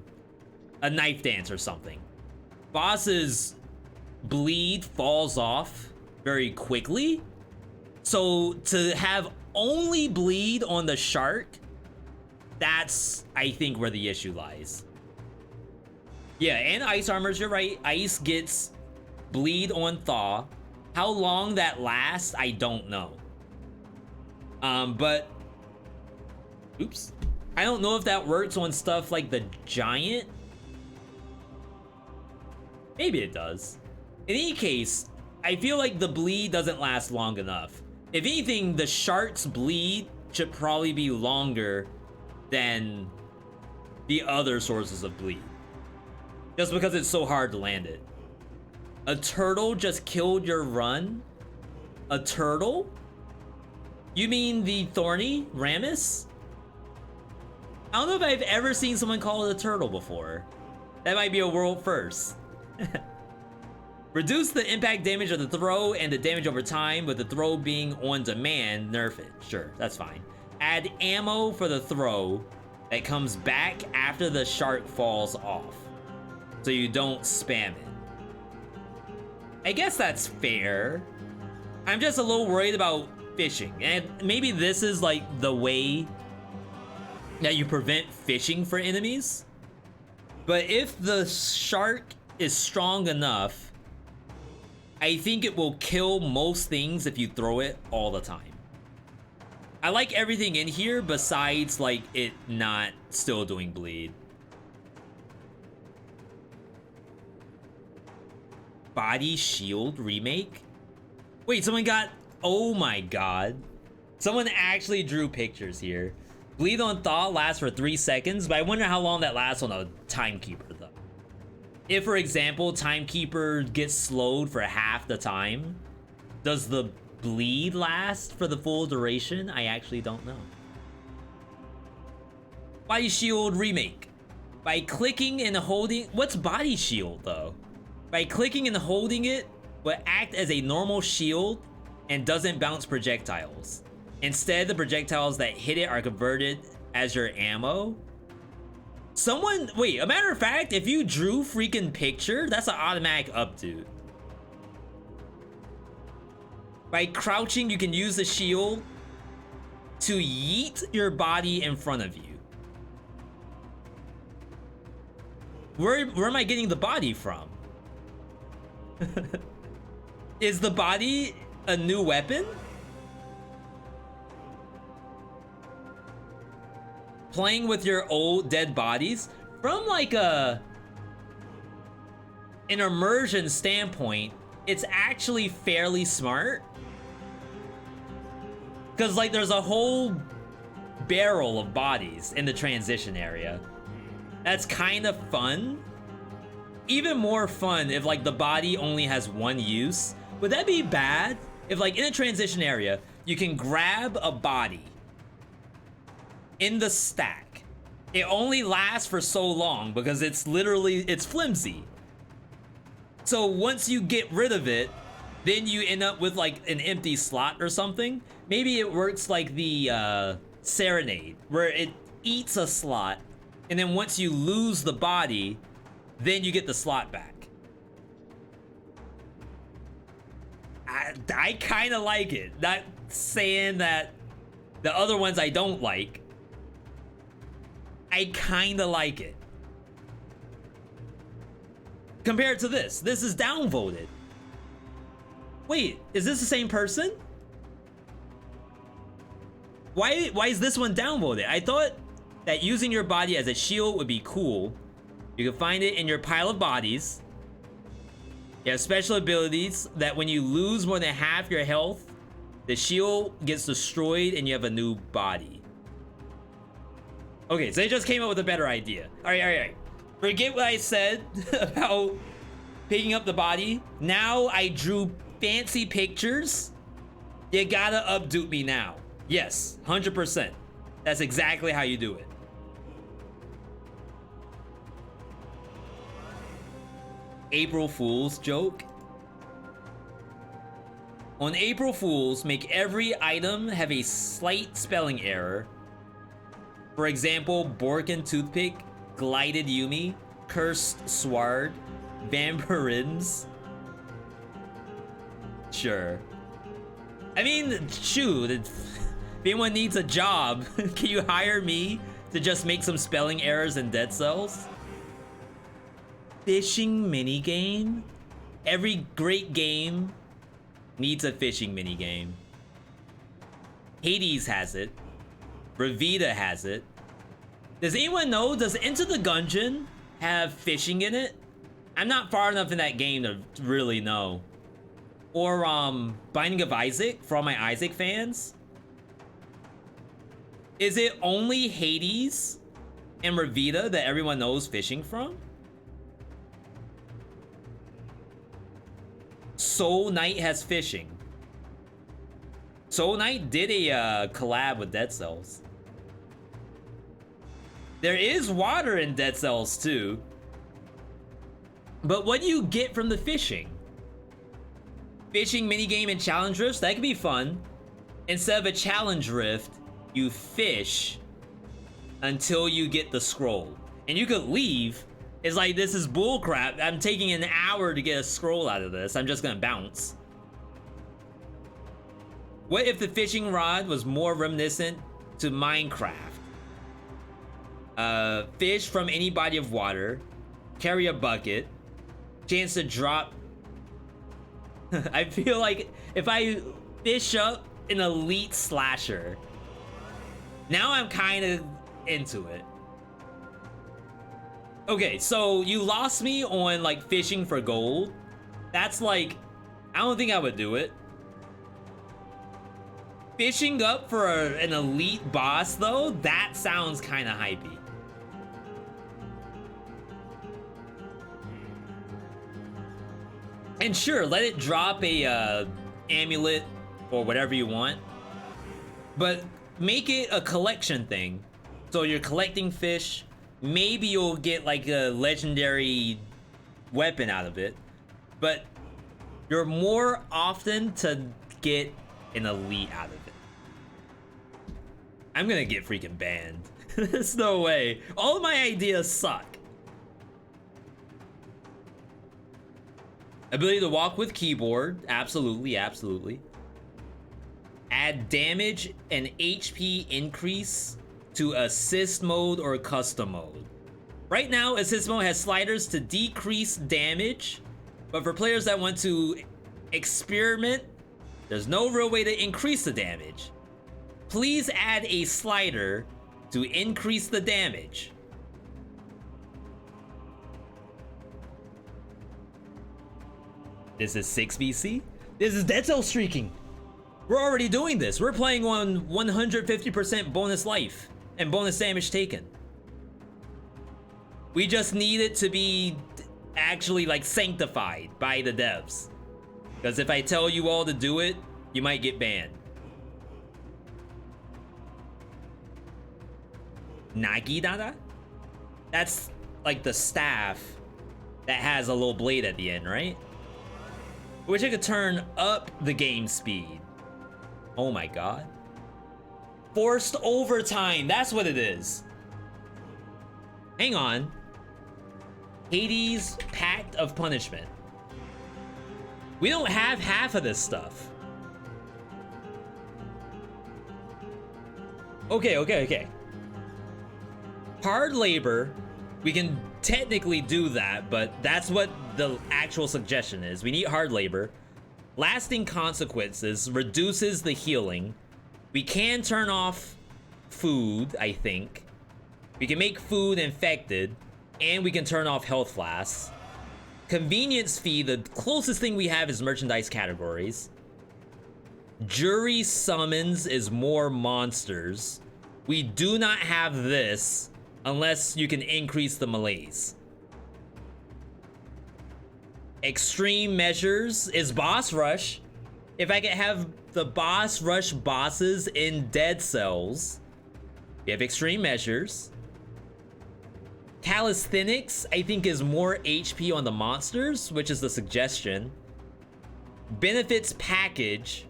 knife dance or something. Bosses bleed falls off very quickly. So to have only bleed on the shark, that's I think where the issue lies. Yeah, and ice armors, you're right. Ice gets bleed on thaw. How long that lasts, I don't know. But oops. I don't know if that works on stuff like the giant. Maybe it does. In any case, I feel like the bleed doesn't last long enough. If anything, the shark's bleed should probably be longer than the other sources of bleed. Just because it's so hard to land it. A turtle just killed your run? A turtle? You mean the thorny Ramus? I don't know if I've ever seen someone call it a turtle before. That might be a world first. Reduce the impact damage of the throw and the damage over time, with the throw being on demand. Nerf it. Sure, that's fine. Add ammo for the throw. that comes back after the shark falls off, so you don't spam it. I guess that's fair. I'm just a little worried about fishing, and maybe this is like the way that you prevent fishing for enemies. But if the shark is strong enough, I think it will kill most things if you throw it all the time. I like everything in here besides like it not still doing bleed. Body shield remake? Wait, someone got... Oh my god. Someone actually drew pictures here. Bleed on thaw lasts for 3 seconds, but I wonder how long that lasts on a timekeeper though. If, for example, timekeeper gets slowed for half the time, does the bleed last for the full duration? I actually don't know. Body shield remake. By clicking and holding... What's body shield though? By clicking and holding it, will act as a normal shield and doesn't bounce projectiles. Instead, the projectiles that hit it are converted as your ammo. Someone, wait, a matter of fact, if you drew freaking picture, that's an automatic up, dude. By crouching, you can use the shield to yeet your body in front of you. Where am I getting the body from? Is the body a new weapon? Playing with your old dead bodies? From like an immersion standpoint, it's actually fairly smart. Because like there's a whole barrel of bodies in the transition area. That's kind of fun. Even more fun if like the body only has one use. Would that be bad? If like in a transition area, you can grab a body in the stack. It only lasts for so long because it's literally, it's flimsy. So once you get rid of it, then you end up with like an empty slot or something. Maybe it works like the Serenade, where it eats a slot, and then once you lose the body, then you get the slot back. I kind of like it. Not saying that the other ones I don't like. I kind of like it. Compared to this is downvoted. Wait, is this the same person? Why is this one downvoted? I thought that using your body as a shield would be cool. You can find it in your pile of bodies. You have special abilities that when you lose more than half your health, the shield gets destroyed and you have a new body. Okay, so they just came up with a better idea. All right. Forget what I said about picking up the body. Now I drew fancy pictures. You gotta updupe me now. Yes, 100%. That's exactly how you do it. April Fool's joke. On April Fools, make every item have a slight spelling error. For example, Borkin Toothpick, Glided Yumi, Cursed Sward, Vampirims. Sure. I mean, shoot, if anyone needs a job, can you hire me to just make some spelling errors in Dead Cells? Fishing minigame? Every great game needs a fishing minigame. Hades has it. Revita has it. Does anyone know, does Into the Gungeon have fishing in it? I'm not far enough in that game to really know. Or Binding of Isaac, for all my Isaac fans. Is it only Hades and Revita that everyone knows fishing from? Soul Knight has fishing. Soul Knight did a collab with Dead Cells. There is water in Dead Cells too. But what do you get from the fishing? Fishing minigame and challenge rifts, that could be fun. Instead of a challenge rift, you fish until you get the scroll. And you could leave. It's like, this is bullcrap. I'm taking an hour to get a scroll out of this. I'm just gonna bounce. What if the fishing rod was more reminiscent to Minecraft? Fish from any body of water, carry a bucket, chance to drop. I feel like if I fish up an elite slasher, now I'm kind of into it. Okay, so you lost me on like fishing for gold. That's like, I don't think I would do it. Fishing up for an elite boss though, that sounds kind of hypey. And sure, let it drop a amulet or whatever you want, but make it a collection thing. So you're collecting fish, maybe you'll get like a legendary weapon out of it, but you're more often to get an elite out of it. I'm gonna get freaking banned. There's no way. All of my ideas suck. Ability to walk with keyboard. Absolutely, absolutely. Add damage and HP increase to assist mode or custom mode. Right now, assist mode has sliders to decrease damage, but for players that want to experiment, there's no real way to increase the damage. Please add a slider to increase the damage. This is 6 VC? This is Dead Cell streaking. We're already doing this. We're playing on 150% bonus life and bonus damage taken. We just need it to be actually like sanctified by the devs. Because if I tell you all to do it, you might get banned. Nagidada? That's like the staff that has a little blade at the end, right? Wish I could turn up the game speed. Oh my god. Forced overtime, that's what it is. Hang on. Hades' Pact of Punishment. We don't have half of this stuff. Okay. Hard labor, we can technically do that, but that's what the actual suggestion is. We need hard labor. Lasting consequences reduces the healing. We can turn off food, I think. We can make food infected, and we can turn off health flasks. Convenience fee, the closest thing we have is merchandise categories. Jury summons is more monsters. We do not have this unless you can increase the malaise. Extreme measures is boss rush. If I could have the boss rush bosses in Dead Cells, we have extreme measures. Calisthenics, I think, is more HP on the monsters, which is the suggestion. Benefits package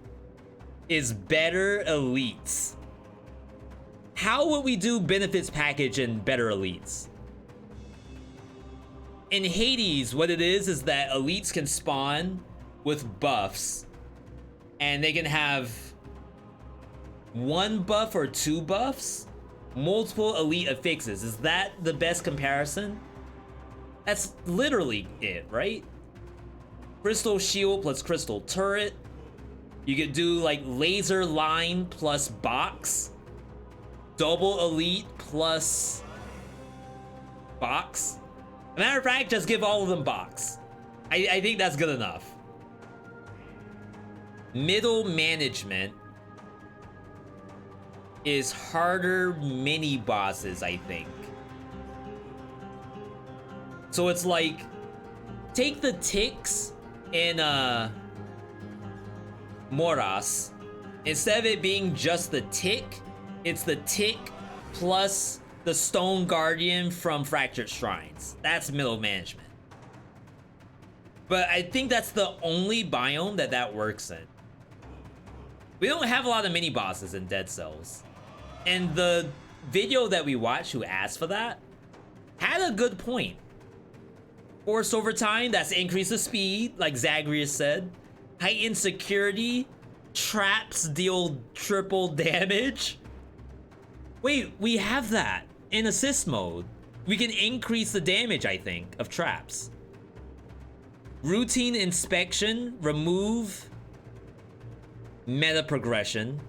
is better elites. How would we do benefits package and better elites? In Hades, what it is that elites can spawn with buffs, and they can have 1 buff or 2 buffs, multiple elite affixes. Is that the best comparison? That's literally it, right? Crystal shield plus crystal turret. You could do like laser line plus box. Double elite plus box. As a matter of fact, just give all of them box. I think that's good enough. Middle management is harder mini bosses, I think. So it's like, take the ticks in Moras. Instead of it being just the tick, it's the tick plus the Stone Guardian from Fractured Shrines. That's middle management. But I think that's the only biome that works in. We don't have a lot of mini bosses in Dead Cells. And the video that we watched who asked for that had a good point. Force over time, that's increase the speed, like Zagreus said. Heightened security, traps deal triple damage. Wait, we have that in assist mode. We can increase the damage, I think, of traps. Routine inspection, remove meta progression.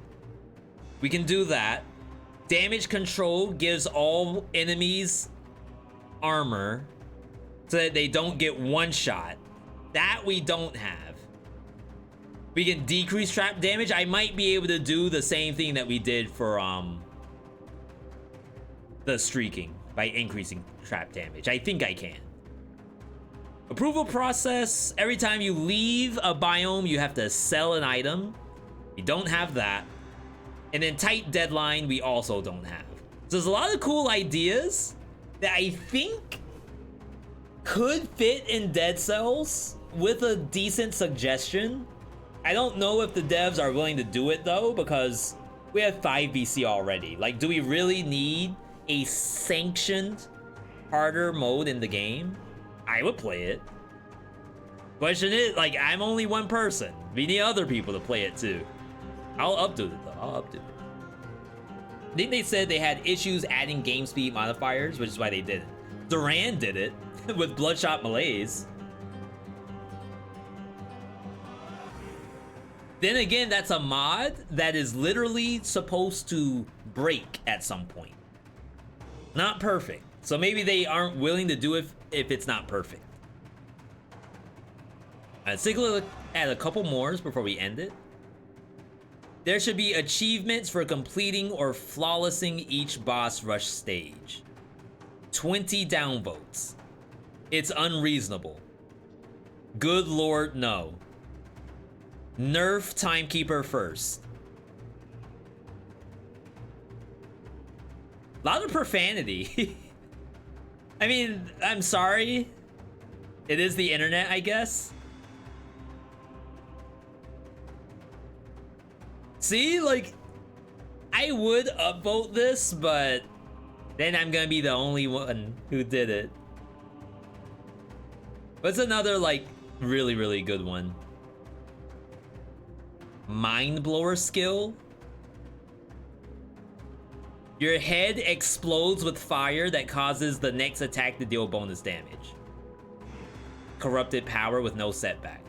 We can do that. Damage control gives all enemies armor so that they don't get one shot. That we don't have. We can decrease trap damage. I might be able to do the same thing that we did for the streaking by increasing trap damage. I think I can. Approval process. Every time you leave a biome, you have to sell an item. We don't have that. And then tight deadline, we also don't have. So there's a lot of cool ideas that I think could fit in Dead Cells with a decent suggestion. I don't know if the devs are willing to do it though, because we have 5 BC already. Like, do we really need a sanctioned harder mode in the game? I would play it. Question is, like, I'm only one person. We need other people to play it too. I'll updo it though, I'll updo it. I think they said they had issues adding game speed modifiers, which is why they didn't. Duran did it with Bloodshot Malaise. Then again, that's a mod that is literally supposed to break at some point. Not perfect. So maybe they aren't willing to do it if it's not perfect. Let's take a look at a couple more before we end it. There should be achievements for completing or flawlessing each boss rush stage. 20 downvotes. It's unreasonable. Good lord, no. Nerf timekeeper first. A lot of profanity. I mean, I'm sorry. It is the internet, I guess. See, like, I would upvote this, but then I'm gonna be the only one who did it. What's another, like, really, really good one? Mind blower skill. Your head explodes with fire that causes the next attack to deal bonus damage. Corrupted power with no setback.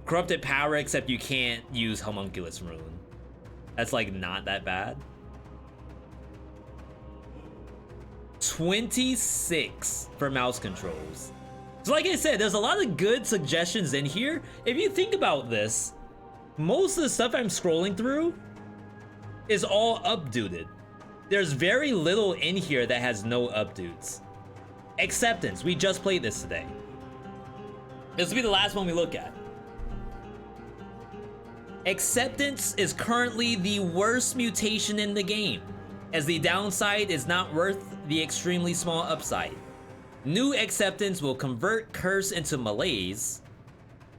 Corrupted power, except you can't use homunculus rune. That's like not that bad. 26 for mouse controls. So like I said, there's a lot of good suggestions in here. If you think about this, most of the stuff I'm scrolling through is all updated. There's very little in here that has no updates. Acceptance, we just played this today. This will be the last one we look at. Acceptance is currently the worst mutation in the game, as the downside is not worth the extremely small upside. New acceptance will convert curse into malaise.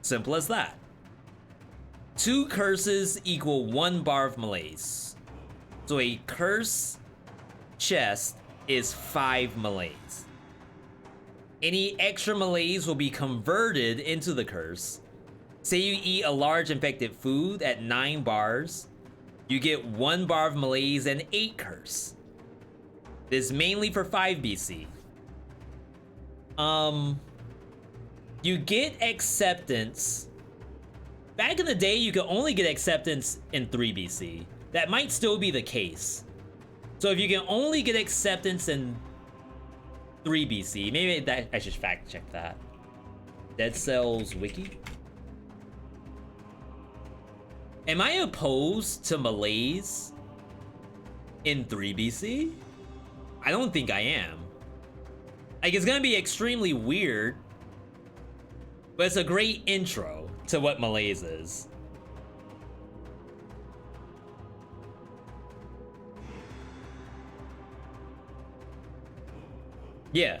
Simple as that. 2 curses equal 1 bar of malaise. So a curse chest is 5 malaise. Any extra malaise will be converted into the curse. Say you eat a large infected food at 9 bars, you get 1 bar of malaise and 8 curse. This is mainly for 5 BC. You get acceptance. Back in the day, you could only get acceptance in 3 BC. That might still be the case. So if you can only get acceptance in 3 BC, maybe that I should fact check that. Dead Cells Wiki. Am I opposed to malaise in 3 BC? I don't think I am. Like, it's gonna be extremely weird, but it's a great intro to what malaise is. Yeah,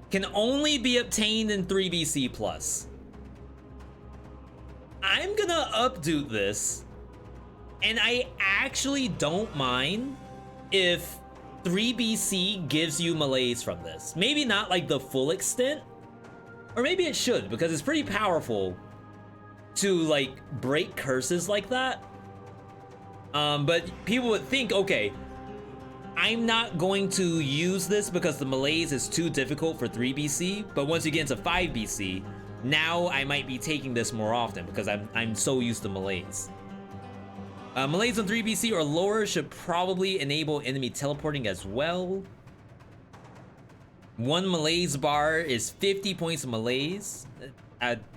can only be obtained in 3 BC plus. I'm gonna updo this, and I actually don't mind if 3BC gives you melees from this. Maybe not like the full extent, or maybe it should, because it's pretty powerful to like break curses like that. But people would think, okay, I'm not going to use this because the melees is too difficult for 3BC, but once you get into 5BC, now I might be taking this more often because I'm so used to melees. Melees on 3BC or lower should probably enable enemy teleporting as well. One melees bar is 50 points of melees.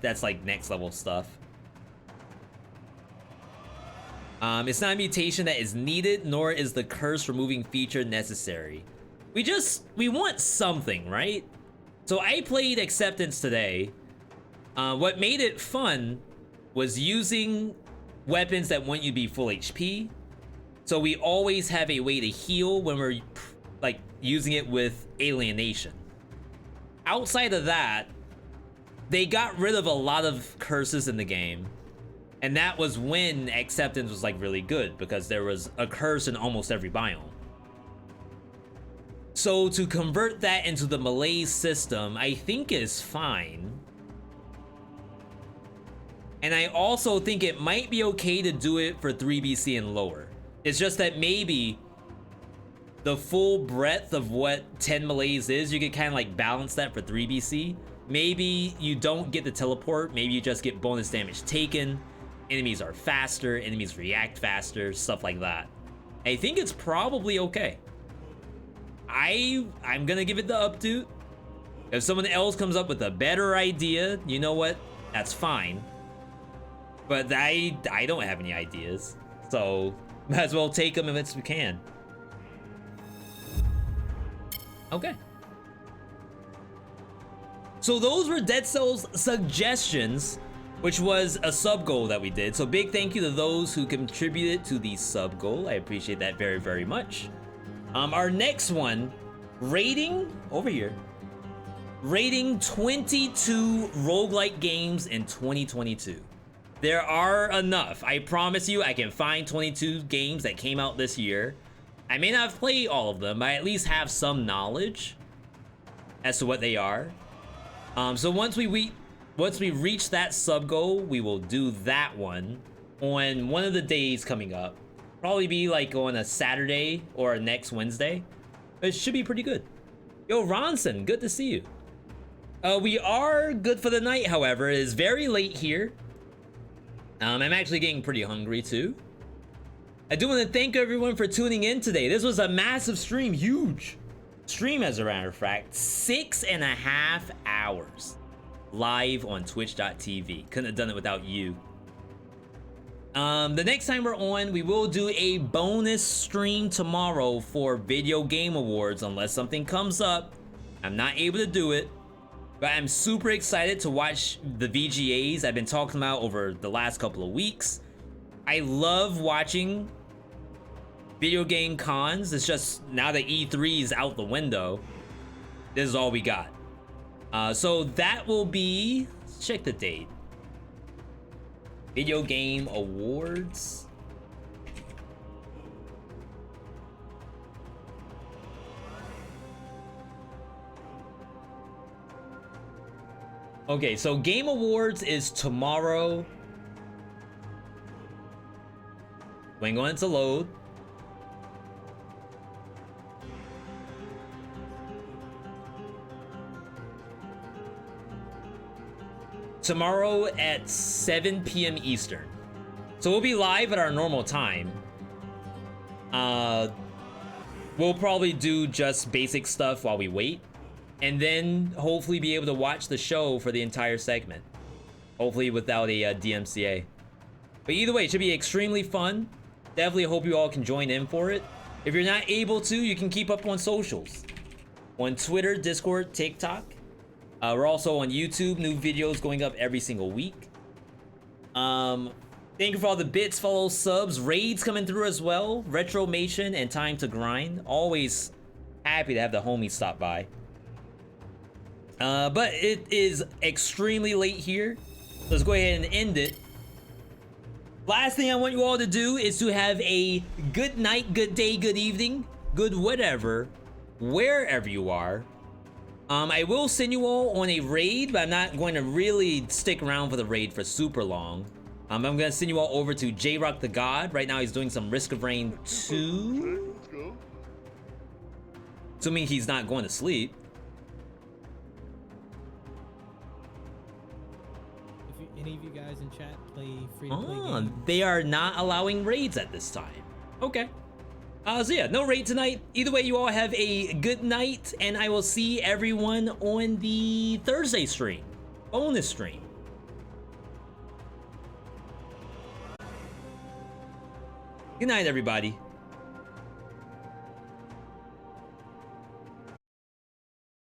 That's like next level stuff. It's not a mutation that is needed, nor is the curse removing feature necessary. We want something, right? So I played Acceptance today. What made it fun was using weapons that want you to be full HP. So we always have a way to heal when we're like using it with alienation. Outside of that, they got rid of a lot of curses in the game. And that was when Acceptance was like really good, because there was a curse in almost every biome. So to convert that into the melee system, I think is fine. And I also think it might be okay to do it for 3BC and lower. It's just that maybe the full breadth of what 10 melees is, you could kind of like balance that for 3BC. Maybe you don't get the teleport, maybe you just get bonus damage taken. Enemies are faster, enemies react faster, stuff like that. I think it's probably okay. I'm gonna give it the updo. If someone else comes up with a better idea, you know what? That's fine. But I don't have any ideas, so might as well take them if we can. Okay. So those were Dead Cells suggestions, which was a sub goal that we did. So big thank you to those who contributed to the sub goal. I appreciate that very, very much. Our next one, rating over here. Rating 22 roguelike games in 2022. There are enough. I promise you I can find 22 games that came out this year. I may not have played all of them, but I at least have some knowledge as to what they are. So once we reach that sub goal, we will do that one on one of the days coming up. Probably be like on a Saturday or a next Wednesday. It should be pretty good. Yo, Ronson, good to see you. We are good for the night, however. It is very late here. I'm actually getting pretty hungry too. I do want to thank everyone for tuning in today. This was a massive stream, huge stream as a matter of fact. 6.5 hours live on twitch.tv. Couldn't have done it without you. The next time we're on, we will do a bonus stream tomorrow for Video Game Awards, unless something comes up. I'm not able to do it, but I'm super excited to watch the VGAs I've been talking about over the last couple of weeks. I love watching video game cons. It's just now that E3 is out the window, this is all we got. So that will be, let's check the date. Video Game Awards. Okay, so Game Awards is tomorrow. Wait on it to load. Tomorrow at 7 p.m. Eastern. So we'll be live at our normal time. We'll probably do just basic stuff while we wait, and then hopefully be able to watch the show for the entire segment. Hopefully without a DMCA. But either way, it should be extremely fun. Definitely hope you all can join in for it. If you're not able to, you can keep up on socials. On Twitter, Discord, TikTok. We're also on YouTube, new videos going up every single week. Thank you for all the bits, follows, subs, raids coming through as well. Retromation and Time to Grind. Always happy to have the homies stop by. But it is extremely late here. Let's go ahead and end it. Last thing I want you all to do is to have a good night, good day, good evening. good whatever, wherever you are. I will send you all on a raid, but I'm not going to really stick around for the raid for super long. I'm gonna send you all over to J-Rock the God. Right now he's doing some Risk of Rain 2. Let's go. Assuming he's not going to sleep. If any of you guys in chat play free-to-play games. They are not allowing raids at this time. Okay. So yeah, no raid tonight. Either way, you all have a good night, and I will see everyone on the Thursday stream. Bonus stream. Good night, everybody.